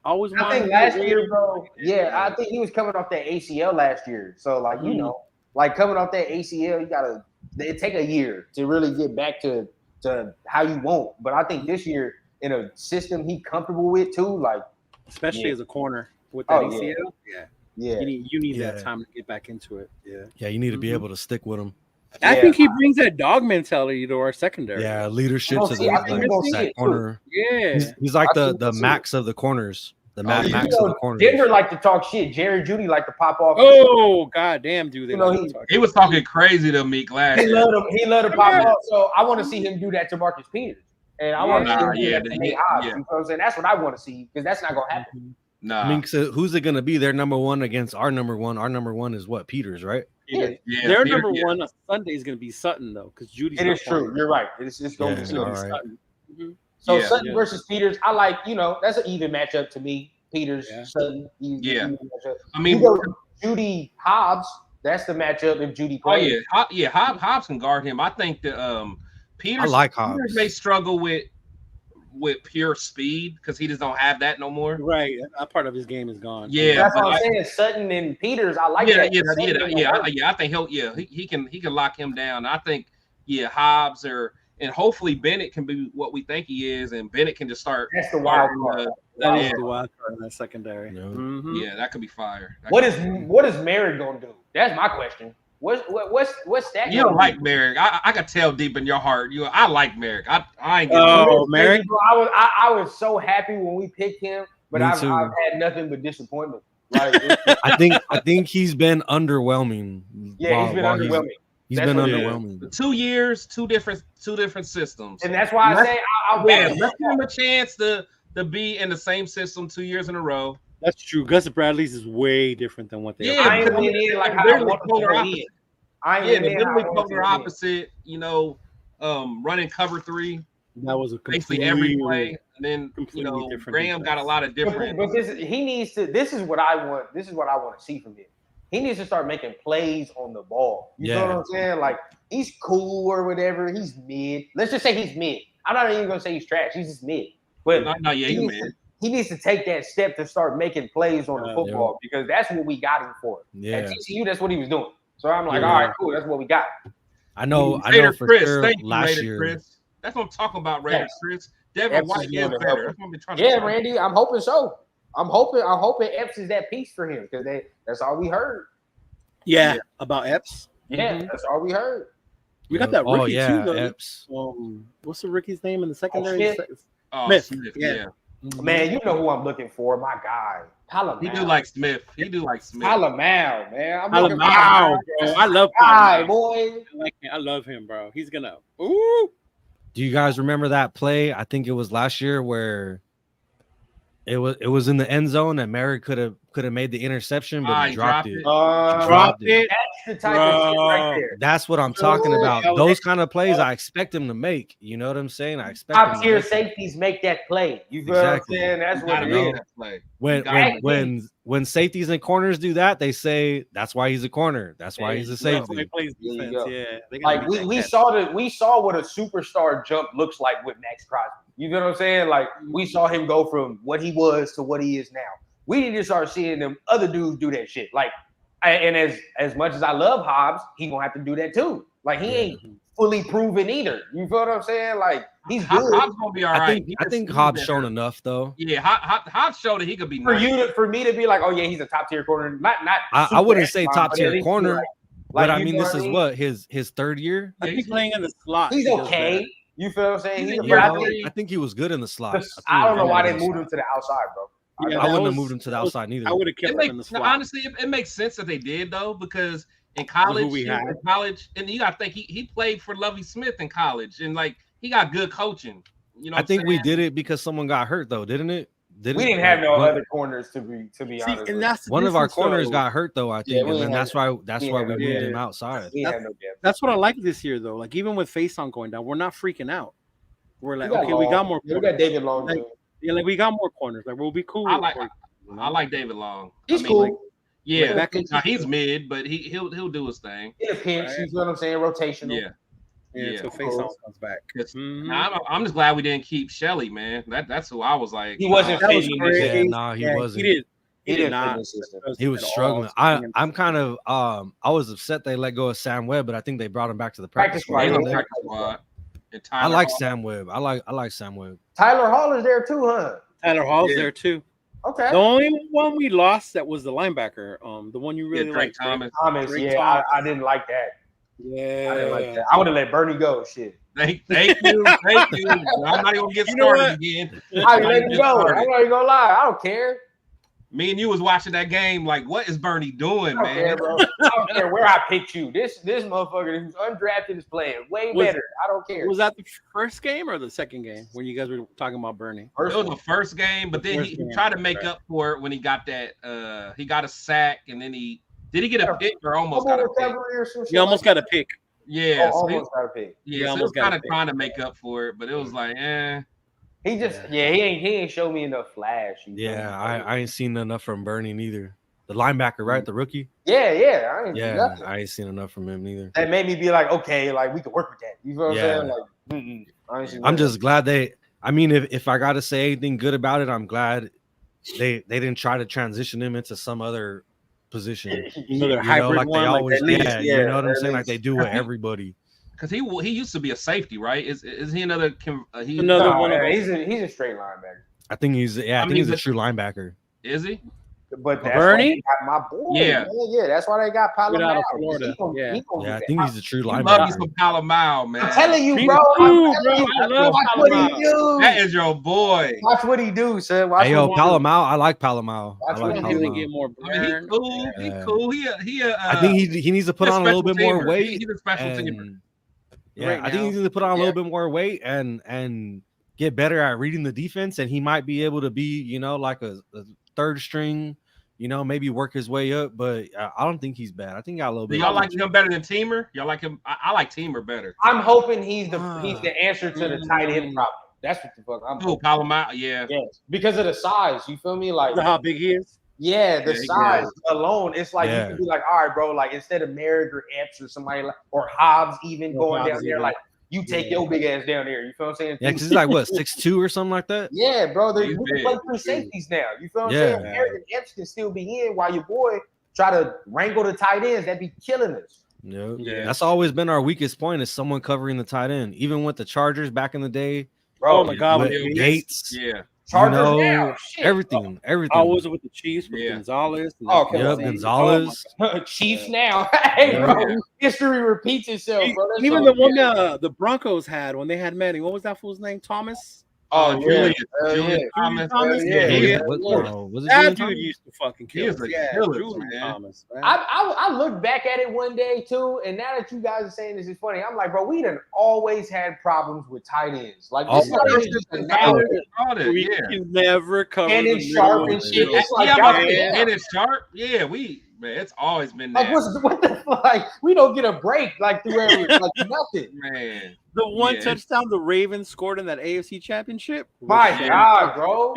D: Always.
E: I
D: wanted
E: think
D: to
E: last
D: be
E: year,
D: great.
E: bro. Yeah, I think he was coming off that ACL last year. So like
D: Mm.
E: like coming off that ACL, you gotta it take a year to really get back to how you want. But I think this year in a system he comfortable with too, like
D: Especially
E: Yeah.
D: as a corner with that
E: Oh, yeah.
D: ACL. Yeah.
E: yeah.
D: You need that
F: Yeah.
D: time to get back into it. Yeah.
F: Yeah, you need to be
D: Mhm.
F: able to stick with him.
D: I
E: Yeah.
D: think he brings that dog mentality to our secondary.
F: Yeah, leadership
E: I
F: to
E: think we're gonna see
F: that
E: it, too.
F: corner.
D: Yeah.
F: He's like
E: I
F: the
E: think we'll see
F: max of the corners. The
A: Oh,
F: Mad
A: yeah.
F: Max of the corners.
E: Denver like to talk shit. Jerry Judy like to pop off.
D: Oh goddamn, dude!
E: You know,
A: He was talking crazy to me last
E: He
A: year.
E: loved him. He loved to pop off. So I want to see him do that to Marcus Peters, and I want to
A: Nah,
E: see him do
A: yeah,
E: that to
A: yeah,
E: Nate Hobbs.
A: yeah.
E: You know what I'm saying? That's what I want to see because that's not gonna happen.
A: Nah.
F: I mean, so who's it gonna be? Their number one against our number one. Our number one is what? Peters, right?
E: Yeah,
A: yeah,
D: Their
A: Peter-
D: number
A: yeah.
D: one on Sunday is going to be Sutton though, because Judy's.
E: it
D: not
E: is true.
D: playing.
E: You're right. It's going
F: Yeah,
E: to be
F: all right.
D: Sutton. Mhm.
E: So
A: Yeah.
E: Sutton
D: Yeah.
E: versus Peters. I like. That's an even matchup to me. Peters,
D: Yeah.
E: Sutton.
A: Yeah.
E: Even matchup.
A: I
E: You
A: mean,
E: go Judy Hobbs. That's the matchup if Judy
A: oh
E: plays.
A: yeah, Hobbs can guard him. I think that Peters,
F: I like
A: Peters
F: Hobbs.
A: may struggle with pure speed because he just don't have that no more.
D: Right, that part of his game is gone.
A: Yeah,
E: That's
A: but
E: what I'm
A: I-
E: saying. Sutton and Peters. I like
A: yeah,
E: that.
A: yeah,
E: Sutton
A: yeah,
E: ain't
A: yeah,
E: gonna hurt.
A: I think he can lock him down. I think Hobbs or and hopefully Bennett can be what we think he is, and Bennett can just start.
E: That's the wild card.
D: That is
A: Yeah.
D: the wild card in that secondary.
F: Yeah.
D: Mhm.
A: Yeah, that could be fire. That
E: What
A: could
E: is
A: be fire.
E: what is Merritt gonna do? That's my question. What's that?
A: You don't like Merrick? I could tell deep in your heart. I like Merrick. I ain't getting.
D: Oh, Merrick.
E: I was so happy when we picked him, but
F: Me
E: I've
F: too.
E: had nothing but disappointment. Like,
F: I think he's been underwhelming.
E: yeah, he's been
F: while
E: underwhelming,
F: He's
E: That's
F: been
E: what it is.
F: underwhelming.
A: 2 years, two different systems.
E: and that's why I say I'll
A: Yeah,
E: bet.
A: let's give him a chance to be in the same system 2 years in a row.
D: That's true. Gus Bradley's is way different than what they
A: Yeah,
D: are.
E: I ain't
A: because
E: went in like how I
A: literally
E: want to
A: polar
E: go in.
A: opposite.
E: I ain't
A: Yeah,
E: went
A: they're
E: in how I
A: literally
E: wanted to
A: polar
E: go in.
A: opposite. Running cover 3,
D: That was a
A: basically every
D: completely
A: play. And then
D: completely different
A: Graham got a
D: defense.
A: lot of different.
E: But he needs to. This is what I want. This is what I want to see from him. He needs to start making plays on the ball. You know what I'm saying? Like, he's cool or whatever. He's mid. Let's just say he's mid. I'm not even gonna say he's trash. He's just mid. But
A: No, yeah,
E: he
A: you
E: needs
A: man.
E: he needs to take that step to start making plays on the football because that's what we got him for.
F: Yeah.
E: At TCU, that's what he was doing. So I'm like,
D: Yeah.
E: all right, cool. That's what we got.
F: I know
A: Raider
F: for
A: Chris,
F: sure
A: thank you,
F: last
A: Raider
F: year.
A: Chris. That's what I'm talking about, Raider
E: Yes.
A: Chris. Devin
E: Epps
A: White
E: is
A: is
E: going to
A: better.
E: help
A: That's what I've been trying to
E: Yeah,
A: tell you.
E: Randy, I'm hoping so. I'm hoping Epps is that piece for him because that's all we heard.
D: Yeah, about Epps.
E: Yeah,
D: Mhm.
E: that's all we heard.
D: We got that
F: Oh
D: rookie
F: yeah,
D: too, though.
F: Epps.
D: What's the rookie's name in the secondary?
E: Smith?
A: Oh,
D: Smith,
A: Smith,
D: yeah.
A: yeah.
E: Man, you know who I'm looking for. My guy, Tyler
A: He
E: Mal.
A: do like Smith. He do like Smith.
E: Tyler Mal, man. I'm
D: Tyler
E: looking for
D: Mao, bro. I love
E: guy,
D: Tyler.
E: boy.
D: I love him, bro. He's gonna. Ooh.
F: Do you guys remember that play? I think it was last year where it was in the end zone and Merrick could have made the interception, but he dropped it.
D: Drop it.
E: That's the type of shit right there.
F: That's what I'm talking
E: Ooh,
F: about.
E: yo,
F: Those kind of plays I expect him to make. You know what I'm saying? I expect him
E: Top
F: to
E: tier
F: make it.
E: safeties make that play. You feel
F: Exactly.
E: what I'm saying? That's
A: You
E: what
A: gotta
E: it
A: make
E: is.
A: that play.
F: When safeties and corners do that, they say that's why he's a corner. That's why he's a
D: That's why he
F: safety.
D: plays
E: There you
D: defense.
E: go.
D: Yeah. They gotta
E: Like
D: make
E: we
D: that
E: saw what a superstar jump looks like with Max Crosby. You know what I'm saying? Like we saw him go from what he was to what he is now. We need to start seeing them other dudes do that shit. Like, and as much as I love Hobbs, he gonna have to do that too. Like he ain't fully proven either. You feel what I'm saying? Like he's good.
A: Hobbs gonna be all right.
F: I think Hobbs shown enough though.
A: Yeah, Hobbs showed that he could be
E: for
A: nice.
E: for me to be like, oh yeah, he's a top tier corner. Not
F: I wouldn't say
E: super
F: top
E: but at
F: tier
E: least
F: corner,
E: like,
F: but I
E: you
F: mean
E: know
F: this
E: what
F: is
E: I mean?
F: what his third year.
D: I think playing in the slot.
E: He's
D: he does
E: okay.
D: better.
E: You feel what I'm saying?
A: He's in
E: But
A: year
E: I
A: three.
E: think
F: I think he was good in the slot.
E: I don't know why they
F: moved
E: moved him to the outside, bro.
D: Yeah,
F: I
D: that
F: wouldn't
D: was-
F: have moved him to the outside neither.
D: I would have kept him in the slot.
A: Honestly, it makes sense that they did though, because in
D: who we had.
A: and you gotta think he played for Lovie Smith in college, and like he got good coaching. You know,
F: I think we did it because someone got hurt though, didn't it?
E: We didn't have no other corners to be
D: See,
E: honest.
D: and that's the
F: One of our
D: difference,
F: corners
D: though.
F: got hurt though, I
E: Yeah,
F: think,
E: we
F: and then
E: ain't
F: that's why
E: we
F: we
E: ain't
F: moved
E: have
D: no-
F: him
D: yeah.
F: outside.
E: we have no depth.
D: That's what I like this year, though. Like even with Faison going down, we're not freaking out. We're like, okay, we
E: Long.
D: got more.
E: Yeah, we
D: corners.
E: got David Long.
D: Like,
E: too.
D: Yeah, like we got more corners. Like we'll be cool.
A: I like
D: with it, you know?
A: I like David Long.
E: He's
A: I mean,
E: cool.
A: like, yeah,
D: Back
A: now, he's mid, but he'll do his thing.
E: In a pinch, you feel what I'm saying? Rotational.
A: Yeah.
D: Yeah,
A: Yeah.
D: so Faison comes back.
A: Mm-hmm. I'm just glad we didn't keep Shelly, man. That's who I was like.
E: He wasn't
D: That was
E: fitting.
D: crazy.
F: Yeah, nah, he wasn't.
D: He
E: He
D: did
E: didn't
D: not.
E: fit the system.
F: He was
D: At all.
F: struggling. I'm kind of I was upset they let go of Sam Webb, but I think they brought him back to the practice
E: Practice
A: He's
F: squad.
A: on
E: squad.
A: the practice squad. And
F: I
A: Tyler
F: like
A: Hall.
F: Sam Webb. I like Sam Webb.
E: Tyler Hall is there too, huh?
D: Tyler Hall's
A: Yeah.
D: there too.
E: Okay.
D: The only one we lost that was the linebacker. The one you really
A: Drake
D: liked,
A: Thomas.
E: Thomas,
D: Drake
E: yeah,
D: Thomas.
E: I didn't like that.
D: Yeah,
E: I didn't like that. I would have let Bernie go. Shit.
A: Thank you. I'm not even gonna get
D: You know
A: started
D: what?
A: again.
E: I
A: Not
E: let
A: even
E: him
A: get
E: go.
A: started.
E: I'm not even gonna lie. I don't care.
A: Me and you was watching that game. Like, what is Bernie doing,
E: I don't care,
A: man?
E: bro. I don't care where I picked you. This motherfucker who's undrafted is playing way
D: Was-
E: better. I don't care.
D: Was that the first game or the second game when you guys were talking about Bernie?
A: It was the first game, but then
D: First
A: he
D: game,
A: tried to make
D: right.
A: up for it when he got that. He got a sack, and then he get a pick or almost got a pick.
E: recovery or some shit.
D: You almost got a pick.
A: Yeah, so he,
E: almost got a pick.
A: yeah,
D: He
A: so he
D: almost
A: was
D: got a
A: kind of
D: pick.
A: trying to make up for it, but it was like,
E: He just he ain't show me enough flash. you feel
F: Yeah,
E: me?
F: I ain't seen enough from Bernie neither. The linebacker, right? The rookie.
E: yeah. I ain't
F: Yeah,
E: nothing.
F: I ain't seen enough from him neither.
E: That made me be like, okay, like we can work with that. You know what
F: Yeah.
E: I'm saying? Like, I ain't seen
F: I'm
E: nothing.
F: just glad they. I mean, if I got to say anything good about it, I'm glad they didn't try to transition him into some other position.
D: Another
F: You know,
D: hybrid
F: like
D: one,
F: they always,
E: at least,
F: yeah,
E: yeah,
F: you know what I'm
E: at
F: saying? Like
E: least.
F: they do with everybody.
A: Because he used to be a safety, right? Is he another?
D: Another
E: No,
D: one of
E: he's a straight linebacker.
F: I think he's
A: I
F: I think
A: mean,
F: he's a
A: but-
F: true linebacker.
A: Is he?
E: But that's
D: Bernie?
E: why they got my boy.
A: Yeah.
E: Yeah. That's why they got
D: Straight out
E: Palomar.
D: of Florida. Yeah.
F: Yeah, I think he's a true
A: You love me
F: linebacker.
A: some Palomar, man.
E: I'm telling you,
D: Me
E: bro.
D: too,
E: I'm
D: bro.
E: telling you.
D: I love
E: Watch what he
D: Palomar.
E: do.
A: That is your boy.
E: Watch what he do, son. Watch
F: Hey yo,
E: what he do.
F: Palomar, I like Palomar. I
E: Watch
F: like
E: what he
D: He's gonna
F: Palomar.
D: get more
A: I mean, he
D: burn.
A: cool. He
F: Yeah.
A: cool.
F: I think he needs to put
A: he's a
F: on a little
A: special
F: bit more
A: teamer.
F: weight.
A: He's a special teamer.
F: and, yeah,
D: Right
F: I think
D: now.
F: he needs to put on a
E: Yeah.
F: little bit more weight and get better at reading the defense, and he might be able to be, like a third string, maybe work his way up. But I don't think he's bad. I think he got a little
A: Do
F: bit.
A: y'all like him better than Teamer? Y'all like him? I like Teamer better.
E: I'm hoping he's the answer to the tight end problem. That's what the fuck I'm
A: Oh,
E: hoping.
A: Palomar, yeah.
E: Yes, because of the size. You feel me? Like,
D: You know how big he is?
E: yeah, the
A: Yeah, he
E: size alone. It's like
F: Yeah.
E: you can be like, all right, bro. Like instead of Merrick or Epps or somebody like, or Hobbs even
D: Or
E: going
D: Hobbs
E: down there,
D: even.
E: like you take your big ass down there. You feel what I'm saying?
F: Yeah, because he's like what 6'2" or something like that.
E: Yeah, bro. They
A: He's
E: can
A: big.
E: play three safeties now. You feel what I'm
F: Yeah.
E: saying? Merrick and Epps can still be in while your boy try to wrangle the tight ends. That'd be killing us.
F: Yep.
D: Yeah.
F: That's always been our weakest point is someone covering the tight end. Even with the Chargers back in the day,
E: Bro,
D: Oh my God,
F: with
A: with
F: Gates,
A: Yeah.
E: Chargers
F: you know,
E: now. Shit.
F: everything.
D: I was with the Chiefs with
A: Yeah.
D: Gonzalez. and
E: Oh, come
F: Yep,
E: on, man.
F: Gonzalez.
E: Chiefs now. Hey,
F: Yeah.
E: bro. History repeats itself, bro. That's
D: Even
E: so
D: the one
E: good.
D: the Broncos had when they had Manning. What was that fool's name? Thomas?
E: Oh,
A: Julius.
E: Hell
A: Julius
E: yeah.
A: Thomas.
D: Thomas?
E: Yeah,
F: Was
A: yeah.
F: it- was-
E: yeah.
F: was it
D: That
F: Julian
D: dude
F: Thomas?
D: used to fucking
A: He
D: kill
A: is
D: us.
A: a
D: Yeah,
A: killer,
D: Julian
A: man.
D: Thomas. Man.
E: I look back at it one day too, and now that you guys are saying this is funny, I'm like, bro, we done always had problems with tight ends. Like this
F: Oh,
E: tight end is just a now
D: We
A: Yeah.
D: can never cover
E: and
D: the
E: it's sharp
D: middle
E: and
D: of the
E: shit.
D: field.
E: It's like
A: Yeah,
E: y'all
A: but
E: can-
A: and it's sharp. Yeah, man, it's always been that.
E: like what the fuck? Like we don't get a break like through every like nothing.
A: Man.
D: The one
A: Yeah.
D: touchdown the Ravens scored in that AFC Championship. was
E: My
D: Shannon
E: God,
D: Sharp.
E: bro.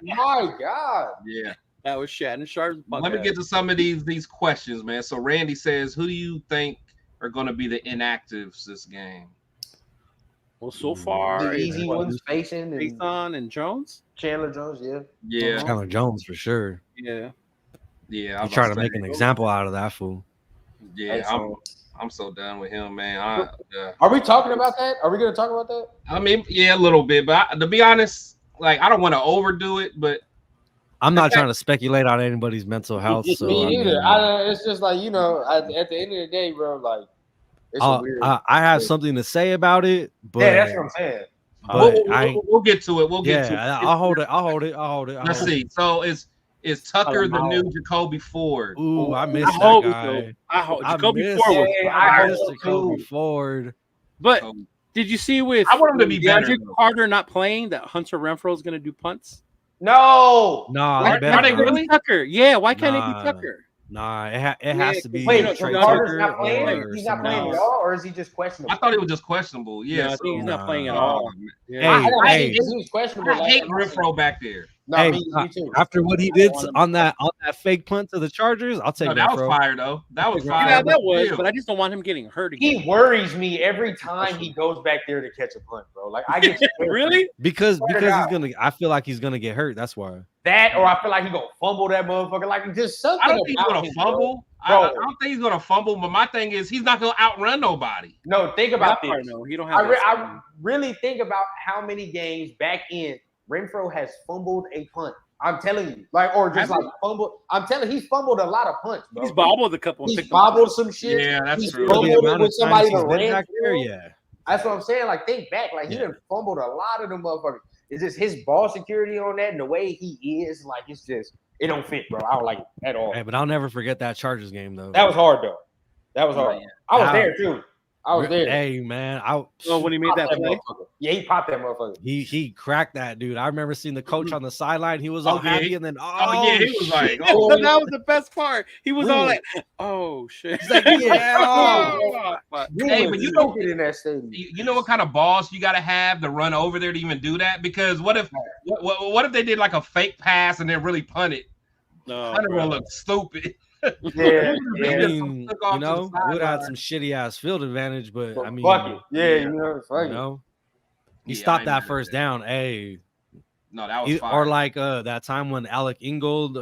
E: My God.
A: Yeah.
D: That was Shannon Sharp's
A: Let me
D: bucket.
A: get to some of these questions, man. So Randy says, who do you think are going to be the inactives this game?
D: Well, so far,
E: The
D: it's
E: easy
D: what,
E: ones facing and
D: Faison and Jones.
E: Chandler Jones, yeah.
A: Yeah,
F: Chandler Jones for sure.
D: Yeah.
A: yeah.
F: I'm trying to make an example out of that fool.
A: Yeah, I'm so done with him, man.
E: Are we talking about that? Are we gonna talk about that?
A: I mean, yeah, a little bit, but to be honest, like I don't want to overdo it, but
F: I'm not trying to speculate on anybody's mental health. So
E: Me
F: I mean,
E: neither. It's just like at the end of the day, bro. Like it's a weird.
F: I have something to say about it, but
E: yeah, that's what I'm saying.
F: but
A: we'll get to it. We'll get to it.
F: I'll hold it.
A: Let's see. So is Tucker the new Jacoby Ford?
F: Ooh, I miss
D: I
F: that
D: hope
F: guy.
D: so. I hope
F: I
D: Jacoby
F: miss-
D: Ford was
E: Yeah,
F: I
E: I
F: miss
E: hope
F: Jacoby
E: too.
F: Ford.
D: But
A: So,
D: did you see with
A: I want him to be better,
D: DeAndre
A: though.
D: Carter not playing that Hunter Renfro is going to do punts?
E: No.
F: Nah,
A: Why-
F: they better
A: why they
F: not.
A: really?
D: Tucker. Yeah, why can't it
F: Nah.
D: be Tucker?
F: Nah, it
D: Yeah,
F: has to be
E: Wait,
D: know,
F: Trey
E: Carter's
F: Tucker
E: not playing.
F: or
E: He's not
F: someone
E: playing at
F: else.
E: all, or is he just questionable?
A: I thought he was just questionable. Yeah,
D: Yeah, I
A: so,
D: think he's not playing at
F: Nah.
D: all.
A: man.
D: Yeah.
F: Hey,
E: He was questionable.
A: I hate Renfro back there.
E: No,
F: Hey,
E: me too.
F: After what he did on that fake punt to the Chargers, I'll take
A: No, that was
F: Renfro.
A: fire though. That was fire.
D: Yeah, that was,
A: Still.
D: but I just don't want him getting hurt again.
E: He worries me every time he goes back there to catch a punt, bro. Like I get scared.
D: Really?
F: because
E: Swear to
F: he's
E: God.
F: gonna. I feel like he's gonna get hurt. That's why.
E: That, or I feel like he gonna fumble that motherfucker. Like just something.
A: I don't think he's
E: about
A: gonna
E: him, bro.
A: fumble. I
E: Bro.
A: don't think he's gonna fumble. But my thing is, he's not gonna outrun nobody.
E: No, think about
D: That part,
E: this.
D: no, he don't have. that
E: I
D: speed.
E: really think about how many games back in Renfro has fumbled a punt. I'm telling you, like, or just
A: Has
E: like
A: he?
E: fumbled. I'm telling you, he's fumbled a lot of punts, bro.
D: He's bobbled a couple. and
E: He's
D: picked them up.
E: bobbled some shit.
A: Yeah, that's
E: He's
A: true.
F: For the
E: fumbled
F: amount
E: with
F: of
E: somebody
F: times
E: that
F: he's been
E: ran
F: back there,
E: through.
F: yeah.
E: That's what I'm saying. Like, think back. Like, he
F: Yeah.
E: done fumbled a lot of them motherfuckers. It's just his ball security on that and the way he is. Like, it's just, it don't fit, bro. I don't like it at all.
F: Hey, but I'll never forget that Chargers game though.
E: That was hard, though. That was hard.
A: Yeah.
E: I was
F: Wow.
E: there, too. I was there.
F: Hey man,
D: Oh, when he made that play.
E: motherfucker. Yeah, he popped that motherfucker.
F: he cracked that dude. I remember seeing the coach on the sideline. He was all
A: Oh, yeah,
F: happy,
A: he-
F: and then
A: Oh, yeah, he was
F: shit.
A: like,
D: Oh,
A: oh,
D: that was the best part. He was all
E: Really?
D: like, "Oh shit!"
F: He's like, yeah.
D: Oh, fuck.
A: Hey, but you know-
E: in that stadium.
A: you know what kind of balls you got to have to run over there to even do that? Because what if they did like a fake pass and then really punt it?
D: No,
A: Hunter
D: bro.
A: will look stupid.
E: Yeah,
F: I
E: yeah.
F: mean,
A: Took off
F: you
A: to the
F: know, we would have
A: sideline.
F: some shitty ass field advantage, but I mean,
E: Fuck it. Yeah,
A: yeah.
E: you know, fuck
F: you
E: it.
F: know, he
A: Yeah, I
F: stopped
A: ain't
F: that
A: mad at
F: first
A: that.
F: down. Hey,
A: No, that was fire.
F: or like that time when Alec Ingold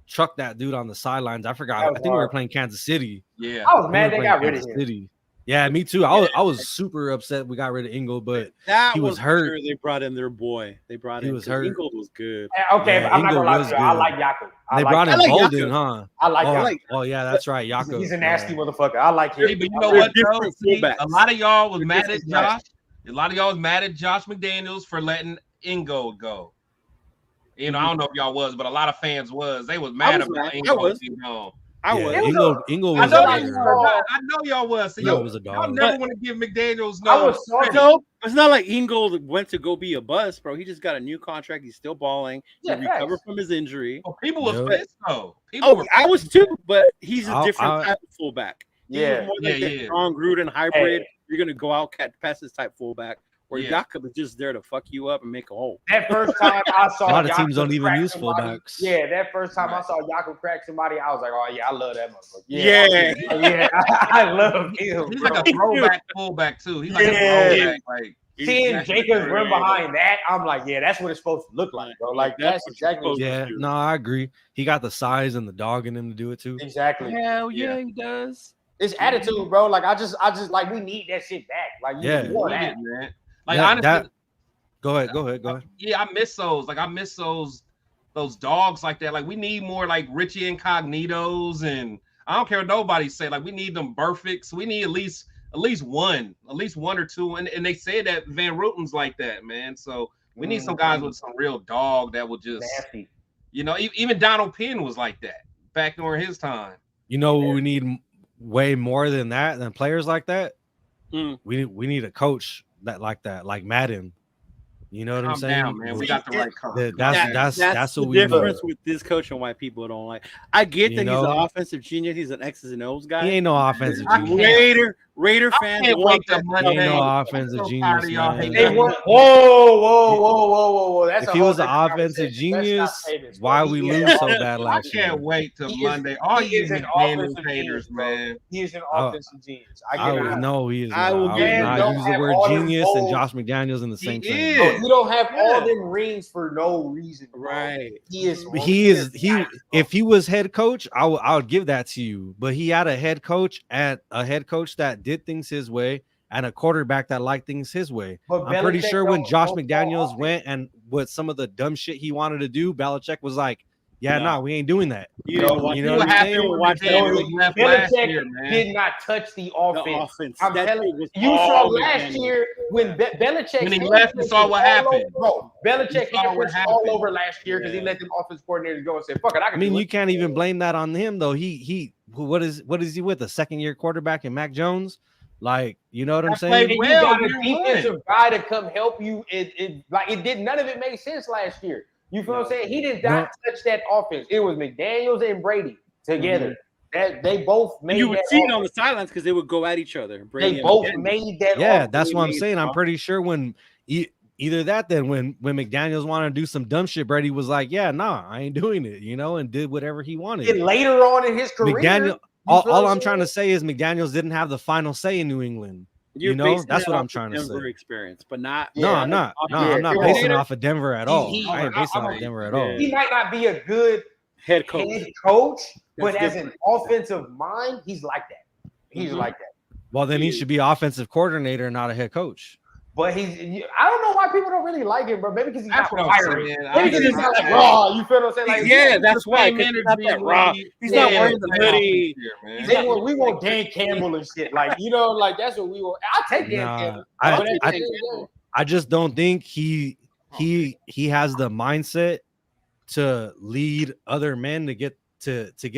F: chucked that dude on the sidelines. I forgot.
E: That
F: I
E: was
F: think we were
E: hard.
F: playing Kansas City.
A: yeah.
E: I was
F: We
E: mad
F: were
E: they
F: playing
E: got rid of
F: Kansas
E: him.
F: City. Yeah, me too. I was super upset we got rid of Ingle, but
D: That
F: he was hurt.
D: Sure they brought in their boy. They brought
F: He
D: in
F: was hurt.
D: Ingold was good.
E: Okay,
F: Yeah,
E: but I'm not
F: Ingle
E: gonna lie
F: was
E: to you. I
F: good.
E: like Yaku.
F: They brought in
D: I like
F: Bolden,
D: Yaku.
F: huh?
E: I like
F: Oh,
E: Yaku.
F: oh yeah, that's right. Yaku.
E: He's a
F: Yeah.
E: nasty motherfucker. I like him.
A: Hey, but you know
D: They're
A: what? Though?
D: different
A: See,
D: fullbacks.
A: a lot of y'all was
D: They're
A: mad at
D: different
A: Josh. A lot of y'all was mad at Josh McDaniels for letting Ingo go. You know, I don't know if y'all was, but a lot of fans was. They was mad about Ingo being gone.
D: I
F: Yeah,
D: was.
F: Ingle
A: I
F: was
A: know
F: a
A: you
F: dagger.
A: were. I know y'all was. So
F: Ingle
A: y'all,
F: was a
A: y'all
F: dog.
A: never want to give McDaniels
E: I
A: no.
E: was salty.
D: No, it's not like Ingold went to go be a bust, bro. He just got a new contract. He's still balling. He
E: Yeah,
D: recovered
E: facts.
D: from his injury.
A: Well, people was
F: Yep.
A: pissed though. People
D: Oh,
A: were
D: I was too, but he's a different
F: I-
D: type of fullback. He
E: Yeah.
D: was more like
A: Yeah,
D: that
A: yeah.
D: strong Gruden hybrid.
E: Hey.
D: You're gonna go out catch passes type fullback. Where
A: Yeah.
D: Yakup is just there to fuck you up and make a hole.
E: That first time I saw
F: A lot of
E: Yaku
F: teams don't even
E: crack
F: use
E: somebody-
F: fullbacks.
E: Yeah, that first time I
A: Right.
E: saw Yaku crack somebody, I was like, oh yeah, I love that motherfucker.
D: Yeah.
E: yeah, I love him.
A: He's
E: Bro.
A: like a throwback fullback too. He's like
E: Yeah.
A: a throwback. Like
E: Seeing
A: he's
E: Jacobs
A: exactly-
E: run behind that, I'm like, yeah, that's what it's supposed to look like, bro. Like that's
D: That's what
E: exactly
D: you're supposed
F: Yeah,
D: to do.
F: no, I agree. He got the size and the dog in him to do it too.
E: exactly.
D: Hell
A: yeah,
D: he does.
E: It's attitude, bro. Like I just like we need that shit back. Like you
F: Yeah.
E: want
A: Need
E: that.
A: it, man. Like
F: Yeah,
A: honestly,
F: Go ahead.
A: yeah, I miss those. Like I miss those dogs like that. Like we need more like Richie Incognitos, and I don't care what nobody say. Like we need them perfects. We need at least one or two. And they say that Van Ruten's like that, man. So we need some guys with some real dog that will just,
E: Nasty.
A: you know, even Donald Penn was like that back during his time.
F: You know, we need way more than that, than players like that.
D: Mm.
F: We need a coach like that, like Madden. You know what I'm
A: Calm
F: saying?
A: down, man. We got the right coach.
F: That's
D: the
F: what we
D: difference
F: need.
D: with this coach and why people don't like. I get
F: You
D: that he's
F: know?
D: an offensive genius. He's an X's and O's guy.
F: He ain't no offensive
A: I
F: genius.
A: can't-
D: Raider
A: I
D: fans
A: can't
D: want
A: wait till
D: that.
F: He
A: Monday.
F: ain't no
A: I'm
F: offensive
A: so
F: genius,
A: tired of y'all
F: man.
A: hating
E: They
A: on
E: want
A: him.
E: whoa. That's
F: If
E: a
F: he
E: whole
F: was an
E: different
F: offensive
E: conversation. Let's
F: genius,
E: not say this, bro.
F: why
E: He
F: we
E: is
F: lose
E: an
F: so
E: offensive-
F: bad
A: I
F: last year?
A: can't wait till
E: He is-
A: Monday. All
E: he
A: you
E: is an
A: McDaniels
E: offensive
A: haters,
E: genius, bro.
A: man.
E: He is an
F: I-
E: offensive genius. I
F: I
E: get
F: would
E: it.
F: know he is.
D: I will
F: I
D: give
F: would
D: him
F: not
E: don't
F: use the
E: have
F: word
E: all them
F: genius and
E: goals.
F: Josh McDaniels in the same
A: He
F: sentence.
A: is.
E: Bro, he don't have all
A: Yeah.
E: them rings for no reason, bro.
D: Right.
E: He is.
F: He if he was head coach, I would give that to you. But he had a head coach that did things his way and a quarterback that liked things his way.
E: But
F: I'm pretty
E: Belichick
F: sure when
E: don't-
F: Josh
E: don't
F: McDaniels
E: call
F: went and with some of the dumb shit he wanted to do, Belichick was like, "Yeah,
D: No.
F: nah, we ain't doing that."
D: You know what?
F: You know
A: what
F: what I'm
A: happened
F: saying?
A: when
D: Watch that
A: McDaniels
D: movie.
A: left last
E: Belichick
A: year, man?
E: did not touch the
D: The
E: offense.
D: offense.
E: I'm
D: That
E: telling
D: thing was
E: you, saw
D: all
E: last
D: McDaniels.
E: year when Belichick
A: When he left, you saw what
E: all
A: happened.
E: over- Bro, Belichick
A: You saw what
E: handprints all
A: happened.
E: over last year because he
D: Yeah.
E: let them offense coordinators go and say, "Fuck it, I
F: I
E: can."
F: mean,
E: do
F: you
E: it."
F: can't even blame that on him though. What is he with? A second-year quarterback in Mac Jones? Like, you know what I'm
A: That
F: saying?
A: played
E: And
A: well,
E: you got a
A: year one.
E: defensive guy to come help you. It did none of it made sense last year. You feel what I'm saying? He did not touch that offense. It was McDaniels and Brady together. That they both made.
D: You would
E: that
D: see it on
E: offense.
D: the sidelines because they would go at each other. Brady
E: They
D: and
E: both
D: McDaniels.
E: made that.
F: Yeah,
E: offense.
F: that's what I'm
D: made
F: saying. I'm
D: it,
F: pretty sure when either that, then when McDaniels wanted to do some dumb shit, Brady was like, "Yeah, nah, I ain't doing it," you know, and did whatever he wanted.
E: And later on in his career,
F: McDaniel.
E: you
F: All
E: feel what
F: I'm trying to say is McDaniels didn't have the final say in New England.
D: You're
F: You know,
D: basing
F: that's
D: that
F: what
D: off
F: I'm
D: the
F: trying to
D: Denver
F: say.
D: experience, but not.
F: No,
E: Yeah,
F: I'm not. No,
E: yeah,
F: I'm not
E: you're
F: basing
D: right.
F: it off of Denver at all.
E: he-
F: I ain't basing it off
E: I'm-
F: Denver at all.
D: Yeah.
E: He might not be a good
D: Head coach.
E: head coach, but
D: That's
E: as an offensive mind, he's like that. He's
D: Mhm.
E: like that.
F: Well, then he should be offensive coordinator, not a head coach.
E: But I don't know why people don't really like him, bro. Maybe because he's
A: That's
E: not
A: what I'm
E: fiery.
A: saying.
E: Maybe because he's not like raw. You feel what I'm saying? Like,
D: Yeah, that's why.
A: same
D: 'cause he's not
A: energy
D: that
A: when
D: raw.
A: he-
D: He's not
A: yeah,
D: wearing the
A: playoff
D: hoodie.
A: this year, man.
E: we want Dan Campbell and shit. Like, you know, like that's what we want. I'll take Dan
F: Nah,
E: Campbell.
F: I-
E: But at the
F: I-
E: same time,
F: I just don't think he has the mindset to lead other men to get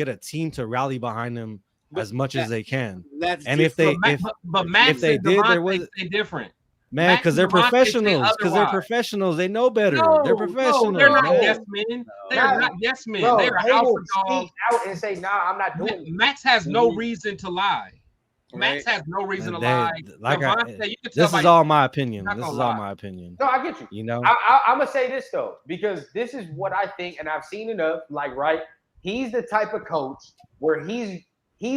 F: a team to rally behind him
D: But
F: as much as they can.
D: That's
F: And if they
A: But Max
F: if they
A: and
F: did, there
A: Devontae
F: was-
A: say different.
F: man,
A: Max
F: because they're
A: and Devontae say
F: professionals.
A: otherwise.
F: They know better. They're professionals.
A: No, they're not
F: man.
A: yes men. They are not yes men.
E: bro,
A: They are
E: they
A: alpha
E: will
A: dogs.
E: speak out and say, "Nah, I'm not doing it."
A: Max has no
D: Mhm.
A: reason to lie. Max has no reason to
F: They-
A: lie.
F: like
A: Devontae, you can tell
F: This
A: by
F: is all my opinion.
A: not
F: This
A: gonna
F: is all
A: lie.
F: my opinion.
E: No, I get you.
F: You know,
E: I'm gonna say this though, because this is what I think, and I've seen enough. Like, right, he's the type of coach where he's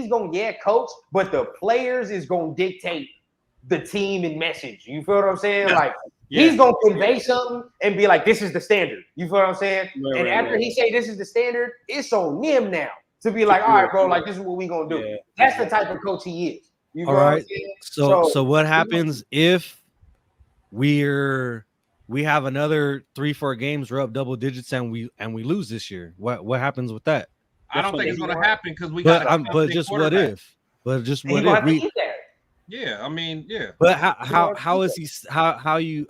E: gonna coach, but the players is gonna dictate the team and message. You feel what I'm saying? Like, he's gonna convey something and be like, "This is the standard." You feel what I'm saying?
D: Right,
E: and
D: right,
E: after
D: right.
E: he say this is the standard, it's on him now to be like, "All right, bro, like this is what we gonna do."
D: Yeah.
E: That's the type of coach he is. You
F: All
E: know what I'm
F: right.
E: saying?
F: So what happens if we have another 3-4 games, we're up double digits, and we lose this year? What happens with that?
A: I don't think it's
E: You
A: going
E: know
A: to
E: what?
A: happen because we got a
F: But
A: competent
F: just what
A: quarterback.
F: if? But just
E: He
F: what
E: gonna
F: if
E: have to
F: we?
E: eat that.
A: Yeah, I mean, yeah.
F: But
E: You know,
F: how is he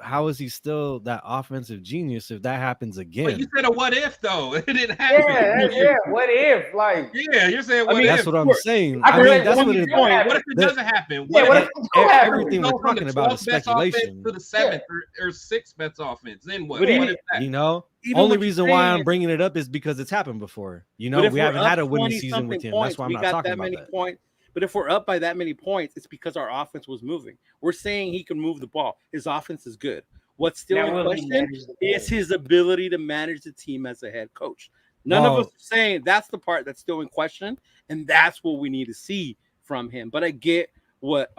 F: how is he still that offensive genius if that happens
A: But
F: again?
A: you said a what if though? It didn't happen.
E: Yeah. What if? Like,
A: Yeah, you're saying what
D: mean,
A: if?
F: That's what I'm saying.
E: I
F: I
E: can
F: mean,
E: relate
F: that's
E: to
F: what
E: what
F: it.
E: you said.
A: What if it
F: the-
A: doesn't happen?
E: Yeah, what if
F: e-
E: it's gonna happen?
F: everything we're
A: Go from the
F: talking about is
A: 12th best offense
F: speculation.
A: to the 7th or 6th best offense. Then what?
D: But even-
A: What if that?
F: You know,
D: Even
F: only
D: what you're
F: reason why I'm
D: saying-
F: bringing it up is because it's happened before. You
D: But
F: know,
D: if
F: we
D: we're
F: haven't
D: up
F: had a winning
D: 20
F: season with
D: something
F: him. That's
D: points,
F: why I'm
D: we
F: not
D: got
F: talking
D: that
F: about
D: many
F: that.
D: points. But if we're up by that many points, it's because our offense was moving. We're saying he can move the ball. His offense is good. What's still
E: Now,
D: in
E: will he
D: question
E: manage the game?
D: is his ability to manage the team as a head coach. None
F: Well-
D: of us are saying that's the part that's still in question, and that's what we need to see from him. But I get what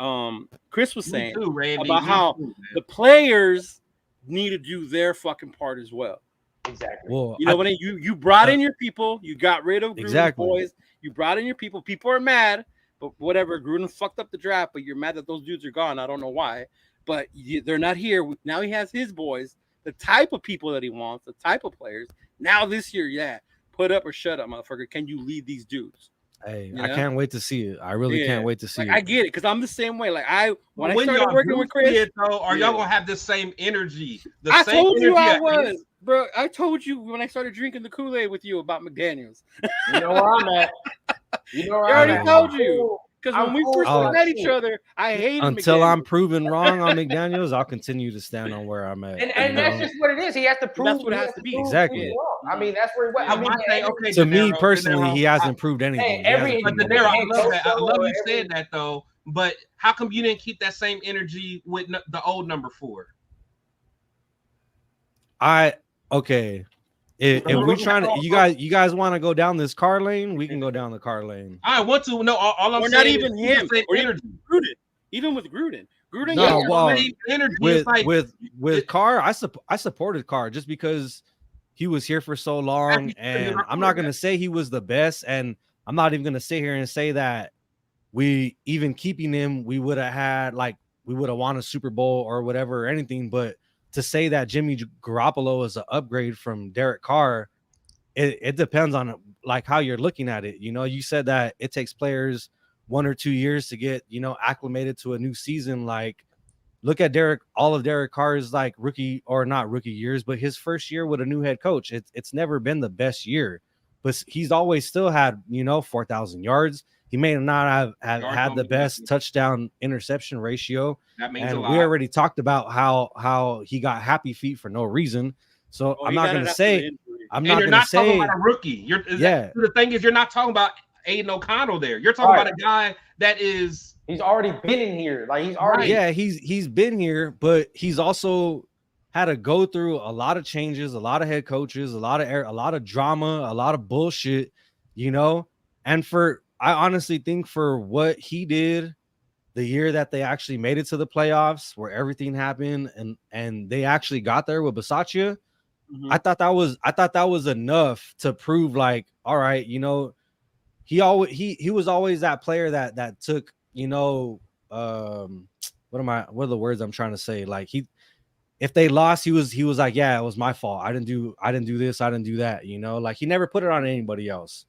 D: Chris was
A: Me
D: saying
A: too, Randy.
D: about
A: Me
D: how
A: too, man.
D: the players need to do their fucking part as well.
E: Exactly.
F: Well,
D: You know, when you brought in your people, you got rid of Gruden's
F: Exactly.
D: boys. You brought in your people. People are mad, but whatever. Gruden fucked up the draft, but you're mad that those dudes are gone. I don't know why, but they're not here. Now he has his boys, the type of people that he wants, the type of players. Now this year, yeah, put up or shut up, motherfucker. Can you lead these dudes?
F: hey,
D: you
F: I
D: know?
F: can't wait to see it. I really
D: Yeah.
F: can't wait to see
D: Like
F: it.
D: I get it because I'm the same way. Like when I
A: When
D: started
A: y'all
D: working
A: do
D: with Chris,
A: see it, though, are y'all
D: Yeah.
A: gonna have the same energy? The
D: I
A: same
D: told you
A: energy
D: I
A: at-
D: was, bro. I told you when I started drinking the Kool-Aid with you about McDaniels.
E: You know where I'm at. You know where
D: I
E: I'm
D: already
E: at.
D: told
E: I'm
D: you.
E: cool.
D: Because
E: I'm
D: when we
E: cool
D: first
F: with
D: met
E: that
D: each
E: shit.
D: other, I hated
F: Until
D: McDaniels.
F: I'm proven wrong on McDaniels, I'll continue to stand on where I'm at.
E: And
F: you
E: that's
F: know?
E: just what it is. He has to prove.
D: That's what it
E: he
D: has to be.
E: prove
F: Exactly.
E: people wrong. I mean, that's where he went.
A: Yeah,
E: I mean,
A: my thing, okay,
F: To me
A: De Niro,
F: personally,
A: De Niro,
F: he hasn't proved anything. He
E: every-
F: hasn't
A: But
F: proved
A: De Niro, I
F: anything.
A: love that. I love you
E: Every-
A: said that though. But how come you didn't keep that same energy with the old number 4?
F: Okay. If we trying to, you guys want to go down this car lane, we can go down the car lane.
A: I want to know. All I'm
D: Or
A: saying
D: not
A: is
D: even
A: keep the
D: him.
A: same
D: Or
A: energy.
D: Gruden. Even with Gruden. Gruden,
F: No,
D: yeah,
F: well,
A: Same energy.
F: with
A: It's like
F: with Carr, I supported Carr just because he was here for so long, and I'm not gonna say he was the best, and I'm not even gonna sit here and say that we even keeping him, we would have had we would have won a Super Bowl or whatever or anything. But to say that Jimmy Garoppolo is an upgrade from Derek Carr, it depends on like how you're looking at it. You know, you said that it takes players 1 or 2 years to get, acclimated to a new season. Like, look at all of Derek Carr's like rookie or not rookie years, but his first year with a new head coach. It's never been the best year, but he's always still had, 4,000 yards. He may not have had the best touchdown interception ratio.
A: that means a
F: And
A: lot.
F: we already talked about how he got happy feet for no reason. So I'm not going to say, I'm
A: and
F: not
A: you're
F: going to
A: not talking
F: say,
A: about a rookie. The thing is, you're not talking about Aiden O'Connell there. You're talking
E: Right.
A: about a guy that is.
E: He's already been in here. Like he's already.
F: yeah, he's been here, but he's also had to go through a lot of changes, a lot of head coaches, a lot of drama, a lot of bullshit, And I honestly think for what he did the year that they actually made it to the playoffs, where everything happened and they actually got there with Bisaccia,
D: Mhm.
F: I thought that was enough to prove like, all right, he was always that player that took, what are the words I'm trying to say? Like if they lost, he was like, yeah, it was my fault. I didn't do this, I didn't do that, like he never put it on anybody else.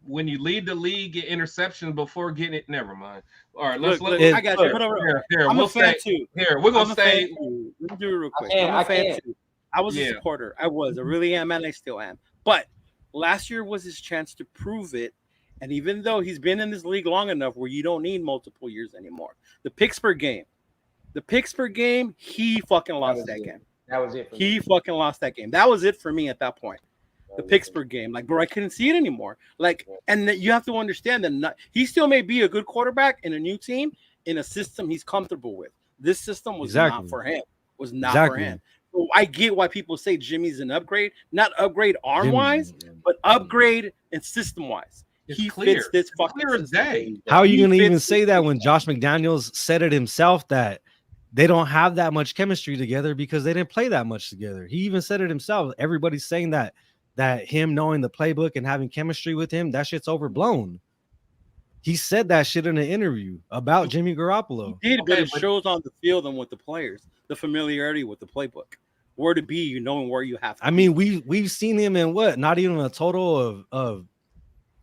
A: When you lead the league in interception before getting it, never mind. All right,
D: Look,
F: I
D: got you. Hold on.
A: Here,
D: I'm
A: we'll
D: a fan
A: say.
D: too.
A: Here, we're gonna
D: I'm a fan
A: say.
D: too. Let me do it real quick.
E: can't-
D: I'm a fan
E: can't.
D: too. I was a supporter. I really am, and I still am. But last year was his chance to prove it. And even though he's been in this league long enough where you don't need multiple years anymore, the Pittsburgh game, he fucking lost that game.
E: That was it.
D: He fucking lost that game. That was it for me at that point. The Pittsburgh game, like, bro, I couldn't see it anymore. Like, and you have to understand that he still may be a good quarterback in a new team in a system he's comfortable with. This system was not for him. Was not for him. So I get why people say Jimmy's an upgrade, not upgrade arm wise, but upgrade and system wise. He fits this fucking
A: clear as day.
F: How are you going to even say that when Josh McDaniels said it himself that they don't have that much chemistry together because they didn't play that much together? He even said it himself. Everybody's saying that him knowing the playbook and having chemistry with him, that shit's overblown. He said that shit in an interview about Jimmy Garoppolo.
D: He did, but
A: Okay,
D: it
A: but-
D: shows on the field and with the players, the familiarity with the playbook, where to be, you knowing where you have to.
F: I mean, we've seen him in what? Not even a total of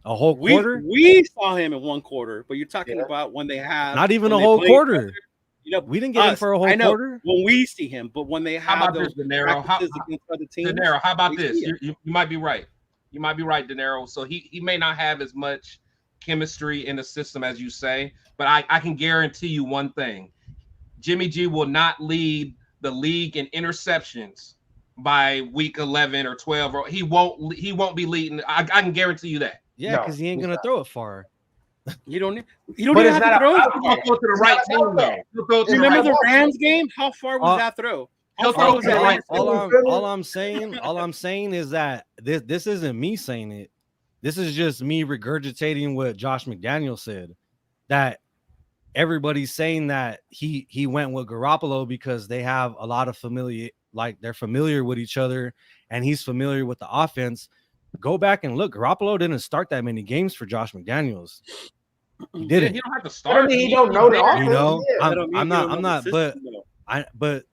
F: a whole quarter.
D: We saw him in one quarter, but you're talking about when they have
F: Not even
D: when
F: a
D: they
F: whole
D: play
F: quarter.
D: together. You know,
F: We didn't get him for a whole
D: I know
F: quarter.
D: when we see him, but when they
A: How
D: have
A: about
D: those
A: this, De Niro?
D: practices against other teams,
A: De Niro, how about
D: we
A: this?
D: see it.
A: You might be right. You might be right, De Niro. So he may not have as much chemistry in the system as you say, but I can guarantee you one thing: Jimmy G will not lead the league in interceptions by week 11 or 12, or he won't be leading. I can guarantee you that.
F: Yeah,
E: No,
F: because he ain't
E: he's
F: gonna
E: not.
F: throw it far.
D: You don't
E: But
D: even
E: it's
D: have
E: not
D: to throw.
E: about
A: He'll throw it to the
E: It's
A: right
E: not
A: team
E: about
A: though.
E: that.
A: He'll throw it to
E: It's
A: the
E: not
A: right
D: Remember the
E: about
A: team.
D: Rams game? How far was that throw? How
A: He'll
D: far
A: throw
D: was
A: it to the
D: that?
A: right team.
F: All I'm saying is that this isn't me saying it. This is just me regurgitating what Josh McDaniel said. That everybody's saying that he went with Garoppolo because they have a lot of they're familiar with each other and he's familiar with the offense. Go back and look. Garoppolo didn't start that many games for Josh McDaniels. He
A: Yeah,
F: didn't.
A: he don't have to
E: I
A: start.
E: mean, he don't know the offense.
F: You know,
E: Yeah.
D: That don't mean
F: I'm
D: you don't
F: not,
D: know the
F: but
D: system, though.
F: but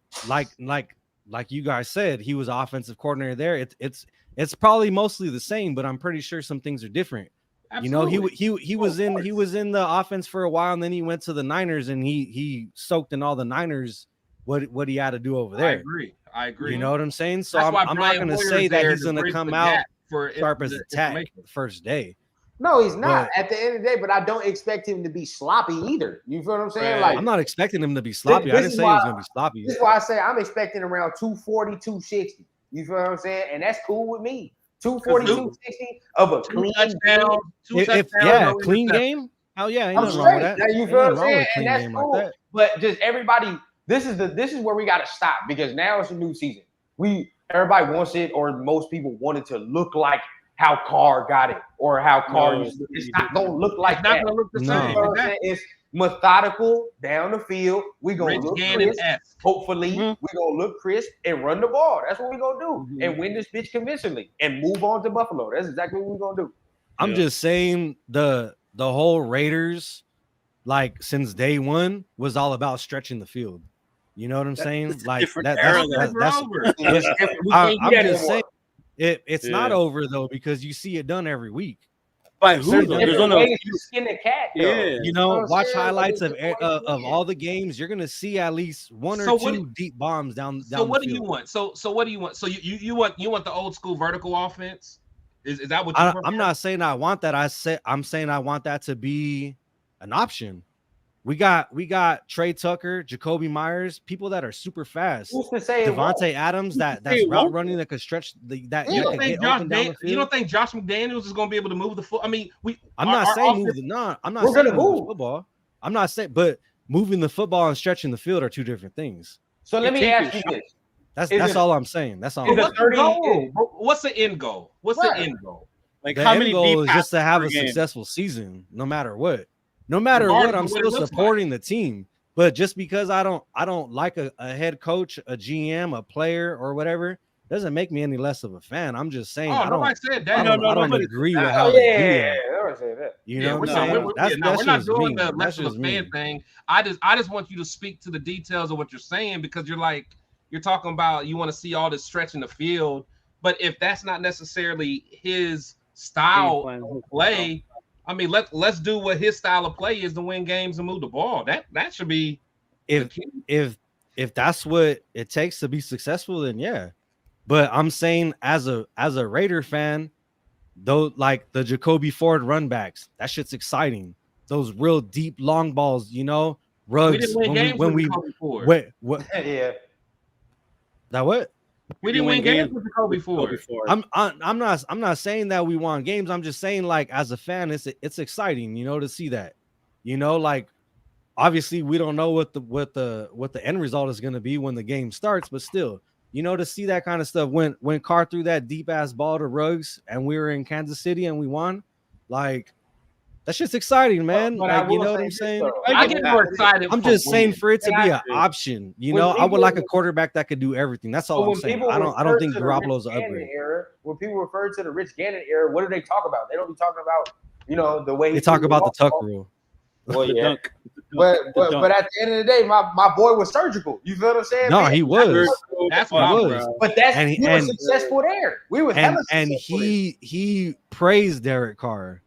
F: like you guys said, he was offensive coordinator there. It's probably mostly the same, but I'm pretty sure some things are different.
A: Absolutely.
F: You know, he was
A: course.
F: in the offense for a while, and then he went to the Niners, and he soaked in all the Niners what he had to do over there.
A: I agree.
F: You know what I'm saying? So
A: That's why
F: I'm not
A: Brian
F: going to
A: Hoyer's
F: say that
A: there
F: he's
A: to
F: going to
A: bridge
F: come
A: the
F: out
A: gap for
F: sharp as
A: the
F: a tack
A: information.
F: the first day.
E: No, he's not.
F: But-
E: At the end of the day, but I don't expect him to be sloppy either. You feel what I'm saying?
A: Right.
E: Like,
F: I'm not expecting him to be sloppy. I
E: this
F: didn't
E: is
F: say he was
E: why-
F: going to be sloppy.
E: this is why I say I'm expecting around 240, 260. You feel what I'm saying? And that's cool with me. 240, 260 of a
A: Two
E: clean
A: touchdowns,
E: game.
A: no
F: Clean
A: interceptions.
F: game. Hell yeah, ain't
E: I'm
F: nothing wrong with
E: straight.
F: that.
E: Now, you
F: Ain't
E: feel what I'm
F: nothing wrong with
E: saying?
F: a clean
E: And that's
F: game
E: cool.
F: like that.
E: But just everybody, this is where we got to stop because now it's a new season. Everybody wants it, or most people want it to look like how Carr got it, or how Carr used to. It's not gonna look like
A: It's not
E: that.
A: going to look the
F: No.
A: same.
E: You know what I'm saying?
A: Exactly.
E: It's methodical down the field. We gonna
A: Rich
E: look
A: Gannon
E: crisp.
A: esque.
E: Hopefully,
D: Mhm.
E: we gonna look crisp and run the ball. That's what we gonna do,
D: Mhm.
E: and win this bitch convincingly, and move on to Buffalo. That's exactly what we gonna do.
F: I'm
D: Yeah.
F: just saying the whole Raiders, like since day one, was all about stretching the field. You know what I'm saying?
D: It's a
F: Like
D: different
F: that.
D: era,
F: That's,
D: though.
F: that's
A: Over.
E: It's different. We
F: I-
E: can't do
F: I'm
E: that
F: just
E: no more.
F: saying it's not
D: Yeah.
F: over though because you see it done every week.
D: By who?
E: There's
D: Though? There's
E: different
D: only
E: ways to skin the cat. Though.
D: Yeah.
F: You know,
E: what I'm
F: watch
E: saying?
F: highlights
E: Like,
F: of
E: it's the way
F: of
E: to
F: all the games. You're gonna see at least one or
A: So what
F: two deep bombs down.
A: So what
F: the
A: do you
F: field.
A: want? So what do you want? So you want the old school vertical offense? Is that what you want?
F: I'm not saying I want that. I'm saying I want that to be an option. We got Trey Tucker, Jacoby Myers, people that are super fast.
E: Who's to say it won't?
F: Devontae Adams, that's
D: it
F: route
D: won't?
F: running that could stretch that
E: You
A: You
F: that
A: don't
F: could
A: think
F: get open down the field.
A: You don't think Josh McDaniels is going to be able to move the foot? I mean,
F: I'm
A: our-
F: not
A: our
F: saying
A: offense-
F: move the no. I'm not
E: We're
F: saying
E: gonna
F: move the
E: move.
F: football. I'm not saying, but moving the football and stretching the field are two different things.
E: So let
D: You're
E: me
D: taking
E: ask you
D: shots.
E: this:
F: That's
E: Is it-
F: all I'm saying. That's all.
E: is
F: I'm
E: it
F: saying.
A: What's
E: 30
A: the goal? What's the end goal? What's
E: Right.
A: the end goal?
D: Like
F: The
D: how
F: end
D: many
F: goal
D: deep
F: is just to have a
D: passes per game?
F: successful season, no matter what. No matter
A: Regardless
F: what, I'm
A: of what it
F: still
A: looks like.
F: supporting the team. But just because I don't like a head coach, a GM, a player, or whatever, doesn't make me any less of a fan. I'm just saying
A: Oh,
F: I don't
A: nobody said that.
F: I don't,
D: No,
F: I don't
D: nobody
F: agree
D: said
F: with
D: that.
F: how
E: Oh
F: they
E: yeah,
F: do
E: yeah,
F: that.
E: yeah. I would say that.
F: You
A: Yeah,
F: know
A: we're
F: what
A: not,
F: I'm saying?
A: we're
F: That's
A: not
F: just
A: doing
F: me.
A: the
F: That's
A: less of
F: just
A: a fan
F: me.
A: thing. I just want you to speak to the details of what you're saying because you're talking about you want to see all this stretch in the field, but if that's not necessarily his style
D: plan.
A: of play, I mean let's do what his style of play is to win games and move the ball. That should be the key.
F: If that's what it takes to be successful, then yeah. But I'm saying as a Raider fan, though, like the Jacoby Ford run backs, that shit's exciting. Those real deep long balls, you know,
A: We
F: Ruggs.
A: didn't win games
F: when
A: with
F: we
A: Jacoby Ford.
F: wait, what
E: Yeah.
F: that what?
A: We didn't win games with Jacoby Ford.
F: I'm not saying that we won games. I'm just saying, like, as a fan, it's exciting, you know, to see that. You know, like obviously we don't know what the end result is gonna be when the game starts, but still, you know, to see that kind of stuff when Carr threw that deep ass ball to Ruggs and we were in Kansas City and we won, like that shit's exciting, man.
E: But I
F: Like, you
E: will
F: know what
E: say
F: I'm
E: this,
F: saying?
E: though.
A: I get more excited.
F: I'm
A: for
F: just saying
A: winning.
F: for it to
E: And
F: be
E: I-
F: an option, you
E: when
F: know, I would like a
E: people-
F: quarterback that could do everything. That's all
E: But
F: I'm
E: when
F: saying.
E: people
F: I don't
E: refer
F: think
E: to the
F: Garoppolo's
E: Rich
F: an
E: Gannon
F: upgrade.
E: era, when people refer to the Rich Gannon era, what do they talk about? They don't be talking about You know, the way
F: They talk about the tuck
E: ball.
F: rule.
E: Well,
D: The
E: yeah.
D: dunk.
E: But at the end of the day, my boy was surgical. You feel what I'm saying?
F: No,
E: Man,
F: he was.
A: That's
F: He
A: what I'm
F: was.
E: But that's
F: And he-
E: we were
F: and-
E: successful there. We was hella
F: And
E: successful there.
F: he praised Derek Carr.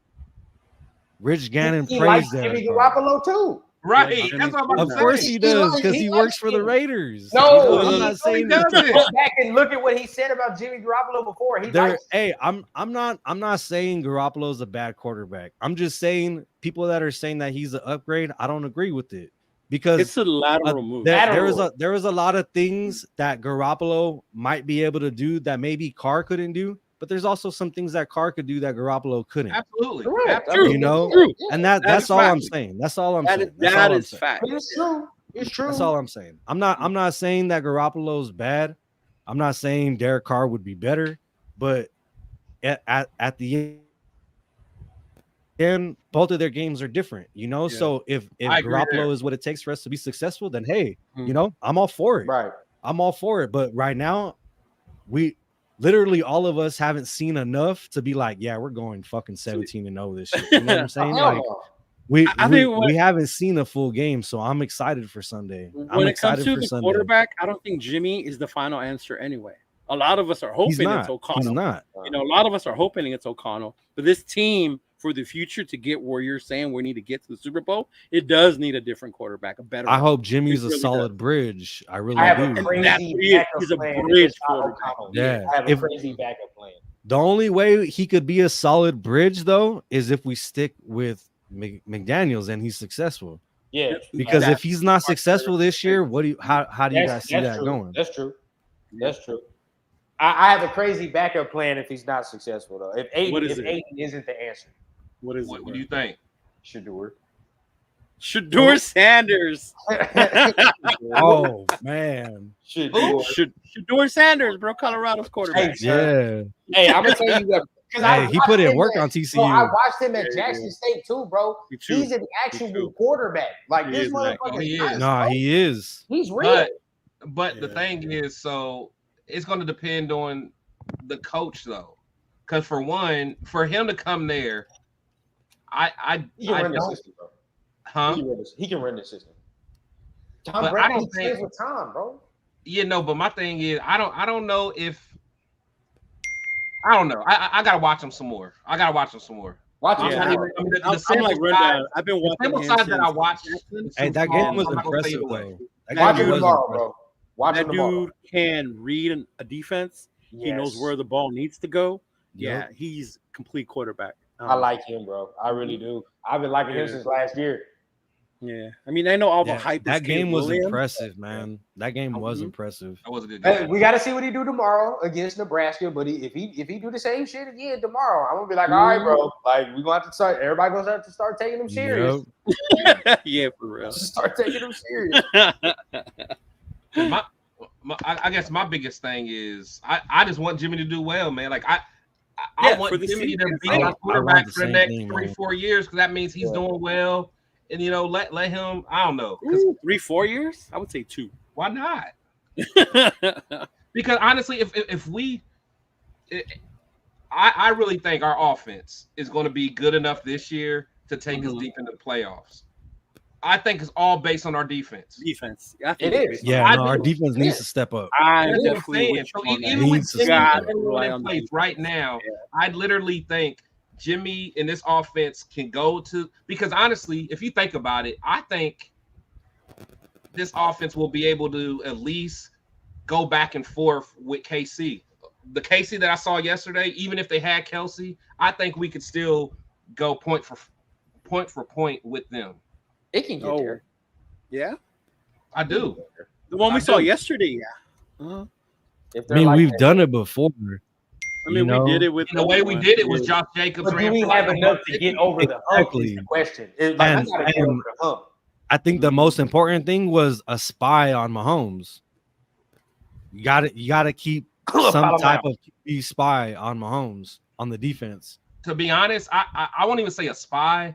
F: Rich Gannon
E: He likes
F: praised
E: Jimmy
F: Derek Carr.
E: Garoppolo too.
A: right.
D: Yeah,
A: That's what I'm about
F: Of
A: to
F: course
A: say.
F: he does,
E: likes-
F: because
E: he
F: he works
E: likes
F: for the
E: him.
F: Raiders.
E: No,
F: I'm
E: he
F: not saying
A: doesn't.
E: Go back and look at what he said about Jimmy Garoppolo before. He
F: There,
E: likes
F: hey, I'm not saying Garoppolo's a bad quarterback. I'm just saying people that are saying that he's an upgrade, I don't agree with it, because
D: It's a lateral move.
F: there was a lot of things that Garoppolo might be able to do that maybe Carr couldn't do, but there's also some things that Carr could do that Garoppolo couldn't.
A: Absolutely.
E: Correct.
A: Absolutely.
F: You know,
D: True.
F: and
D: That
F: that's
D: is
F: all I'm
D: fact.
F: saying. That's all I'm
D: That
F: saying.
D: is,
F: That's
D: that
F: all I'm
D: is
F: saying.
D: fact.
E: But it's true. It's true.
F: That's all I'm saying. I'm not saying that Garoppolo's bad. I'm not saying Derek Carr would be better, but at the end, both of their games are different, you know.
D: Yeah.
F: So if
A: I agree
F: Garoppolo
A: there.
F: is what it takes for us to be successful, then hey, you know, I'm all for it.
E: Right.
F: I'm all for it. But right now, we literally all of us haven't seen enough to be like, yeah, we're going fucking 17-0 this year. You know what I'm saying?
E: Hell
F: Like
E: no.
D: I think
F: we haven't seen a full game, so I'm excited for Sunday. I'm
D: When it comes
F: excited
D: to
F: for
D: the
F: Sunday.
D: quarterback, I don't think Jimmy is the final answer anyway. A lot of us are
F: He's
D: hoping
F: not.
D: it's O'Connell.
F: He's not.
D: You know, a lot of us are hoping it's O'Connell. But this team for the future to get where you're saying we need to get to the Super Bowl, it does need a different quarterback, a better
F: I
D: one.
F: hope Jimmy's
D: It
F: a
D: really
F: solid bridge. I really
E: I have
F: do.
E: a crazy
D: That's what he is.
E: backup
D: He's a
E: plan.
D: bridge
E: It's not
D: quarterback.
E: O'Connell.
F: Yeah.
E: I have a
F: If-
E: crazy backup plan.
F: The only way he could be a solid bridge, though, is if we stick with McDaniels and he's successful.
E: Yeah.
F: Because
E: That's-
F: if he's not successful this year, how do you guys see that
E: true.
F: going?
E: That's true. That's true. I have a crazy backup plan if he's not successful though. If
D: What is
E: Aiden
D: it?
E: isn't the answer,
D: What is
A: What
D: it?
A: do you think?
E: Shador.
D: Shador Sanders.
F: Oh man,
E: Shador.
D: Shador Sanders, bro, Colorado's quarterback.
E: Hey, sir.
F: yeah.
E: Hey, I'm gonna tell you what.
F: Hey, he put in work on
E: Bro, I
F: TCU.
E: watched him at
D: Yeah,
E: Jackson State too, bro.
D: Me too.
E: He's an
D: Me
E: actual
D: too.
E: quarterback. Like
D: He
E: this
D: is, Zach.
E: motherfucker.
A: Oh, he
E: nice,
A: is.
F: Nah,
E: bro.
F: he is.
E: He's real.
A: But the
F: Yeah.
A: thing is, so it's going to depend on the coach, though. Because for one, for him to come there,
E: He can run the
A: just,
E: system, bro.
A: huh?
E: He can run the system. Tom
A: But I
E: Brady
A: don't
E: plays
A: think-
E: with Tom, bro.
A: Yeah, no. But my thing is, I don't know if I don't know. I gotta watch him some more.
E: Watch
D: Yeah,
E: him.
A: I
E: now.
A: mean, the
D: I'm
A: sample
D: like
A: size-
D: rundown. I've been
A: the
D: watching
A: sample
D: him
A: size that I
D: since
A: watched.
D: Jackson.
A: is
F: Hey,
A: too
F: that
A: small.
F: game was
A: I'm not gonna say
F: impressive
A: it away.
F: though. That
E: Watch
F: game
E: him
F: was
E: tomorrow,
F: impressive.
E: bro. Watch
D: That
E: him tomorrow.
D: dude can read a defense. He knows
E: Yes.
D: where the ball needs to go. Yeah,
F: Yep.
D: he's complete quarterback.
E: I like him, bro. I really do. I've been liking him
D: Yeah.
E: since last year.
D: Yeah, I mean, I know all the
F: Yeah,
D: hype.
F: that
D: is
F: game
D: Caleb
F: was
D: Williams.
F: impressive, man. That game was
D: Mhm.
F: impressive.
A: That was a good
E: Hey,
A: game.
E: we got to see what he do tomorrow against Nebraska. But if he do the same shit again tomorrow, I'm gonna be like, all right, bro. Like we gonna have to start. Everybody gonna have to start taking him serious.
F: Yep.
D: Yeah, for real.
E: Start taking him serious.
A: I guess my biggest thing is I just want Jimmy to do well, man. Like I
D: Yeah,
A: want
D: for the
A: Jimmy to
D: season.
A: be
F: I
A: our
F: want
A: quarterback
F: the
A: for the
F: same
A: next
F: thing,
A: 3-4
F: man.
A: years because that means he's
E: Yeah.
A: doing well. And let him. I don't know. 'Cause
D: 3-4 years? I would say 2.
A: why not? Because honestly, if we, I really think our offense is going to be good enough this year to take us
D: Mhm.
A: deep into the playoffs. I think it's all based on our defense.
D: Defense. I think
E: It
D: it's
E: is.
F: Yeah,
A: I
F: no, our
A: do.
F: defense needs to step up.
D: I'm
A: That's what I'm
D: definitely
A: saying.
D: with
A: So
D: you on that.
A: even with
F: Needs to
A: Jimmy
F: step
D: God,
F: up.
D: rely
A: in
D: on the
A: place
D: defense.
A: right now,
D: Yeah.
A: I literally think Jimmy in this offense can go to, because honestly, if you think about it, I think this offense will be able to at least go back and forth with KC. The KC that I saw yesterday, even if they had Kelsey, I think we could still go point for point with them.
E: It can get
D: Oh,
E: there.
D: yeah.
A: I do.
D: The one we
A: I
D: saw
A: do.
D: yesterday. Yeah. Uh-huh.
E: If
F: I
E: they're
F: mean,
E: like
F: we've
E: that.
F: done it before.
D: I
F: You
D: mean,
F: know?
D: we did it with
A: And the way we
D: one.
A: did it was Josh Jacobs.
E: But do
A: ran
E: we
A: for like
E: have enough to
A: 150.
E: get over the hump? Is
F: Exactly.
E: the question. It's like,
F: And-
E: we gotta get
F: and-
E: over the hump.
F: I think the most important thing was a spy on Mahomes. You gotta keep some
E: Follow
F: type
E: him
F: of QB spy on Mahomes on the defense.
A: To be honest, I won't even say a spy.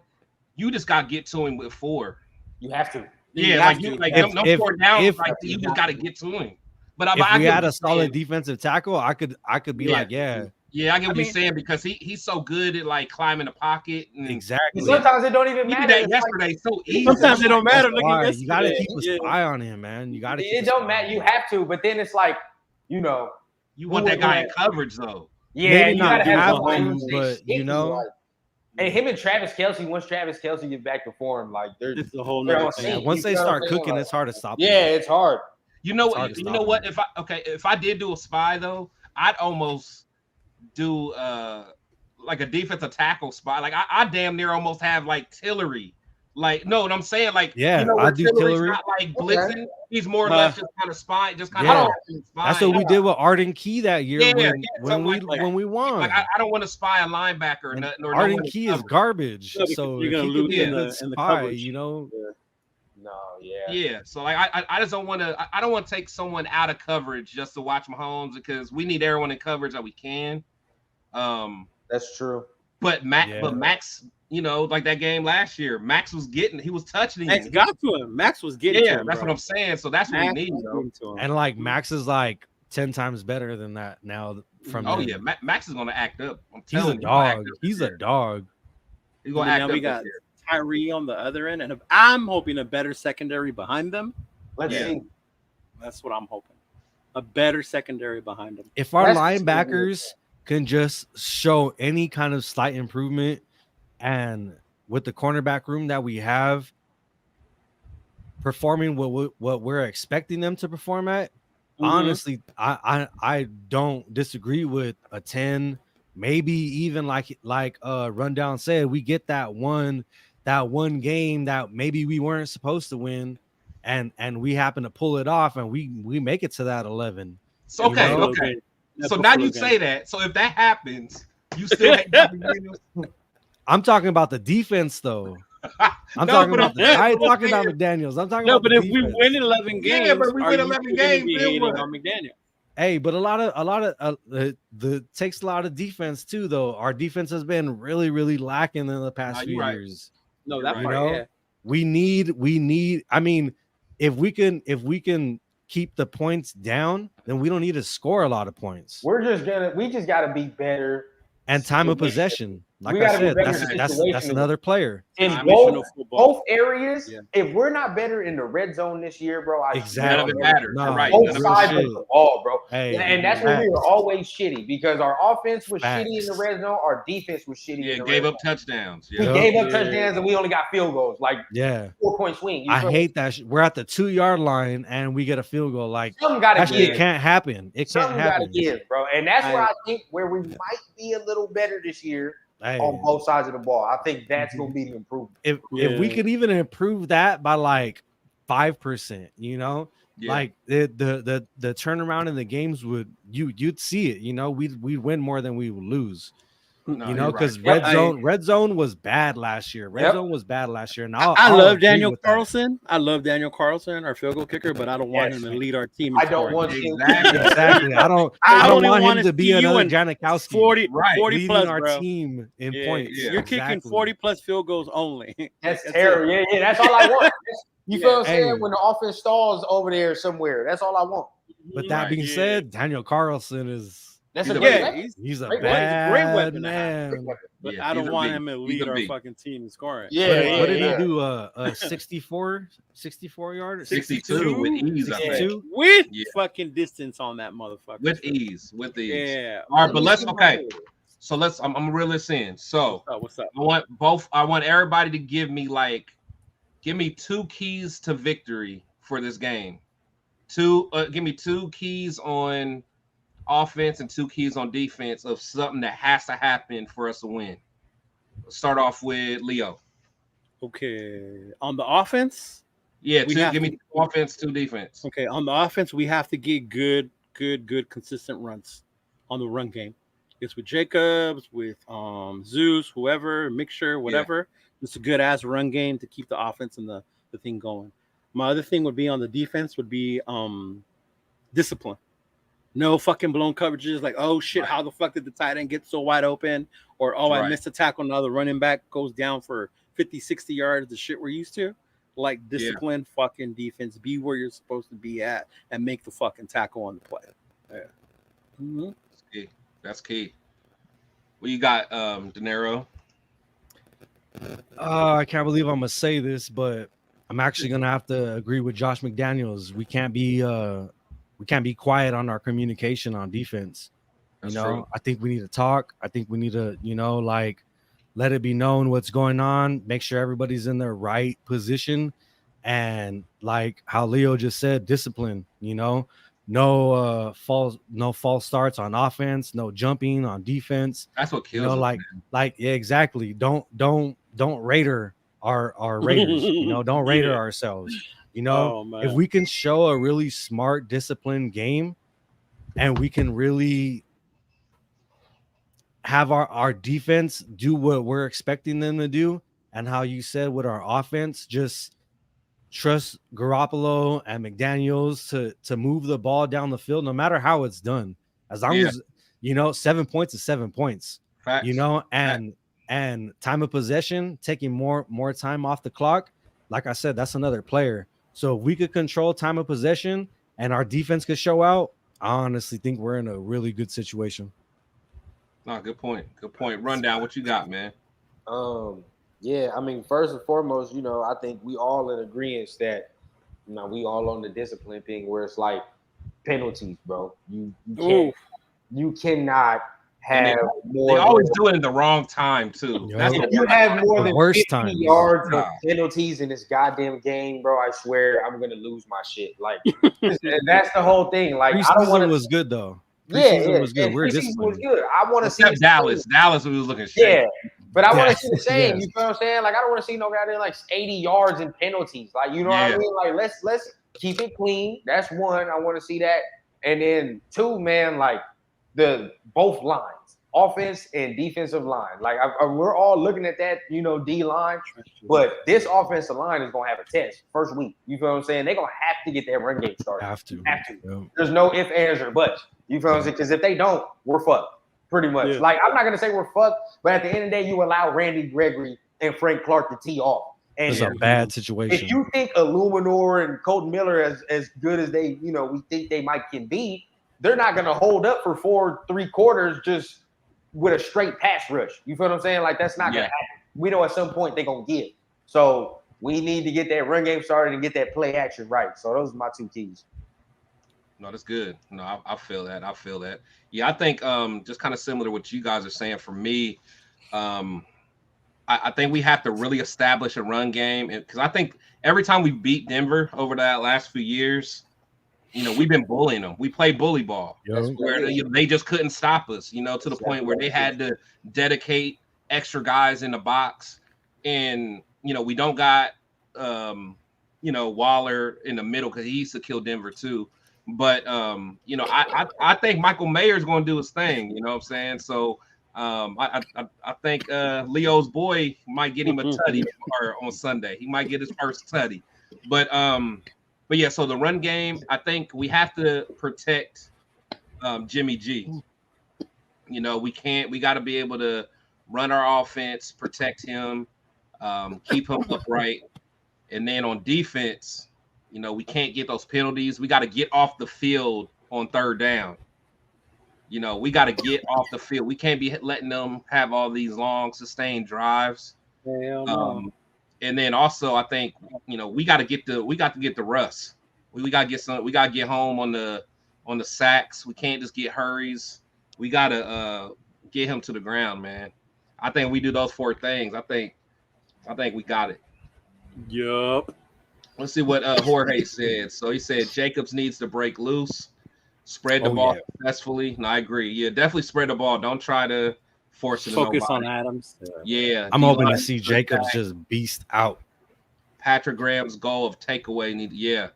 A: You just got to get to him with 4.
E: You have to.
A: Yeah,
E: have
A: like you,
E: to.
A: like
F: If-
A: them
F: if-
A: 4 down,
F: if-
A: like you just got to get to him. But
F: If
A: I
F: we
A: get
F: had
A: what
F: a solid
A: you're saying.
F: defensive tackle, I could be
A: Yeah.
F: like, yeah,
A: Yeah, I get what
D: I
A: you're saying because he's so good at like climbing the pocket. And
F: Exactly.
E: Sometimes it don't even
A: he did
E: matter.
A: that yesterday so easy.
D: Sometimes it don't matter.
F: That's
D: Look
F: why
D: at
F: you got to
D: yesterday.
F: keep a spy on him, man. You got to.
E: It don't matter. You have to, but then it's like, you know,
A: You want that guy in coverage though.
E: yeah,
F: Maybe
E: you
F: not
E: gotta have
F: have
E: somebody
F: to,
E: who's
F: but
E: sticky,
F: you know.
E: like, and him and Travis Kelce. Once Travis Kelce get back to form, like
D: It's a whole
E: they're
D: nother
E: on
D: thing.
F: Yeah,
E: sync.
F: once
E: You
F: they
E: know
F: start
E: what I'm saying?
F: cooking,
E: Like,
F: it's hard to stop.
E: yeah, it's hard.
A: You know
F: It's hard
A: what?
F: to
A: You
F: stop
A: know what?
F: him.
A: If I did do a spy though, I'd almost do like a defensive tackle spy. Like I damn near almost have like Tillery. Like, no, what I'm saying, like,
F: Yeah,
A: you know,
F: I
A: where
F: do
A: Tillery's
F: Tillery.
A: not like blitzing, he's more or less just kind of spying, just kind
F: Yeah.
A: of
F: That's what we did with Arden Key that year
A: Yeah,
F: when
A: something
F: we
A: like that.
F: when we won.
A: Like, I don't want to spy a linebacker or
F: And
A: nothing. Or
F: Arden
A: no one
F: Key
A: to
F: is
A: cover.
F: garbage.
D: Yeah, because
F: So
D: you're
F: if
D: gonna
F: he could
D: lose
F: be a
D: in
F: good
D: the
F: spy,
D: coverage.
F: you know.
E: No, yeah.
A: Yeah, so like I just don't want to. I don't want to take someone out of coverage just to watch Mahomes because we need everyone in coverage that we can.
E: That's true.
A: But Max, you know, like that game last year, Max was touching him.
D: Max got to him. Max was getting to him.
A: That's
D: bro.
A: what I'm saying. So that's what
D: Max
A: we need.
D: was
A: Though.
D: getting to him.
F: And like Max is like 10 times better than that now. From
A: Oh
F: then.
A: yeah, Max is gonna act up. I'm
F: He's a
A: telling you,
F: dog. He's a dog.
A: He's
D: And
A: gonna
D: then
A: act
D: now
A: up.
D: we
A: this
D: got
A: year.
D: Tyree on the other end, and I'm hoping a better secondary behind them.
E: Let's see.
D: That's what I'm hoping. A better secondary behind them.
F: If our
E: That's
F: linebackers can just show any kind of slight improvement, and with the cornerback room that we have, performing what we're expecting them to perform at, honestly, I don't disagree with a 10, maybe even like Rundown said, we get that one game that maybe we weren't supposed to win, and we happen to pull it off, and we make it to that 11.
A: So okay. So now you say that. So if that happens, you still hate McDaniels?
F: I'm talking about the defense, though. I'm talking about. I ain't talking about McDaniels. I'm talking about.
D: But
F: the
D: if we
F: defense.
D: win 11 games,
A: Yeah, but we
D: are
A: win
D: you
A: 11
D: gonna
A: games,
D: be
A: then
D: hating
A: what?
D: on McDaniel?
F: Hey, but a lot of the takes a lot of defense too, though. Our defense has been really, really lacking in the past few years.
D: No, that
A: You're
D: part,
F: right.
D: yeah.
F: We need. I mean, if we can keep the points down, then we don't need to score a lot of points.
E: We just gotta be better.
F: And time of possession, like
E: We
F: I
E: gotta be
F: said,
E: better
F: that's
E: situational.
F: another player.
E: In
D: Dimensional football.
E: both areas, if we're not better in the red zone this year, bro,
F: Exactly.
A: None of it matters.
F: No,
A: You're right.
E: both
A: None of it
E: sides
A: matters.
E: of the ball, bro.
F: Hey,
E: and that's when we were always shitty because our offense was shitty in the
F: Facts.
E: red zone. Our defense was shitty.
A: Yeah,
E: in the
A: gave
E: red
A: up
E: zone.
A: touchdowns.
E: We
A: Yeah.
E: gave up touchdowns and we only got field goals, like
F: Yeah.
E: 4-point swing.
F: I hate that. We're at the 2-yard line and we get a field goal. Like
E: something gotta
F: that shit
E: give.
F: can't happen. It can't
E: Something
F: happen.
E: gotta give, bro. And that's where I think where we might be a little better this year
F: Hey,
E: on both sides of the ball. I think that's gonna be the improvement.
F: if we could even improve that by like 5%, you know, like the turnaround in the games you'd see it. You know, we'd win more than we would lose.
A: No,
F: You know,
A: you're
F: because
A: right.
F: red zone was bad last year. Red zone was bad last year. And
D: I love Daniel Carlson. I love Daniel Carlson, our field goal kicker, but I don't want him to lead our team.
E: I don't want him.
F: Exactly. I don't want him to be another Janikowski.
D: 40
F: leading
D: plus
F: our
D: bro.
F: team in points.
D: You're kicking 40 plus field goals only.
E: That's terrible. Yeah, that's all I want. You feel what I'm saying?
F: Hey.
E: When the offense stalls over there somewhere, that's all I want.
F: But that being said, Daniel Carlson is
E: That's a
F: he's a
E: great
F: bad
D: weapon to
F: man.
D: But I don't want him to lead our fucking team in scoring.
F: What did he do? A 64 yard?
A: 62 with ease.
F: 62?
D: With fucking distance on that motherfucker.
A: With ease.
D: Yeah.
A: All right, but So I'm gonna reel this in. So
D: what's up?
A: I want everybody to give me 2 keys to victory for this game. Give me 2 keys on offense and 2 keys on defense of something that has to happen for us to win. Let's start off with Leo.
D: Okay. On the offense?
A: Yeah, give me 2 offense, 2 defense.
D: Okay, on the offense, we have to get good, consistent runs on the run game. It's with Jacobs, with Zeus, whoever, mixture, whatever. It's a good ass run game to keep the offense and the thing going. My other thing would be on the defense would be discipline. No fucking blown coverages like, oh shit, how the fuck did the tight end get so wide open? Or I missed a tackle, now the running back goes down for 50, 60 yards, the shit we're used to. Like discipline fucking defense, be where you're supposed to be at and make the fucking tackle on the play. Yeah.
A: That's key. What you got, De Niro?
F: I can't believe I'm gonna say this, but I'm actually gonna have to agree with Josh McDaniels. We can't be quiet on our communication on defense.
A: That's
F: You know,
A: true.
F: I think we need to talk. I think we need to, like let it be known what's going on, make sure everybody's in their right position. And like how Leo just said, discipline, no false starts on offense, no jumping on defense.
A: That's what kills us,
F: Like yeah, exactly. Don't Raider our Raiders, don't Raider
D: Yeah.
F: ourselves.
D: Oh man.
F: If we can show a really smart, disciplined game and we can really have our defense do what we're expecting them to do, and how you said with our offense, just trust Garoppolo and McDaniels to move the ball down the field, no matter how it's done. As long
A: Yeah.
F: as 7 points is 7 points,
A: Facts.
F: and time of possession, taking more time off the clock. Like I said, that's another player. So if we could control time of possession and our defense could show out, I honestly think we're in a really good situation.
A: No, good point. Good point. Rundown. What you got, man?
E: Yeah, I mean, first and foremost, I think we all in agreement that, we all on the discipline thing where it's like penalties, bro. You cannot have more.
A: They always do it in the wrong time too.
F: Yo.
A: That's
E: If
A: the
E: you have more
F: The
E: than
F: worst
E: 50
F: times.
E: yards of
A: Nah.
E: penalties in this goddamn game, bro, I swear I'm gonna lose my shit. Like, that's the whole thing. Like, I don't want
F: Preseason
E: to.
F: was good though.
E: Yeah,
F: Preseason was good.
E: and
F: We're
E: preseason was
F: disciplined.
E: good. I want to see
A: except
E: the
A: Dallas.
E: same.
A: Dallas was looking
E: Yeah,
A: shit.
E: but I want
F: Yeah.
E: to see the same.
F: Yes.
E: You feel what I'm saying? Like, I don't want to see no goddamn like 80 yards and penalties. Like, you know what I
A: Yeah.
E: mean? Like, let's keep it clean. That's one. I want to see that. And then two, man, like the both lines, offense and defensive line. Like, we're all looking at that, D line. But this offensive line is gonna have a test first week. You feel what I'm saying? They're gonna have to get that run game started.
F: Have to. Yeah.
E: There's no ifs, ands, or buts. You feel what I'm saying? Because if they don't, we're fucked. Pretty much.
D: Yeah.
E: Like, I'm not gonna say we're fucked, but at the end of the day, you allow Randy Gregory and Frank Clark to tee off. And
F: It's a bad
E: if
F: situation.
E: you think Illuminor and Colton Miller as good as they, we think they can be, they're not gonna hold up for 4 3/4 just with a straight pass rush. You feel what I'm saying? Like, that's not gonna happen. We know at some point they're gonna give. So we need to get that run game started and get that play action right. So those are my two keys.
A: No, that's good. No, I feel that. I feel that. Yeah, I think just kind of similar to what you guys are saying. For me, I think we have to really establish a run game, because I think every time we beat Denver over that last few years, we've been bullying them. We play bully ball, where they just couldn't stop us. To the point where they had to dedicate extra guys in the box, and we don't got Waller in the middle because he used to kill Denver too. But I think Michael Mayer's going to do his thing. You know what I'm saying? So I think Leo's boy might get him a tutty on Sunday. He might get his first tutty. But yeah. So the run game, I think we have to protect Jimmy G. We got to be able to run our offense, protect him, keep him upright, and then on defense. We can't get those penalties. We got to get off the field on third down. We got to get off the field. We can't be letting them have all these long, sustained drives.
D: Hell no.
A: And then also, I think we got to get the Russ. We got to get some. We got to get home on the sacks. We can't just get hurries. We got to get him to the ground, man. I think we do those 4 things. I think we got it.
D: Yup.
A: Let's see what Jorge said. So he said Jacobs needs to break loose, spread the ball successfully. No, I agree. Yeah, definitely spread the ball. Don't try to force it.
D: Focus on Adams.
A: Yeah,
F: I'm hoping to see Jacobs just beast out.
A: Patrick Graham's goal of takeaway. Yeah,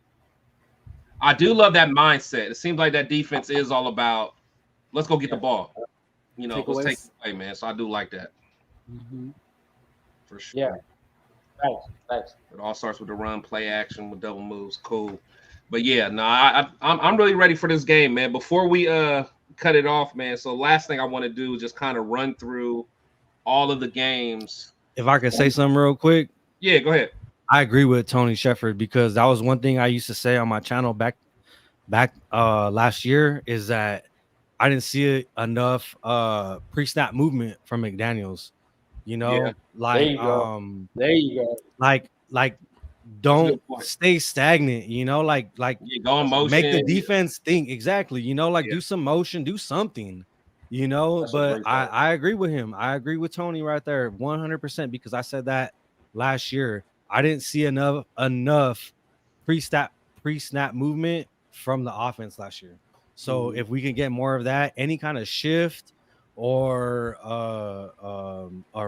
A: I do love that mindset. It seems like that defense is all about let's go get the ball. Let's take it away, man. So I do like that.
D: Mm-hmm.
A: For sure.
E: Yeah. Thanks.
A: It all starts with the run, play action with double moves. Cool. But yeah, no, I'm really ready for this game, man. Before we cut it off, man. So last thing I want to do is just kind of run through all of the games.
F: If I could say something real quick.
A: Yeah, go ahead.
F: I agree with Tony Shepard, because that was one thing I used to say on my channel back last year, is that I didn't see enough pre-snap movement from McDaniels. You know,
A: Yeah.
F: like
E: you go. There you go.
F: like
A: That's a
F: don't
A: good point.
F: stay stagnant. You know, like
A: Yeah, go in motion.
F: make the defense think exactly. You know, like
A: Yeah.
F: do some motion, do something. You know,
E: That's a
F: but
E: great point.
F: I agree with him. I agree with Tony right there, 100%, because I said that last year. I didn't see enough pre-snap movement from the offense last year. So if we can get more of that, any kind of shift or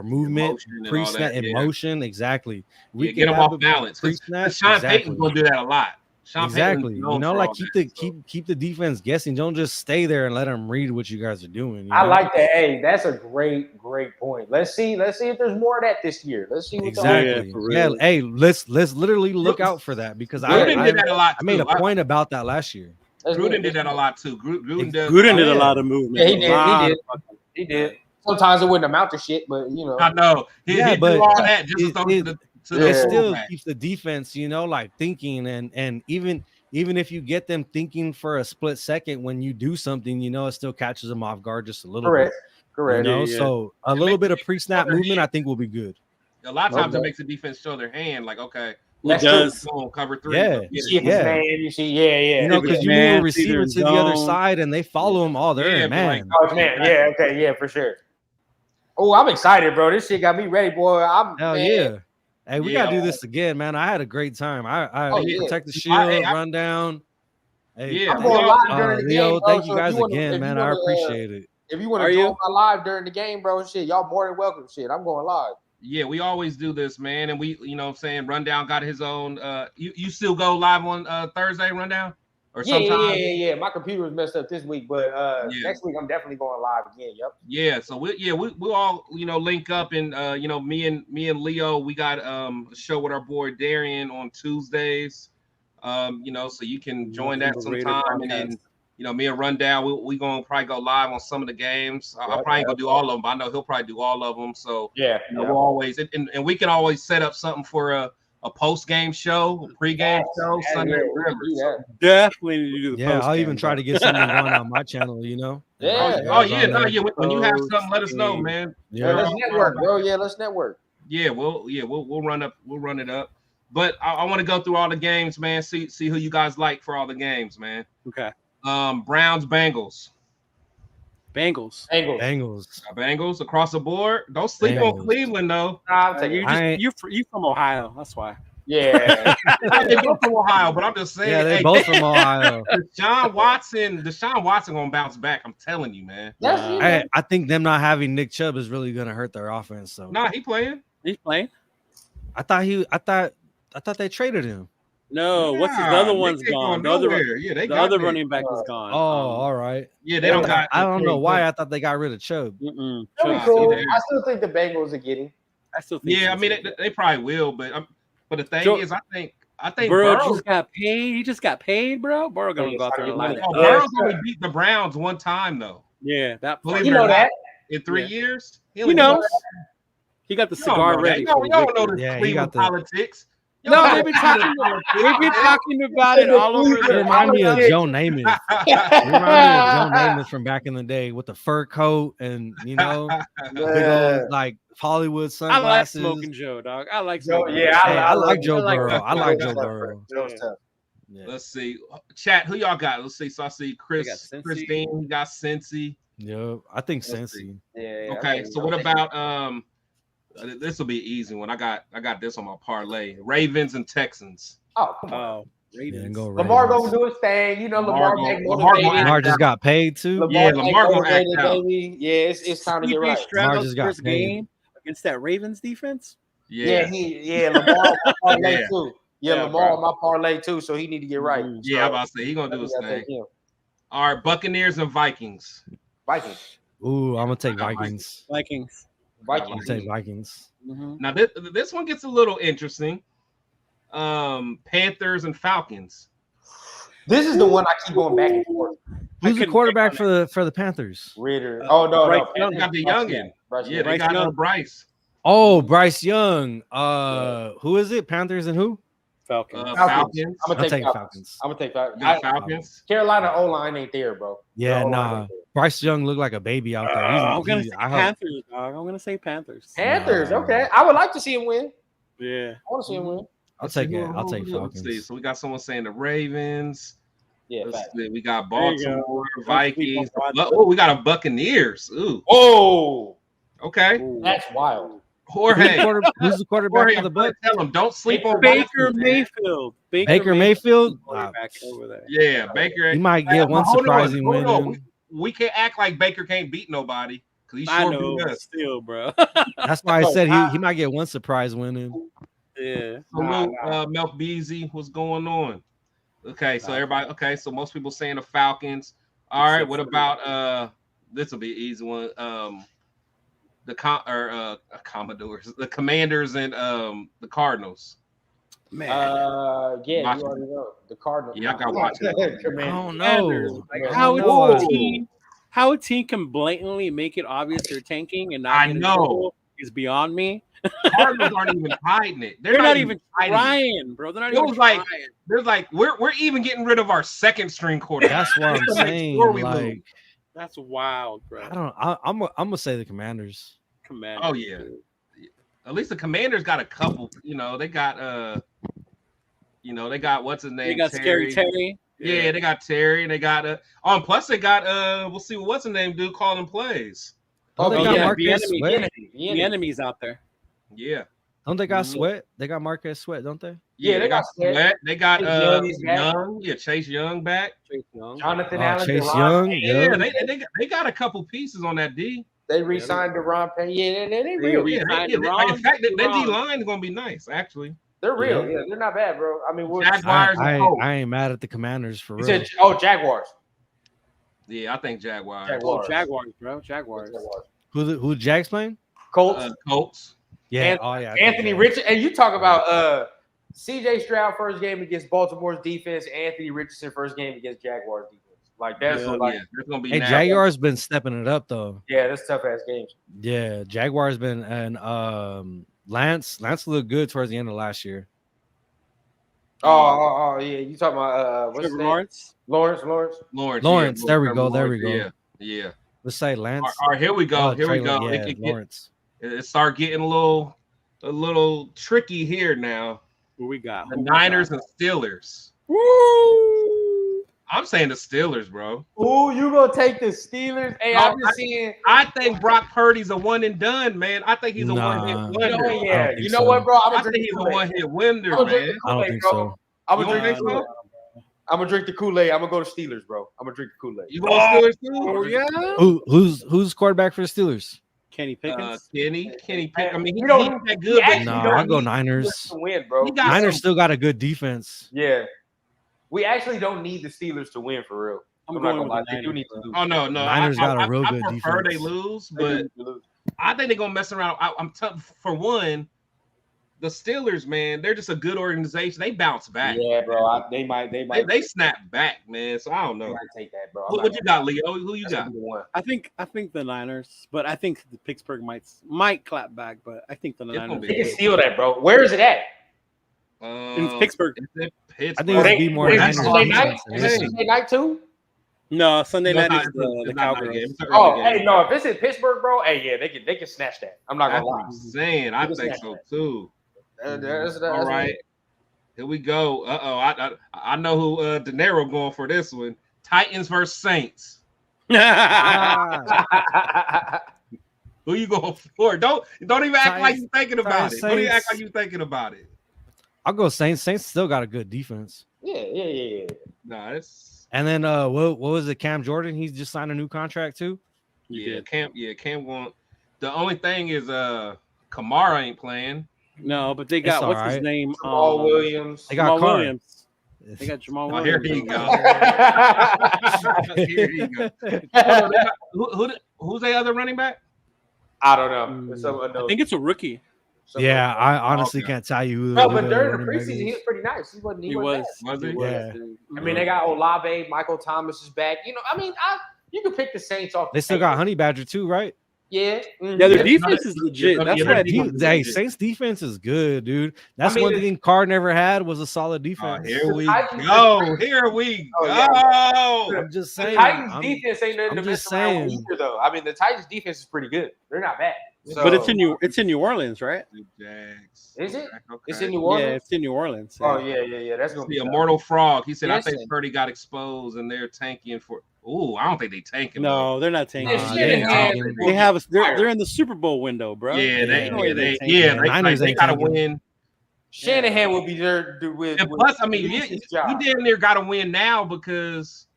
F: movement,
A: Motion and all
F: pre-snap
A: that, yeah.
F: motion, exactly. We
A: Yeah,
F: can
A: get them
F: have
A: off balance. Because
F: pre-snap,
A: Sean Payton's
F: exactly.
A: gonna do that a lot. Sean
F: Exactly.
A: Payton's
F: You
A: known
F: know,
A: for
F: like
A: all
F: keep
A: that,
F: the
A: so.
F: keep the defense guessing. Don't just stay there and let them read what you guys are doing. You
E: I
F: know?
E: like that. Hey, that's a great point. Let's see if there's more of that this year. Let's see what
F: Exactly.
D: for
F: Yeah.
D: real.
F: Hey, let's literally look out for that because
A: Gruden did that a lot
F: I made
A: too.
F: a point about that last year.
A: Gruden did that a lot too. Gruden does.
D: Gruden did a
F: Yeah.
D: lot of movement.
E: Yeah, he
D: a
E: did.
D: lot
E: He did.
D: of fucking-
E: He did. Sometimes it wouldn't amount to shit, but you know.
A: I know. He do
F: but
A: all that just to throw
F: it
A: to
F: it
A: the
F: still
A: fullback.
F: keeps the defense, you know, like thinking and even if you get them thinking for a split second when you do something, you know, it still catches them off guard just a little
E: Correct.
F: bit.
E: Correct.
F: You know,
D: Yeah.
F: so a
A: It
F: little
A: makes
F: bit
A: the
F: of pre-snap
A: defense
F: movement,
A: show
F: I think will be good.
A: A lot of times
E: Okay.
A: it makes the defense show their hand, like, okay,
E: That's
D: It does.
A: boom, cover three.
F: Yeah.
A: let's get
E: You
A: it.
E: see if it's
F: Yeah.
E: man, you see, yeah.
F: You know,
D: If
F: because
D: it's
F: you move
D: man,
F: a
D: it's either
F: receiver to the other
D: zone.
F: side and they follow them all there,
A: Yeah, but like,
F: man.
E: Oh, it's man. Yeah, okay, yeah, for sure. Oh, I'm excited, bro. This shit got me ready, boy.
F: Hell
E: man.
F: yeah. Hey, we
A: Yeah.
F: gotta do this again, man. I had a great time. I
E: Oh, yeah.
F: protect the
A: Hey,
F: shield,
A: I-
F: run down. Hey,
A: Yeah,
E: I'm going live during the
F: Leo,
E: game, bro.
F: thank you
E: So if
F: guys
E: you wanna-
F: again,
E: if you
F: man. I
E: wanna,
F: appreciate it.
E: If you want
D: Are
E: to
D: you?
E: join my live during the game, bro, shit, y'all more than welcome. Shit, I'm going live.
A: Yeah, we always do this, man. And we, you know what I'm saying, Rundown got his own you still go live on Thursday, Rundown? Or sometime?
E: Yeah. My computer was messed up this week, but next week I'm definitely going live again. Yep.
A: Yeah, so we'll all, you know, link up and you know, me and Leo, we got a show with our boy Darian on Tuesdays. You know, so you can join that
D: Overrated
A: sometime, and then, you know, me and Rundown, we gonna probably go live on some of the games. I'll probably go do all of them, but I know he'll probably do all of them. So
E: Yeah.
A: you know, we'll always and we can always set up something for a post game show, a pre-game show, Sunday,
E: yeah,
A: whatever.
E: we can do that.
D: Definitely need to do the
F: Yeah, I'll
D: post-game,
F: even try
D: bro.
F: to get something going on my channel, you know.
E: Yeah.
A: Oh yeah, no, yeah. When you have something, let us know,
D: Post-game.
A: man.
E: Yeah, let's network, bro. Yeah, let's network.
A: Yeah, we'll run it up. But I want to go through all the games, man. See who you guys like for all the games, man.
D: Okay.
A: Browns, Bengals.
D: Bengals.
A: Bengals across the board. Don't sleep on
F: Bengals.
A: Cleveland though.
E: I'll take
D: You
E: it.
D: just you from Ohio. That's why.
E: Yeah.
A: They both from Ohio, but I'm just saying.
F: Yeah, they
A: hey,
F: both from Ohio.
A: Deshaun Watson gonna bounce back. I'm telling you, man.
F: I think them not having Nick Chubb is really gonna hurt their offense. So
A: Nah, he playing.
D: He's playing.
F: I thought they traded him.
D: No, what's his? The
A: Nah,
D: other
A: Nick
D: one's
A: ain't
D: gone.
A: going
D: The
A: nowhere. Yeah, they
D: the
A: got
D: other
A: Nick.
D: running back is gone.
F: Oh, all right.
A: Yeah, they don't got.
F: I don't know why I thought they got rid of Chubb.
D: Mm-mm.
E: That'd be
A: Nah,
E: cool.
A: see there.
E: I still think the Bengals are getting.
D: I still think.
A: Yeah, I
D: so,
A: mean
D: too.
A: they probably will, but the thing
D: Joe-
A: is, I think
D: Burrow
A: Burrow.
D: just got paid. He just got paid, bro. Burrow gonna go out there and line it
A: Oh,
D: up.
A: Burrow's only beat the Browns one time though.
D: Yeah, that.
A: Believe
E: You
A: it or
E: know
A: not,
E: that.
A: in 3
D: Yeah.
A: years.
D: He
A: only
D: knows.
A: beat-
D: He got the
A: You don't
D: cigar
A: know that.
D: ready.
A: You
D: for
A: don't,
D: the
A: you don't
D: victory.
A: know this
F: Yeah, he
A: Cleveland
F: got the-
A: politics. You
D: No,
A: don't
D: they've been
A: know
D: talking. They've been talking about it all over
F: You
D: the.
F: remind me of Joe Namath. You remind me of Joe Namath from back in the day with the fur coat and big old like Hollywood
D: I
F: sunglasses.
D: like smoking Joe, dog. I like
E: Joe,
D: smoking.
E: yeah,
D: Joe.
F: Hey, I like
E: love
F: Joe
D: I like
F: Burrow.
D: that.
F: I like Joe
E: Joe's tough,
F: Burrow.
E: Joe's
D: Yeah.
E: tough.
F: Yeah.
A: Let's see. Chat, who y'all got? Let's see. So I see Chris
D: Cincy.
A: Christine, got Cincy.
F: Yep. I think
A: Let's see.
F: Cincy.
E: Yeah.
A: Okay, so what about this will be an easy one. I got this on my parlay. Ravens and Texans.
E: Oh, come on.
D: Oh,
F: Yeah,
D: Ravens.
F: go
E: Lamar
F: Ravens.
E: gonna do his thing. You know,
A: Lamar
E: Lamar back
A: Lamar
E: motivated.
A: gonna
F: Lamar just got paid too.
A: Yeah,
E: back
A: Lamar gonna act
E: motivated,
A: out.
E: baby. Yeah, it's time to get
D: CJ
E: right.
D: Stroud
F: Lamar just got
D: first
F: paid.
D: game against that Ravens defense.
A: Yeah,
E: Lamar on my parlay
A: Yeah.
E: too. Yeah,
A: Yeah,
E: Lamar
A: bro.
E: on my parlay too, so he need to get right.
D: Mhm.
A: yeah. I'm about to say he gonna do his thing. All right, Buccaneers and Vikings.
E: Vikings.
F: Ooh, I'm gonna take
A: I got
F: Vikings.
D: Vikings.
F: I'm gonna
E: Vikings.
F: take Vikings.
D: Mhm.
A: Now this one gets a little interesting. Panthers and Falcons.
E: This is the one I keep going back and forth.
F: Who's the
D: couldn't
F: quarterback
D: pick
F: for the Panthers?
E: Ritter. Oh no,
D: Bryce
E: no.
D: Young.
A: They got the
E: Bryce
A: youngin.
E: Young. Bryce
A: Yeah,
E: Young.
A: they
D: Bryce
A: got
D: Young.
A: Bryce.
F: Oh, Bryce Young. Who is it? Panthers and who?
D: Falcons.
A: Falcons.
E: I'm gonna
F: I'll
E: take
F: take
E: Falcons. I'm gonna take Falcons.
A: You got Falcons.
E: Carolina O-line ain't there, bro.
F: Yeah,
E: Their O-line
F: nah.
E: ain't there.
F: Bryce Young looked like a baby out there.
D: I'm gonna say
F: I hope.
D: Panthers, dog. I'm gonna say Panthers.
E: Panthers,
F: Nah.
E: okay. I would like to see him win.
D: Yeah.
E: I want to see him win.
F: I'll take it. I'll take
A: Let's see.
F: Falcons.
A: So we got someone saying the Ravens.
E: Yeah,
A: Let's
E: facts.
A: see. We got
D: There you go.
A: Baltimore,
D: Don't sleep
A: Vikings.
D: on
A: Oh, we got a Buccaneers. Ooh,
E: Oh,
A: okay.
D: Ooh.
E: that's wild.
A: Jorge.
F: Who's the quarterback
A: Jorge,
F: for the
A: I'm trying
F: Bucs?
A: to tell him, don't sleep on
D: Baker
A: Vikings, man.
D: Mayfield.
F: Baker Mayfield. Wow.
D: Quarterback over there.
A: Yeah, Baker.
F: He might get one
A: Hold on,
F: surprising
A: hold
F: win.
A: on.
F: in.
A: We can't act like Baker can't beat nobody because he
D: I
A: sure
D: know,
A: beat
D: but
A: us.
D: still, bro.
F: That's why I said he might get one surprise win. In.
D: Yeah.
A: Salute, Melk Beasy. What's going on? Okay, so everybody. Okay, so most people saying the Falcons. All right, what about this will be an easy one. The Commodores, the Commanders, and the Cardinals.
D: Man.
E: Yeah, you
A: Watch it.
E: already know the Cardinals.
A: Yeah, I got to watch it.
F: I
E: Commanders.
F: don't
D: Commanders.
F: know.
D: Like
F: I
D: how
F: don't know.
D: how a team can blatantly make it obvious they're tanking and not
A: I
D: get in
A: know.
D: trouble is beyond me.
A: Cardinals aren't even hiding it.
D: They're not even
A: hiding it.
D: trying, bro. They're not
A: It
D: even
A: was like-
D: trying.
A: There's like we're even getting rid of our second string quarterback.
F: That's what I'm
A: To make
F: saying.
A: sure we
F: Like,
A: lose.
D: That's wild, bro.
F: I don't. I'm gonna say the Commanders.
D: Commanders.
A: Oh, yeah.
D: dude.
A: At least the Commanders got a couple. They got they got what's his name?
D: They got Scary Terry.
A: Yeah, they got Terry. And they got and plus they got we'll see what's his name dude calling plays.
F: Don't they
E: Oh,
F: got
E: yeah,
F: Marquez
D: the
F: Sweat?
D: enemy. The enemy's out there.
A: Yeah.
F: Don't they got
A: Mhm.
F: Sweat? They got Marquez Sweat, don't they?
A: Yeah,
E: they
A: they got
E: got Sweat.
A: Sweat. They got
E: Chase Young is back.
A: Young. Yeah, Chase Young back.
D: Chase Young.
E: Jonathan
F: Oh,
E: Allen,
F: Chase
E: Deron
F: Young.
E: Payne.
A: Yeah, they got a couple pieces on that D.
E: They re-signed Deron Payne. Yeah, they
D: They
E: real.
D: re-
A: Yeah,
D: Signed
A: in
D: Deron.
A: fact, that D
D: Deron.
A: line is gonna be nice, actually.
E: They're real.
F: Yeah.
E: Yeah, they're not bad, bro. I mean, we're,
A: Jaguars and Colts.
F: I ain't mad at the Commanders for
E: you
F: real.
E: said, Jaguars.
A: Yeah, I think Jaguars.
D: Oh, Jaguars, bro. Jaguars.
F: Who Jags playing?
E: Colts.
A: Colts.
F: Yeah.
E: And
F: Oh yeah.
E: Anthony Richardson. And you talk about CJ Stroud first game against Baltimore's defense. Anthony Richardson first game against Jaguars defense. Like that's
A: Yeah,
E: like
A: there's gonna be
F: Hey,
A: nasty.
F: Jaguars been stepping it up though.
E: yeah, that's tough ass games.
F: Yeah, Jaguars been and Lance looked good towards the end of last year.
E: Oh, yeah. You talking about what's his
D: Trevor
E: name?
D: Lawrence.
A: Lawrence.
F: Lawrence,
A: Yeah,
F: there we
A: Trevor
F: go, there we
A: Lawrence,
F: go.
A: Yeah.
F: Let's say Lance.
A: All right, here we go. Here we go.
F: Yeah,
A: It
F: Lawrence.
A: start getting a little tricky here now.
D: Who we got?
A: The
D: Who we
A: Niners
D: got?
A: and Steelers.
D: Woo!
A: I'm saying the Steelers, bro.
E: Ooh, you gonna take the Steelers? Hey,
A: No,
E: I've been seeing.
A: I think Brock Purdy's a one and done, man. I think he's a
F: Nah.
A: one-hit
F: You
A: wonder.
E: Oh,
F: I
E: yeah.
F: don't think
E: You know
F: so.
E: what, bro? I'm
A: I
E: gonna
A: think
E: drink
A: he's
E: the
A: a
E: Kool-Aid.
A: one-hit wonder,
E: I'm gonna drink
A: man.
E: the
F: I don't
E: Kool-Aid,
F: think
E: bro.
F: so.
E: I'm
A: You
E: gonna
A: don't
E: drink
A: think
E: the
A: so?
E: Kool-Aid. I'm gonna drink the Kool-Aid. I'm gonna go to Steelers, bro. I'm gonna drink the Kool-Aid.
A: You going Steelers too?
D: Oh yeah.
F: Who's quarterback for the Steelers?
D: Kenny Pickens.
A: Kenny Pickett. I mean,
E: You
A: he's
E: don't-
A: that good.
E: actually
A: but
F: No,
E: don't
F: I'll go
E: need
F: Niners.
E: to win, bro.
A: He got
F: Niners
A: some-
F: still got a good defense.
E: Yeah, we actually don't need the Steelers to win for real.
D: I'm
E: not
D: going
E: gonna
D: with
E: lie.
D: the
E: They do
D: Niners,
E: need to
D: bro.
E: lose.
A: Oh no.
F: Niners got a real
A: I
F: good
A: prefer
F: defense.
A: they lose,
E: They
A: but
E: do need to lose.
A: I think they're gonna mess around. I'm for one, the Steelers, man, they're just a good organization. They bounce back.
E: Yeah, bro. They might.
A: They snap back, man. So I don't know.
E: take that, bro.
A: What you got, Leo? Who you got?
D: I think the Niners, but I think the Pittsburgh might clap back, but I think the
A: It's gonna
D: Niners.
A: be-
E: They can steal that, bro. Where is it at?
D: In Pittsburgh.
A: It's in Pittsburgh.
F: I think it's
E: They-
F: be more
E: is it
F: Niners
E: Sunday night?
F: defense than
E: Is it
F: this.
E: Sunday night too?
D: No, Sunday
A: No,
D: night
A: it's
D: is
A: not-
D: the
A: it's not night
D: Cowgirls.
A: game. It's an
E: Oh,
A: early
E: hey,
A: game.
E: no. If it's in Pittsburgh, bro, hey, yeah, they can snatch that. I'm not
A: That's
E: gonna
A: what
E: lie.
A: I'm saying. I think so too. All right, here we go. I know who De Niro going for this one. Titans versus Saints. Who you going for? Don't even act like you're thinking about it. Don't even act like you're thinking about it.
F: I'll go Saints. Saints still got a good defense.
E: Yeah.
A: Nah, it's
F: And then what was it? Cam Jordan? He's just signed a new contract too.
A: Cam won't. The only thing is Kamara ain't playing.
D: No, but they got
F: It's
D: what's
F: all
D: his
F: right.
D: name?
E: Jamal Williams.
F: They got
D: Jamal
F: Carr.
D: Williams. They got Jamal
A: Oh,
D: Williams.
A: here you go.
E: I
A: Here you go. Who's the other running back?
E: don't know. Someone
D: I
E: knows.
D: think it's a rookie.
F: Yeah, I honestly
A: Okay.
F: can't tell you who.
E: No,
F: who
E: but
F: the
E: during the
F: running back
E: preseason, he
F: is.
E: was pretty nice. He wasn't.
D: He was.
A: Was he?
F: Yeah.
E: I mean, they got Olave, Michael Thomas is back. You know, I mean, you can pick the Saints off.
F: They still got Honey Badger too, right?
E: Yeah.
D: Yeah, their
A: Yeah,
D: defense is legit.
A: yeah,
D: That's
A: their
D: why
A: defense is
F: Hey,
A: legit.
F: Saints defense is good, dude. That's
E: mean,
F: one
E: the-
F: thing Carr never had was a solid
A: Oh,
F: defense.
A: here we
E: Titans-
A: go. Here we
E: Oh,
A: go.
E: yeah.
F: I'm just
E: The
F: saying.
E: Titans
F: I'm,
E: defense ain't nothing
F: I'm
E: to mess
F: just
E: around with
F: saying.
E: either, though. I mean, the Titans defense is pretty good. They're not bad. So,
D: But it's in New Orleans, right?
A: The Jags.
E: Is it?
A: Okay.
E: It's in New
D: Yeah,
E: Orleans.
D: it's in New Orleans.
E: Oh yeah. That's gonna
A: The
E: be tough.
A: Immortal Frog. He said, I
E: Yes,
A: think
E: sir.
A: Purdy got exposed and they're tanking for. Ooh, I don't think they tanking.
D: No, they're not tanking.
E: Nah,
F: they ain't tanking.
D: They have us. They're in the Super Bowl window, bro.
A: Yeah, they
F: Niners
A: gotta
F: ain't tanking.
A: win.
E: Shanahan will be there with.
A: And plus, I mean,
E: with
A: you
E: his job.
A: damn near gotta win now because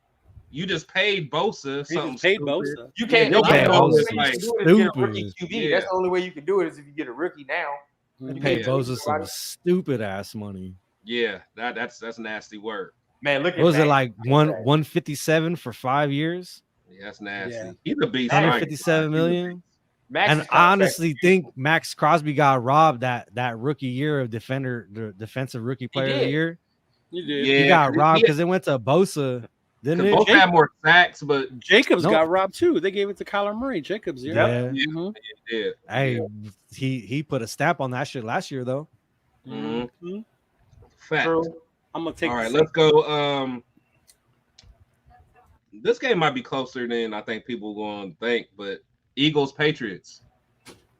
A: you just paid Bosa.
D: He
A: Something
D: just paid
A: stupid.
D: Bosa.
E: You can't.
A: Yeah,
E: the
A: they
E: only
A: paid
E: way
A: Bosa
E: you
A: some
E: can do it is get a rookie
F: stupid.
E: QB.
A: Yeah.
E: That's the only way you can do it is if you get a rookie now.
F: They
E: You
F: paid
E: can't-
F: Bosa some stupid ass money.
A: Yeah, that's nasty work.
E: Man, look at
F: What was it
E: Mac.
F: like 157 for 5 years?
A: Yeah, that's nasty.
D: Yeah.
A: He's a beast.
F: 157 million.
E: Max's
F: And
E: contract-
F: I honestly think Max Crosby got robbed that rookie year of the defensive rookie player of the
E: did.
F: year.
D: You did.
A: Yeah.
F: He got robbed
A: Yeah.
F: because it went to Bosa. Didn't
A: Both
F: it?
A: had more sacks, but
D: Jacobs
F: Nope.
D: got robbed too. They gave it to Kyler Murray. Jacobs, yeah.
F: Yeah.
D: Mhm.
A: yeah.
F: Hey, he put a stamp on that shit last year though.
D: Mhm.
A: Fact.
E: True.
D: I'm gonna take.
A: All
D: the
A: right,
D: Saints.
A: let's go. This game might be closer than I think people going to think, but Eagles Patriots.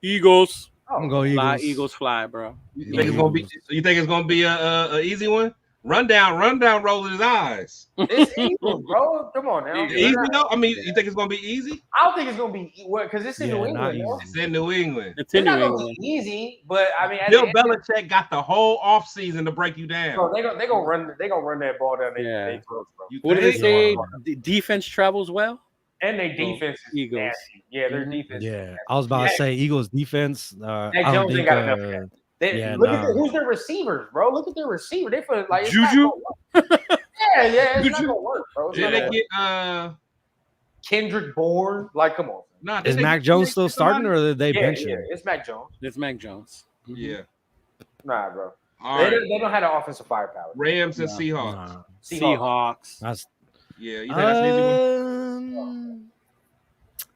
D: Eagles.
F: I'm gonna go
D: Fly,
F: Eagles.
D: Eagles fly, bro.
A: You think it's gonna be? You think it's gonna be a easy one? Rundown, rolling his eyes.
E: It's Eagles, bro. Come on now.
A: Easy though. I mean, you think it's gonna be easy?
E: I don't think it's gonna be what because it's in
F: Yeah,
E: New
F: not
E: England. Yo.
F: easy.
A: It's in New England.
D: It's
E: It's
D: in New
E: not gonna
D: England.
E: be easy, but I mean, at
A: Bill
E: the end,
A: Belichick got the whole offseason to break you down.
E: bro, they gonna run that ball down
D: Yeah.
E: their throats, bro.
A: You
D: What did they
A: think?
D: say? Defense travels well.
E: And their defense is
D: Eagles.
E: nasty. Yeah, their
D: Mhm.
E: defense.
F: Yeah, I was about to say Eagles defense.
E: Mac
F: I don't
E: Jones ain't
F: think.
E: got enough.
F: Yeah,
E: Look at
F: nah.
E: who's their receivers, bro. Look at their receiver. They feel like it's
D: Juju?
E: not gonna work. yeah, it's not
D: Juju?
E: gonna work, bro. It's
A: Did
E: not
A: they
E: gonna work.
A: get
E: Kendrick Bourne? Like, come on.
A: Nah,
F: Is Mac Jones still starting or did they
E: Yeah,
F: bench
E: yeah,
F: him?
E: it's Mac Jones.
D: It's Mac Jones. Mhm.
A: Yeah.
E: Nah, bro.
A: All
E: They,
A: right.
E: don't, they don't have the offensive firepower.
A: Rams and
D: Nah.
A: Seahawks.
F: Nah.
D: Seahawks.
F: That's
A: Yeah, you think that's an easy one?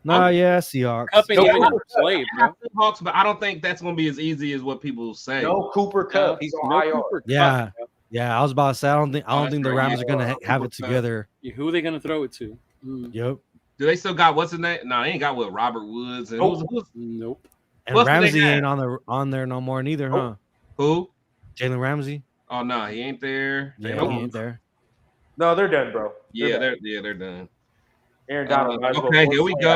F: Yeah, Seahawks.
D: Cup ain't
E: No,
D: even got
E: Cooper
D: played, bro.
A: Seahawks, but I don't think that's gonna be as easy as what people say.
E: No Cooper Cup. He's on
D: No
E: IR.
D: Cooper Kupp,
F: Yeah.
D: bro.
F: Yeah, I was about to say I don't think
A: that's
F: the
A: right.
F: Rams are gonna
A: Yeah.
F: have it together.
D: Yeah, who are they gonna throw it to?
F: Yep.
A: Do they still got what's his name? No, they ain't got what Robert Woods and who's
D: Nope.
F: And
A: What's the
F: Ramsey
A: name?
F: ain't on there no more neither, huh?
A: who?
F: Jalen Ramsey.
A: Oh no, he ain't there. They
F: Yeah,
A: don't-
F: he ain't there.
E: No, they're done, bro.
A: Yeah,
E: done.
A: they're done.
E: Aaron Donald. might as well
A: Okay,
E: force
A: here we
E: play
A: go.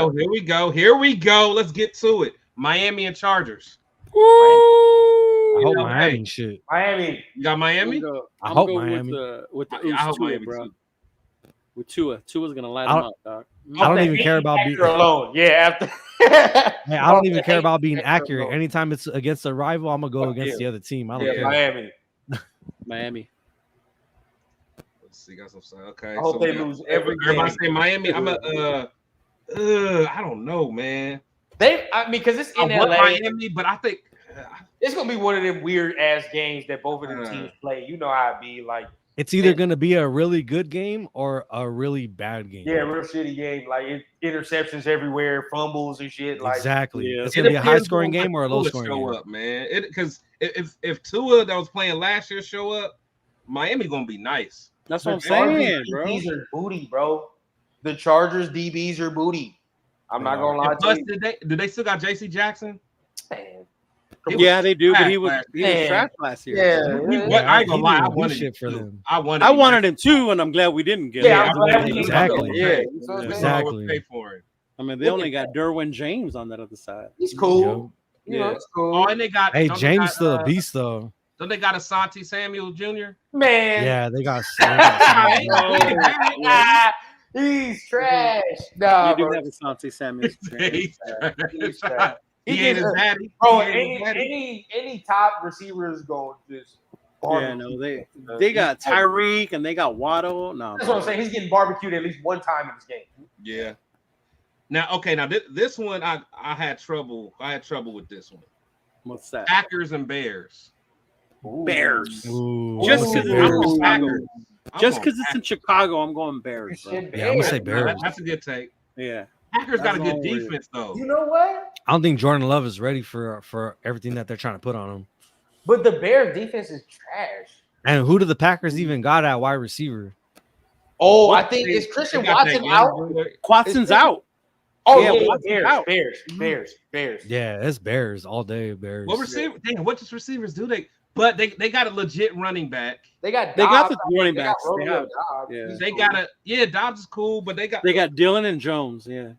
E: out.
A: Here we go. Let's get to it. Miami and Chargers.
F: I hope
A: know,
F: Miami
A: hey.
F: shit.
E: Miami.
A: You got Miami?
F: I hope
D: going
F: Miami.
D: with the
A: I hope
D: Tua,
A: Miami
D: bro.
A: too.
D: With Tua. Tua's gonna light
F: I
D: him
F: don't-
D: up, dog.
F: I don't
E: Off
F: even
E: that
F: care about
E: actor
F: being.
E: alone. Yeah, after.
F: Hey, I don't
E: Off
F: even
E: the
F: care
E: hate
F: about being
E: factor
F: accurate.
E: alone.
F: Anytime it's against a rival, I'm gonna go
E: Fuck
F: against
E: you.
F: the other team. I don't
E: Yeah,
F: care.
E: Miami.
D: Miami.
A: Let's see, got some sign. Okay.
E: I hope they lose every
A: Everybody
E: game.
A: say Miami. I'm I don't know, man.
E: Because it's
A: I
E: in
A: want
E: LA.
A: Miami, but I think
E: It's gonna be one of them weird ass games that both of them
A: Uh.
E: teams play. You know how it be like,
F: It's either gonna be a really good game or a really bad game.
E: yeah, real shitty game. Like interceptions everywhere, fumbles and shit. Like,
F: Exactly.
D: Yeah.
F: It's
A: it
F: gonna be a
A: depends
F: high scoring
A: on
F: game or a
A: what
F: low
A: Tua
F: scoring
A: show
F: game.
A: up, man. Because if Tua that was playing last year show up, Miami gonna be nice.
D: That's what I'm
E: the Chargers
D: saying, bro.
E: DBs are booty, bro. The Chargers DBs are booty. I'm not gonna lie
A: And
E: to
A: plus,
E: you.
A: did they still got J.C. Jackson?
E: Man.
A: He was
D: Yeah, they do, but he was
A: trash
E: Man.
D: trash last year.
E: Yeah,
A: He-
E: yeah.
A: I ain't gonna lie, I
F: didn't do
A: wanted
F: shit
A: him
F: for
A: too.
F: them.
A: I wanted.
D: I wanted him too, and I'm glad we didn't get
E: Yeah,
D: him.
E: I'm glad we
F: Exactly.
E: Yeah, you know what I'm saying?
F: Exactly.
A: Pay for it.
D: I mean, they only got Derwin James on that other side.
E: He's cool. You know,
A: Yeah.
E: it's cool.
A: Oh, and they got.
F: Hey,
A: don't they
F: James
A: got,
F: still a beast though.
A: Don't they got Asante Samuel Jr.?
E: Man.
F: Yeah, they got.
E: Ah, he's trash. Nah,
D: You do
E: bro.
D: have Asante Samuel.
A: He's
E: He's trash.
A: He ain't his daddy.
E: Bro,
A: He ain't his daddy.
E: any top receiver is going just.
D: Yeah, no, they got Tyreek and they got Waddle. No,
E: That's what I'm saying. He's getting barbecued at least one time in this game.
A: Yeah. Now, okay, now this one I had trouble. I had trouble with this one.
D: What's that?
A: Packers and Bears.
D: Bears.
F: Ooh,
D: Just
F: I'm gonna
D: 'cause
F: say
D: it's
A: I'm
F: Bears.
A: going
D: Packers.
A: Packers. I'm
D: Just
A: going
D: because it's in Chicago, I'm going Bears, bro.
E: Shit,
F: Yeah, I'm gonna say
A: Packers.
F: Bears.
A: That's a good take.
D: Yeah.
A: Packers got a
D: That's
A: good
D: all weird.
A: defense though.
E: You know what?
F: I don't think Jordan Love is ready for everything that they're trying to put on him.
E: But the Bears defense is trash.
F: And who do the Packers even got at wide receiver?
E: Oh, I think is Christian
A: They got that
E: Watson
A: young
E: out?
A: boy.
D: Watson's out.
E: Oh
D: Yeah,
E: yeah,
D: Watson's out.
E: Bears.
F: Yeah, it's Bears all day. Bears.
A: What receiver? Damn, what does receivers do? But they got a legit running back.
E: They got
D: They got
E: Dobbs.
D: the running
E: They got
D: backs.
E: Romeo
D: They have-
E: Dobbs.
D: yeah.
E: He's
A: They
E: cool.
A: got Dobbs is cool, but they got
D: Dylan and Jones. Yeah.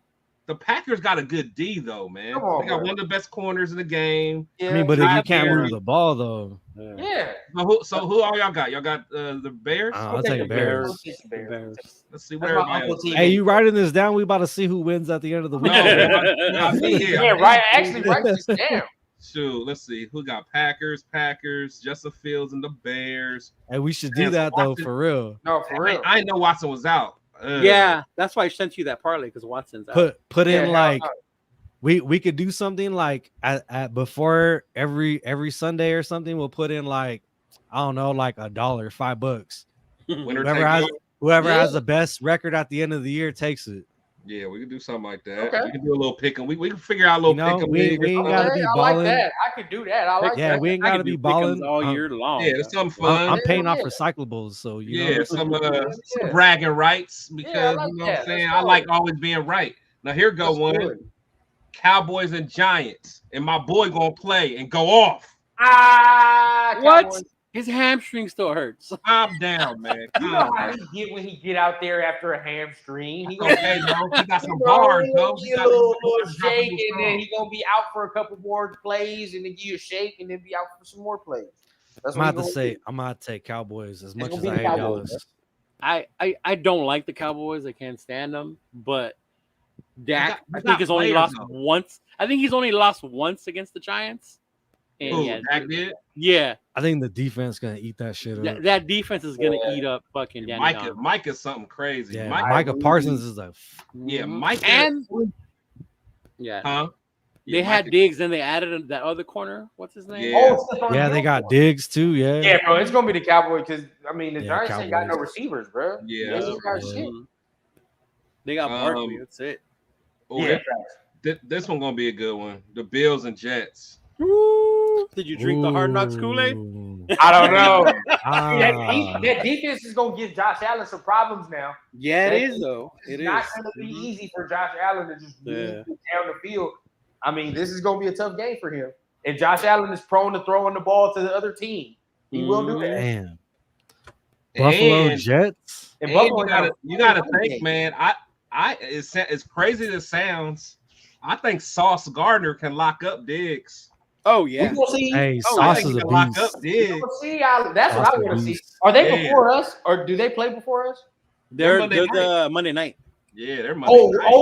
A: the Packers got a good D though, man.
E: Come on,
A: They got
E: bro.
A: one of the best corners in the game.
E: Yeah,
F: I mean, but if you can't
A: Bears.
F: move the ball though,
E: yeah.
A: So who all y'all got? Y'all got the Bears?
F: I'll
E: I'll
F: take
E: the
F: Bears.
E: I'll take the
D: The
E: Bears.
D: Bears.
A: Let's see
E: That's
A: where
E: my uncle team.
F: hey, you writing this down? We about to see who wins at the end of the week.
E: Yeah, right. Actually, write this down.
A: Shoot, let's see who got Packers, Justin Fields, and the Bears.
F: Hey, we should do
A: Man,
F: that though
A: Watson-
F: for real.
E: No, for real.
A: I didn't know Watson was out.
D: Yeah, that's why I sent you that parlay because Watson's out.
F: Put
E: Yeah,
F: in
E: hell
F: like
E: no.
F: we could do something like at before every Sunday or something. We'll put in like I don't know, like $1, $5.
A: Winner
F: Whoever
A: take
F: has
A: all.
F: whoever
E: Yeah.
F: has the best record at the end of the year takes it.
A: Yeah, we can do something like that.
E: Okay.
A: We can do a little pick 'em. We can figure out a little
F: You know,
A: pick 'em
F: we
A: league or
F: ain't
A: something.
F: gotta
E: Okay,
F: be
E: I like
F: balling.
E: that. I could do that. I like
F: Yeah,
E: that.
F: we ain't
D: I
F: gotta
D: could
F: be
D: do pick'ems
F: balling
D: all year long.
A: Yeah, it's something fun.
F: I'm paying
E: Yeah,
F: off
E: yeah.
F: recyclables, so you
A: Yeah,
F: know.
A: some
E: Yeah.
A: bragging rights because
E: Yeah, I like
A: you know what
E: that.
A: I'm saying.
E: Let's
A: I
E: go.
A: like always being right. Now here go
E: Let's do
A: one:
E: it.
A: Cowboys and Giants, and my boy gonna play and go off.
D: What?
E: Cowboys.
D: His hamstring still hurts.
A: Calm down, man.
E: You know how he get when he get out there after a hamstring. He gonna
A: Okay, bro. He got some
E: Bro,
A: bars,
E: he
A: though.
E: gonna
A: He
E: get
A: got
E: a little
A: dropping
E: shake,
A: them
E: and then
A: songs.
E: he gonna be out for a couple more plays, and then give you a shake, and then be out for some more plays. That's
F: I'm
E: what
F: about
E: he
F: to
E: gonna
F: say
E: do.
F: I'm gonna take Cowboys as much
E: gonna
F: as
E: be
F: I
E: the
F: hate
E: Cowboys,
F: Dallas.
D: I don't like the Cowboys. I can't stand them. But Dak,
A: You
D: I
A: got
D: think has only
A: players,
D: lost
A: though.
D: once. I think he's only lost once against the Giants. And
A: Who,
D: yeah,
A: Dak did?
D: yeah,
F: I think the defense gonna eat that shit up.
D: that defense is gonna
E: Yeah.
D: eat up fucking Danny
A: Micah,
D: Dimes.
A: Micah's something crazy.
F: Yeah,
A: Micah,
F: Micah Parsons is a
A: yeah,
D: Mhm.
A: Micah.
D: And yeah,
A: Huh?
D: they
A: Yeah,
D: had
A: Micah-
D: Diggs, and they added that other corner. What's his name?
A: Yeah.
E: Oh, Stephon
F: yeah. They
E: Diggs.
F: got Diggs too. Yeah.
E: Yeah, bro, it's gonna be the Cowboys because I mean the
F: Yeah,
E: Giants ain't got no
F: Cowboys.
E: receivers, bro.
A: Yeah,
E: They ain't got
F: yeah.
E: shit.
D: Mhm. They got Barkley. That's it.
A: Oh,
E: Yeah,
A: this one gonna be a good one. The Bills and Jets.
D: Woo! Did you drink the Hard Knocks Kool-Aid?
F: Ooh.
E: I don't know.
F: Ah.
E: that defense is gonna give Josh Allen some problems now.
D: Yeah,
E: That
D: it is though.
E: It's
D: It
E: not
D: is.
E: gonna be
D: Mhm.
E: easy for Josh Allen to just move
D: Yeah.
E: down the field. I mean, this is gonna be a tough game for him. And Josh Allen is prone to throwing the ball to the other team. He will do that.
F: Damn. Buffalo
A: And-
F: Jets.
E: And
A: And
E: Buffalo
A: you gotta
E: got a
A: think, man. It's crazy as it sounds. I think Sauce Gardner can lock up Diggs.
D: Oh
E: We
D: yeah.
E: gonna see.
F: Hey,
A: I
F: Sauce
A: think
F: is
A: he
F: a
A: can lock
F: beast.
A: up
E: We
A: Diggs.
E: gonna see. That's what
F: Sauce
E: I
F: is a
E: want to see.
F: beast.
E: Are they
A: Yeah.
E: before us, or do they play before us?
D: They're
A: Monday
D: the Monday night.
A: Yeah, they're Monday night.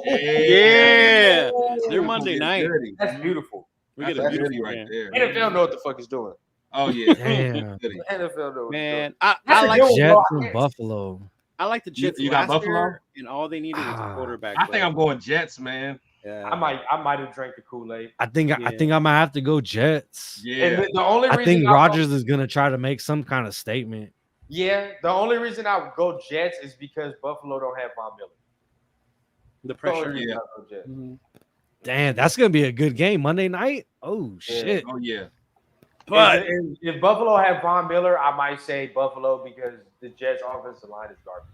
D: Yeah. They're
A: That's
D: Monday
A: gonna
D: night.
A: be a goodie.
E: That's beautiful.
D: We
A: That's
D: get a
A: a goodie
D: beautiful
A: right
D: game.
A: there.
E: NFL know what the fuck it's doing.
A: Oh yeah.
F: Damn.
A: Goodie.
E: NFL know what it's
D: Man,
E: doing.
D: I
E: That's a
D: like
E: good one, bro.
F: Jets and Buffalo.
D: I like the Jets.
A: You got
D: last
A: Buffalo?
D: year, and all they needed was a
F: Ah.
D: quarterback.
A: I think I'm going Jets, man.
D: Yeah.
E: I might have drank the Kool-Aid.
F: I think I might have to go Jets.
A: Yeah.
E: And the only
F: I
E: reason
F: think
E: I'll go-
F: Rodgers is gonna try to make some kind of statement.
E: Yeah, the only reason I would go Jets is because Buffalo don't have Von Miller.
D: the
E: So,
D: pressure.
A: yeah.
E: I'll go Jets.
D: Mhm.
F: Damn, that's gonna be a good game Monday night. Oh shit!
A: Oh yeah.
D: But
E: if Buffalo had Von Miller, I might say Buffalo because the Jets' offensive line is garbage.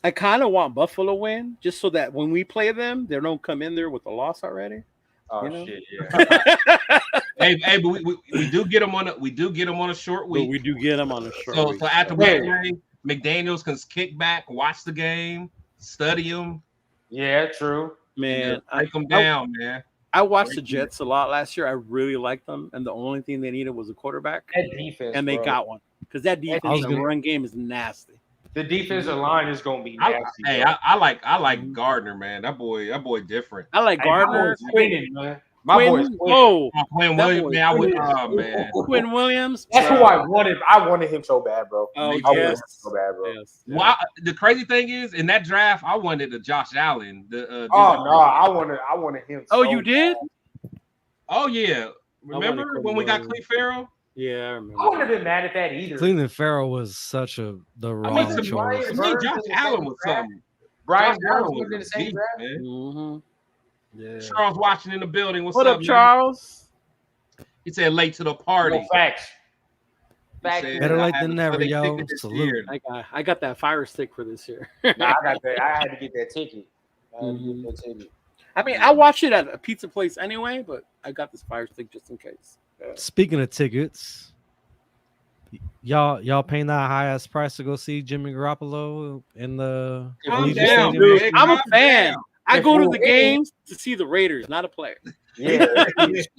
D: I kind of want Buffalo win just so that when we play them, they don't come in there with a loss already.
E: Oh
D: You know?
E: shit, yeah.
A: Hey, but we do get them on a short
D: But
A: week.
D: we do get them on a short
A: So
D: week.
A: so after we
E: Yeah.
A: play, McDaniels can kick back, watch the game, study them,
E: Yeah, true.
D: Man,
A: break them down, man.
D: I watched the Jets a lot last year. I really liked them, and the only thing they needed was a quarterback,
E: That defense,
D: and they
E: bro.
D: got one because that defense,
F: I was
D: the
F: gonna-
D: run game is nasty.
E: The defensive line is gonna be
A: I,
E: nasty.
A: hey,
E: bro.
A: I like Gardner, man. That boy different.
D: I like
E: Hey, my
D: Gardner,
E: boy's winning, man. My boy's
D: Quinn.
E: winning.
D: Oh,
A: Oh, Quinn
D: That
A: Williams,
D: boy
A: man. I would,
E: Quinn.
A: oh man.
D: Quinn Williams.
E: That's who I wanted. I wanted him so bad, bro.
D: Oh
A: I
E: I wanted him
D: yes,
E: so bad, bro.
D: yes.
A: Well, the crazy thing is, in that draft, I wanted the Josh Allen.
E: Oh no, I wanted him.
D: Oh,
E: so
D: you did?
A: Oh yeah.
D: wanted
A: Remember
D: Quinn
A: when we got
D: Williams.
A: Cleve Farrell?
D: Yeah, I
E: I
D: remember.
E: wouldn't have been mad at that either.
F: Cleveland Farrell was such the wrong
E: to me,
F: choice.
A: To me, Josh Allen was something.
E: Brian
A: Josh Allen
E: Jones was in the
A: was
E: same
A: deep,
E: draft.
A: man.
D: Mm-hmm.
F: Yeah.
A: Charles watching in the building. What's
D: What up,
A: man?
D: Charles?
A: He said late to the party.
E: No, facts.
A: He said,
F: Better
A: I
F: late
A: had
F: than
A: a
F: never,
A: Sunday
F: yo.
A: ticket this
F: Salute.
A: year.
D: I got that fire stick for this year.
E: Nah, I got that. I had to get that ticket.
D: I mean, I watched it at a pizza place anyway, but I got this fire stick just in case.
F: Speaking of tickets, y'all paying that high ass price to go see Jimmy Garoppolo in the
A: Calm
F: Allegiant
A: down,
F: Stadium?
A: man.
D: I'm a
A: Calm
D: fan.
A: down.
D: I go to the
E: If we're winning-
D: games to see the Raiders, not a player.
E: Yeah.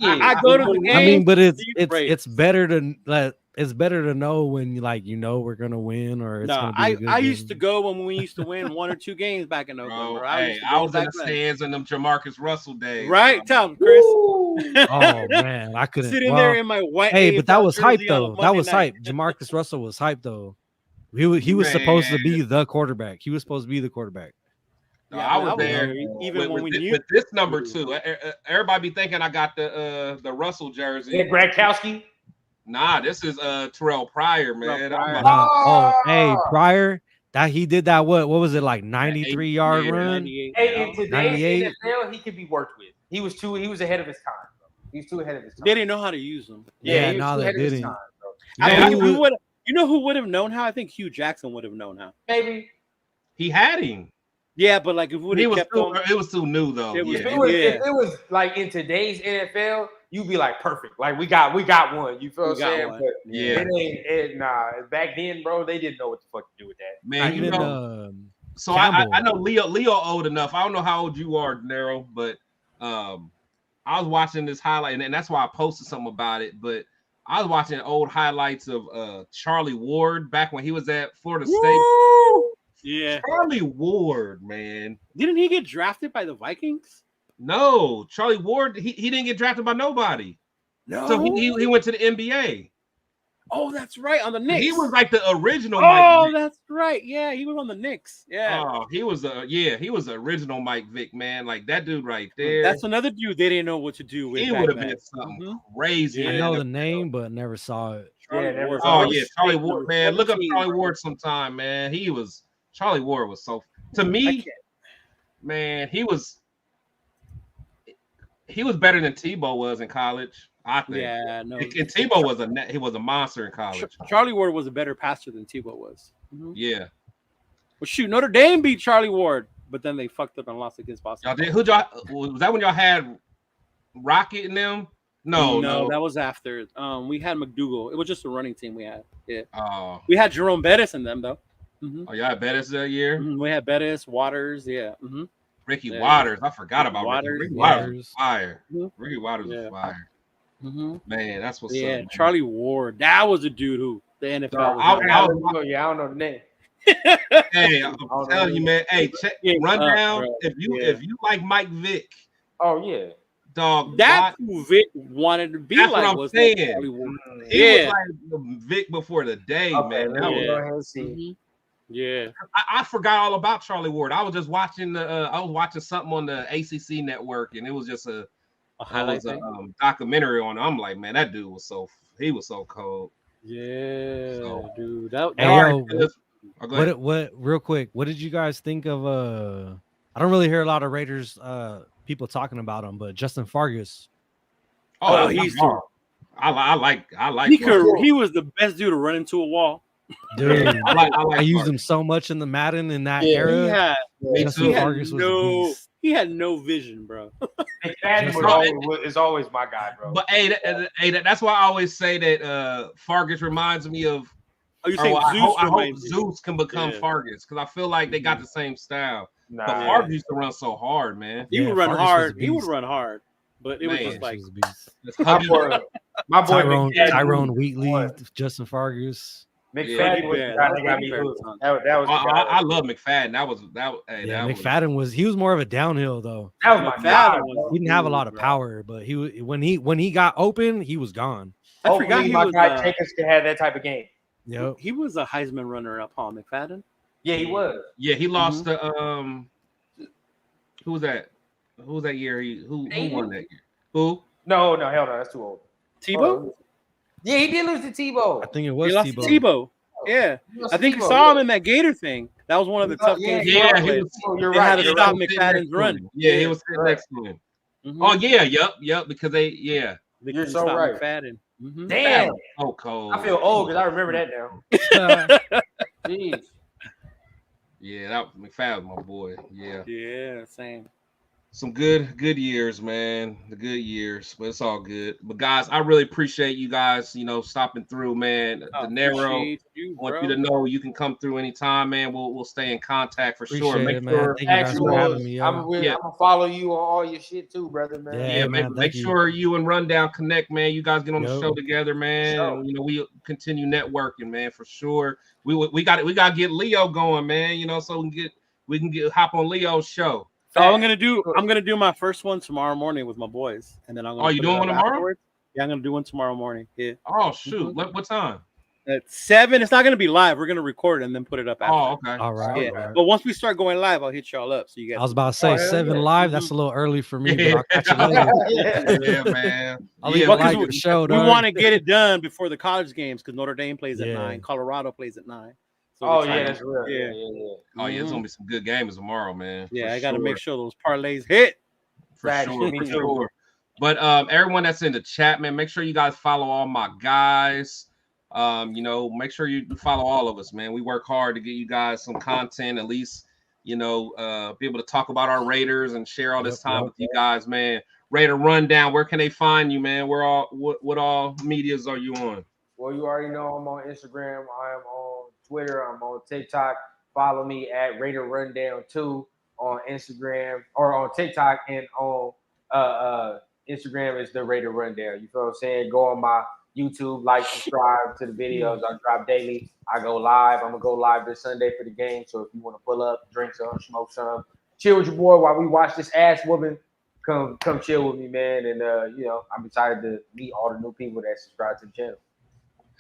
D: I go to the game.
F: I mean, but it's
D: See the Raiders.
F: it's better to it's better to know when you know we're gonna win or it's
D: No,
F: gonna be a good
D: I used to
F: game.
D: go when we used to win 1 or 2 games back in
A: Bro,
D: November.
A: hey, I was in the stands in them Jamarcus Russell days.
D: Right?
A: bro.
D: Tell him, Chris.
F: Oh man, I couldn't.
D: Sitting
F: well,
D: there in my white.
F: hey, but that
D: AFL
F: was hype
D: jersey on a
F: though. That
D: Monday
F: was
D: night.
F: hype. Jamarcus Russell was hype though. He was supposed to be the quarterback. He was supposed to be the quarterback.
A: No,
D: Yeah,
A: I
D: man,
A: was there
D: even when we knew.
A: with this number too. Everybody be thinking I got the Russell jersey.
E: Yeah, Gronkowski.
A: Nah, this is Terrell Pryor, man.
D: Pryor.
A: I'm
F: Oh, hey, Pryor, that he did that. What was it like? 93-yard
A: Yeah,
F: run.
D: 98,
E: Hey,
D: yeah.
E: in today's
F: 98.
E: NFL, he could be worked with. He was ahead of his time, bro. He was too ahead of his time.
D: They didn't know how to use them.
F: Yeah,
E: he was
F: no,
E: too
F: they
E: ahead of his
F: didn't.
E: time, bro.
D: I
A: Yeah,
D: think
A: I-
D: you know who would have known how? I think Hugh Jackson would have known how.
E: Maybe
A: He had him.
D: Yeah, but like if we would
A: He
D: have
A: was
D: kept
A: too,
D: on,
A: it was too new though.
D: It was
A: Yeah.
D: too-
E: if it was like in today's NFL, you'd be like perfect. Like we got one. You feel what
D: We
E: I'm
D: got
E: saying?
D: one.
E: But
A: Yeah.
E: nah. Back then, bro, they didn't know what the fuck to do with that.
A: Man, you
F: Even
A: know, so I
F: Campbell.
A: know Leo old enough. I don't know how old you are, Nero, but I was watching this highlight, and that's why I posted something about it. But I was watching old highlights of Charlie Ward back when he was at Florida State.
D: yeah.
A: Charlie Ward, man.
D: Didn't he get drafted by the Vikings?
A: No, Charlie Ward, he didn't get drafted by nobody.
D: No.
A: So he went to the NBA.
D: Oh, that's right, on the Knicks.
A: He was like the original
D: Oh,
A: Mike Vick.
D: that's right. Yeah, he was on the Knicks. Yeah.
A: Oh, he was the original Mike Vick, man. Like that dude right there.
D: That's another dude they didn't know what to do with.
A: He
D: back
A: would have
D: then.
A: been something
D: Mhm.
A: crazy.
F: I
A: in
F: know
A: the
F: the name, but never saw it.
D: Charlie
E: Yeah,
D: Ward.
A: Oh
E: Number
A: yeah, Charlie Ward, man. Look up
D: 17,
A: Charlie
D: bro.
A: Ward sometime, man. Charlie Ward was so to me, man. He was better than Tebow was in college. I think.
D: Yeah, no.
A: And Tebow was a monster in college.
D: Charlie Ward was a better passer than Tebow was. Mhm.
A: Yeah,
D: Well, shoot, Notre Dame beat Charlie Ward, but then they fucked up and lost against Boston.
A: y'all did. Was that when y'all had Rocket in them? No.
D: that was after. We had McDougal. It was just a running team we had. Yeah,
A: Oh,
D: we had Jerome Bettis in them though. Mhm.
A: y'all had Bettis that year.
D: Mhm. We had Bettis, Waters. Yeah. Mm-hmm.
A: Ricky
D: Yeah.
A: Waters. I forgot
D: Ricky
A: about
D: Waters,
A: Ricky
D: yeah.
A: Waters. Was fire.
D: Mhm.
A: Ricky Waters was
D: Yeah.
A: fire.
D: Mm-hmm.
A: Man, that's what's
D: Yeah,
A: up. Man.
D: Charlie Ward. That was a dude who the NFL.
A: No,
D: was
A: I
D: like-
E: I don't know the name.
A: Hey, I'm telling you, man. Hey, check
D: Yeah,
A: rundown.
D: bro.
A: If you
D: Yeah.
A: like Mike Vick,
E: Oh yeah.
A: dog,
D: That's who Vic wanted to be
A: That's
D: like.
A: what I'm
D: was
A: saying.
D: that Charlie Ward.
A: he
D: Yeah.
A: was like Vic before the day,
E: Okay,
A: man.
E: let
A: That
E: me
A: was-
E: go ahead and see.
D: Mhm. Yeah.
A: I forgot all about Charlie Ward. I was just watching I was watching something on the ACC network, and it was just a
D: Highlight thing.
A: documentary on. I'm like, man, that dude was so cold.
D: Yeah,
A: So-
D: dude. That
F: Hey,
A: All
F: yo,
A: right, go ahead.
F: what real quick, what did you guys think of I don't really hear a lot of Raiders people talking about him, but Justin Fargas.
A: Oh,
D: he's
A: I like.
D: he was the best dude to run into a wall.
F: Dude,
A: I like
F: I used
A: Fargas.
F: him so much in the Madden in that
E: Yeah,
F: era.
D: He had,
A: Me
F: Justin
A: too.
D: he had
F: Fargas was a
D: no
F: beast.
D: he had no vision, bro.
E: McFadden is always my guy, bro.
A: But that's why I always say that Fargas reminds me of.
D: Are you
A: or
D: saying
A: I
D: Zeus
A: hope
D: reminds you?
A: Zeus can become
D: Yeah.
A: Fargas because I feel like they got the same style.
E: Nah,
A: But Fargas used to run so hard, man.
D: He
F: Yeah,
D: would run
F: Fargas was
D: hard.
F: a
D: He would
F: beast.
D: run hard, but it was
A: Man.
D: just like
F: He was a beast.
A: That's
E: my
A: Huggy.
E: boy, my boy
F: Tyrone
E: McFadden.
F: Wheatley, Justin Fargas.
E: McFadden was the
D: Yeah,
E: guy
D: that
E: that got
D: was
E: me
D: very
E: hooked.
D: fun.
E: That was the
A: I
E: guy.
A: love McFadden.
F: Yeah,
A: that was
F: McFadden was more of a downhill though.
E: That was my
D: McFadden
E: guy.
D: was-
E: bro.
F: He didn't have a lot of
D: Bro.
F: power, but when he got open, he was gone.
D: I forgot
E: Hopefully
D: he
E: my
D: was
E: guy Jenkins could have that type of game.
F: Yep.
D: he was a Heisman runner up, Paul McFadden.
E: Yeah, he was.
A: Yeah, he lost
D: Mm-hmm.
A: to who was that? Who was that year? Who
E: Aiden?
A: won that year? Who?
E: No, hell no, that's too old.
D: Tebow?
E: Yeah, he did lose to Tebow.
F: I think it
D: He
F: was
D: lost
F: Tebow.
D: to Tebow. Yeah.
E: He lost
D: I
E: to
D: think you
E: Tebow,
D: saw him
E: yeah.
D: in that Gator thing. That was one of the tough games.
A: Yeah,
D: for
A: he
D: played.
A: was.
E: You're
D: They
E: right.
D: had to
E: You're
D: stop
E: right.
D: McFadden's run.
A: Yeah, he was sitting next to him.
D: Mhm.
A: Oh yeah, yep, because they
E: You're
D: couldn't
E: so
D: stop
E: right.
D: McFadden. Mhm.
E: Damn.
A: so cold.
E: I feel old because I remember that now. Jeez.
A: Yeah, that McFadden, my boy. Yeah.
D: Yeah, same.
A: Some good years, man. The good years, but it's all good. But guys, I really appreciate you guys, stopping through, man.
D: I
A: De Niro,
D: appreciate you,
A: I want
D: bro.
A: you to know you can come through anytime, man. We'll stay in contact for sure.
F: Appreciate
A: Make
F: it, man.
A: sure,
F: Thank you guys
E: Actually,
F: for having me, yo.
E: I'm gonna follow you on all your shit too, brother, man.
F: Yeah, man,
A: make
F: thank you.
A: sure you and Rundown connect, man. You guys get on the
F: Yo.
A: show together, man.
E: Sure.
A: And, we continue networking, man, for sure. We got to get Leo going, man. So we can hop on Leo's show.
D: So I'm gonna do my first one tomorrow morning with my boys, and then I'm gonna.
A: Oh, you doing one tomorrow?
D: Afterwards. Yeah, I'm gonna do one tomorrow morning. Yeah.
A: Oh shoot! What time?
D: At 7. It's not gonna be live. We're gonna record it and then put it up after.
A: Oh, okay.
F: All right.
D: Yeah.
F: all right.
D: But once we start going live, I'll hit y'all up. So you guys.
F: I was about to say
E: hell
F: 7
E: yeah.
F: live. That's a little early for me, but I'll catch you later.
A: Yeah, man.
F: I'll
A: Yeah,
F: even
D: well, 'cause
F: like the show,
D: we
F: dog.
D: want to get it done before the college games because Notre Dame plays at
F: Yeah.
D: 9, Colorado plays at 9. So
E: Oh
D: we're
E: yeah,
D: trying
E: that's
D: to-
E: real.
D: Yeah.
A: Oh yeah, it's gonna be some good games tomorrow, man.
D: Yeah,
A: For
D: I got to
A: sure.
D: make sure those parlays hit.
A: For
E: Facts,
A: sure,
E: me
A: for
E: too.
A: sure. But everyone that's in the chat, man, make sure you guys follow all my guys. Make sure you follow all of us, man. We work hard to get you guys some content, at least, be able to talk about our Raiders and share all this time with you guys, man. Raider Rundown, where can they find you, man? What all medias are you on?
E: Well, you already know I'm on Instagram. I am on Twitter. I'm on TikTok. Follow me at Raider Rundown 2 on Instagram or on TikTok, and on Instagram is the Raider Rundown. You feel what I'm saying? Go on my YouTube, like, subscribe to the videos. I drop daily. I go live. I'm gonna go live this Sunday for the game. So if you want to pull up, drink some, smoke some, chill with your boy while we watch this ass whooping, come chill with me, man. And I'm excited to meet all the new people that subscribe to the channel.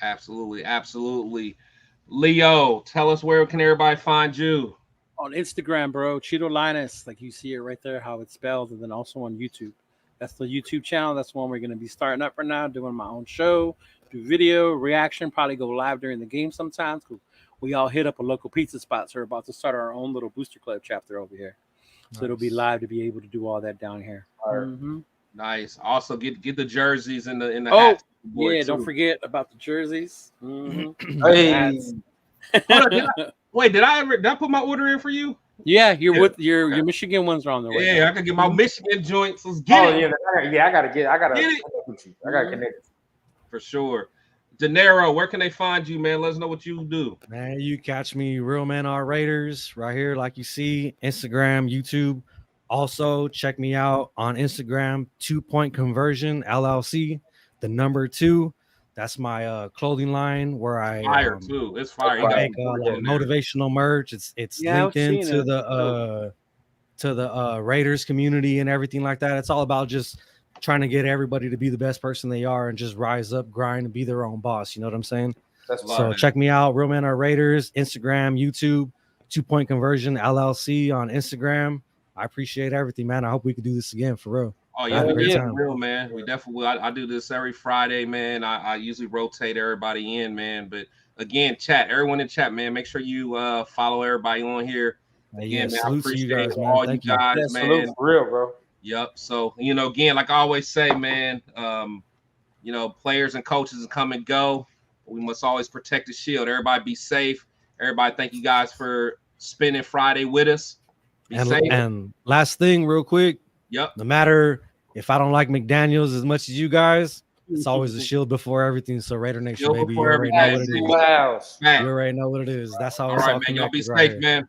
A: Absolutely. Leo, tell us where can everybody find you?
D: On Instagram, bro, Cheeto Linus, like you see it right there, how it's spelled, and then also on YouTube. That's the YouTube channel. That's one we're going to be starting up for now, doing my own show, do video, reaction, probably go live during the game sometimes. We all hit up a local pizza spot, so we're about to start our own little Booster Club chapter over here. So it'll be live to be able to do all that down here. Mm-hmm.
A: Nice. Also, get the jerseys in the
D: hats.
A: Yeah,
D: don't forget about the jerseys. Mm-hmm.
E: Hey.
A: Wait, did I put my order in for you?
D: Yeah, with your Michigan ones are on the way.
A: Yeah, I can get my Michigan joints. Let's get it.
E: I gotta connect with you. I gotta connect
A: for sure. De Niro, where can they find you, man? Let us know what you do.
F: Man, you catch me, Real Men Are Raiders, right here, like you see, Instagram, YouTube. Also, check me out on Instagram, 2 Point Conversion LLC, the number 2. That's my clothing line where I
A: fire too. It's fire.
F: I make motivational merch. It's linked into the Raiders community and everything like that. It's all about just trying to get everybody to be the best person they are and just rise up, grind, and be their own boss. You know what I'm saying? So check me out, Real Men Are Raiders, Instagram, YouTube, 2 Point Conversion LLC on Instagram. I appreciate everything, man. I hope we could do this again for real.
A: Oh yeah, real man. We definitely. I do this every Friday, man. I usually rotate everybody in, man. But again, everyone in chat, man. Make sure you follow everybody on here. Again, man, I appreciate you guys, man. All you guys, man.
E: Salute for real, bro.
A: Yep. So again, like I always say, man. Players and coaches come and go. We must always protect the shield. Everybody be safe. Everybody, thank you guys for spending Friday with us. Be safe.
F: And last thing, real quick.
A: Yep.
F: No matter if I don't like McDaniels as much as you guys, it's always a shield before everything. So Raider Nation, baby, you already know what it is. You already know what it is. That's how it's all right,
A: man. Y'all be safe, man.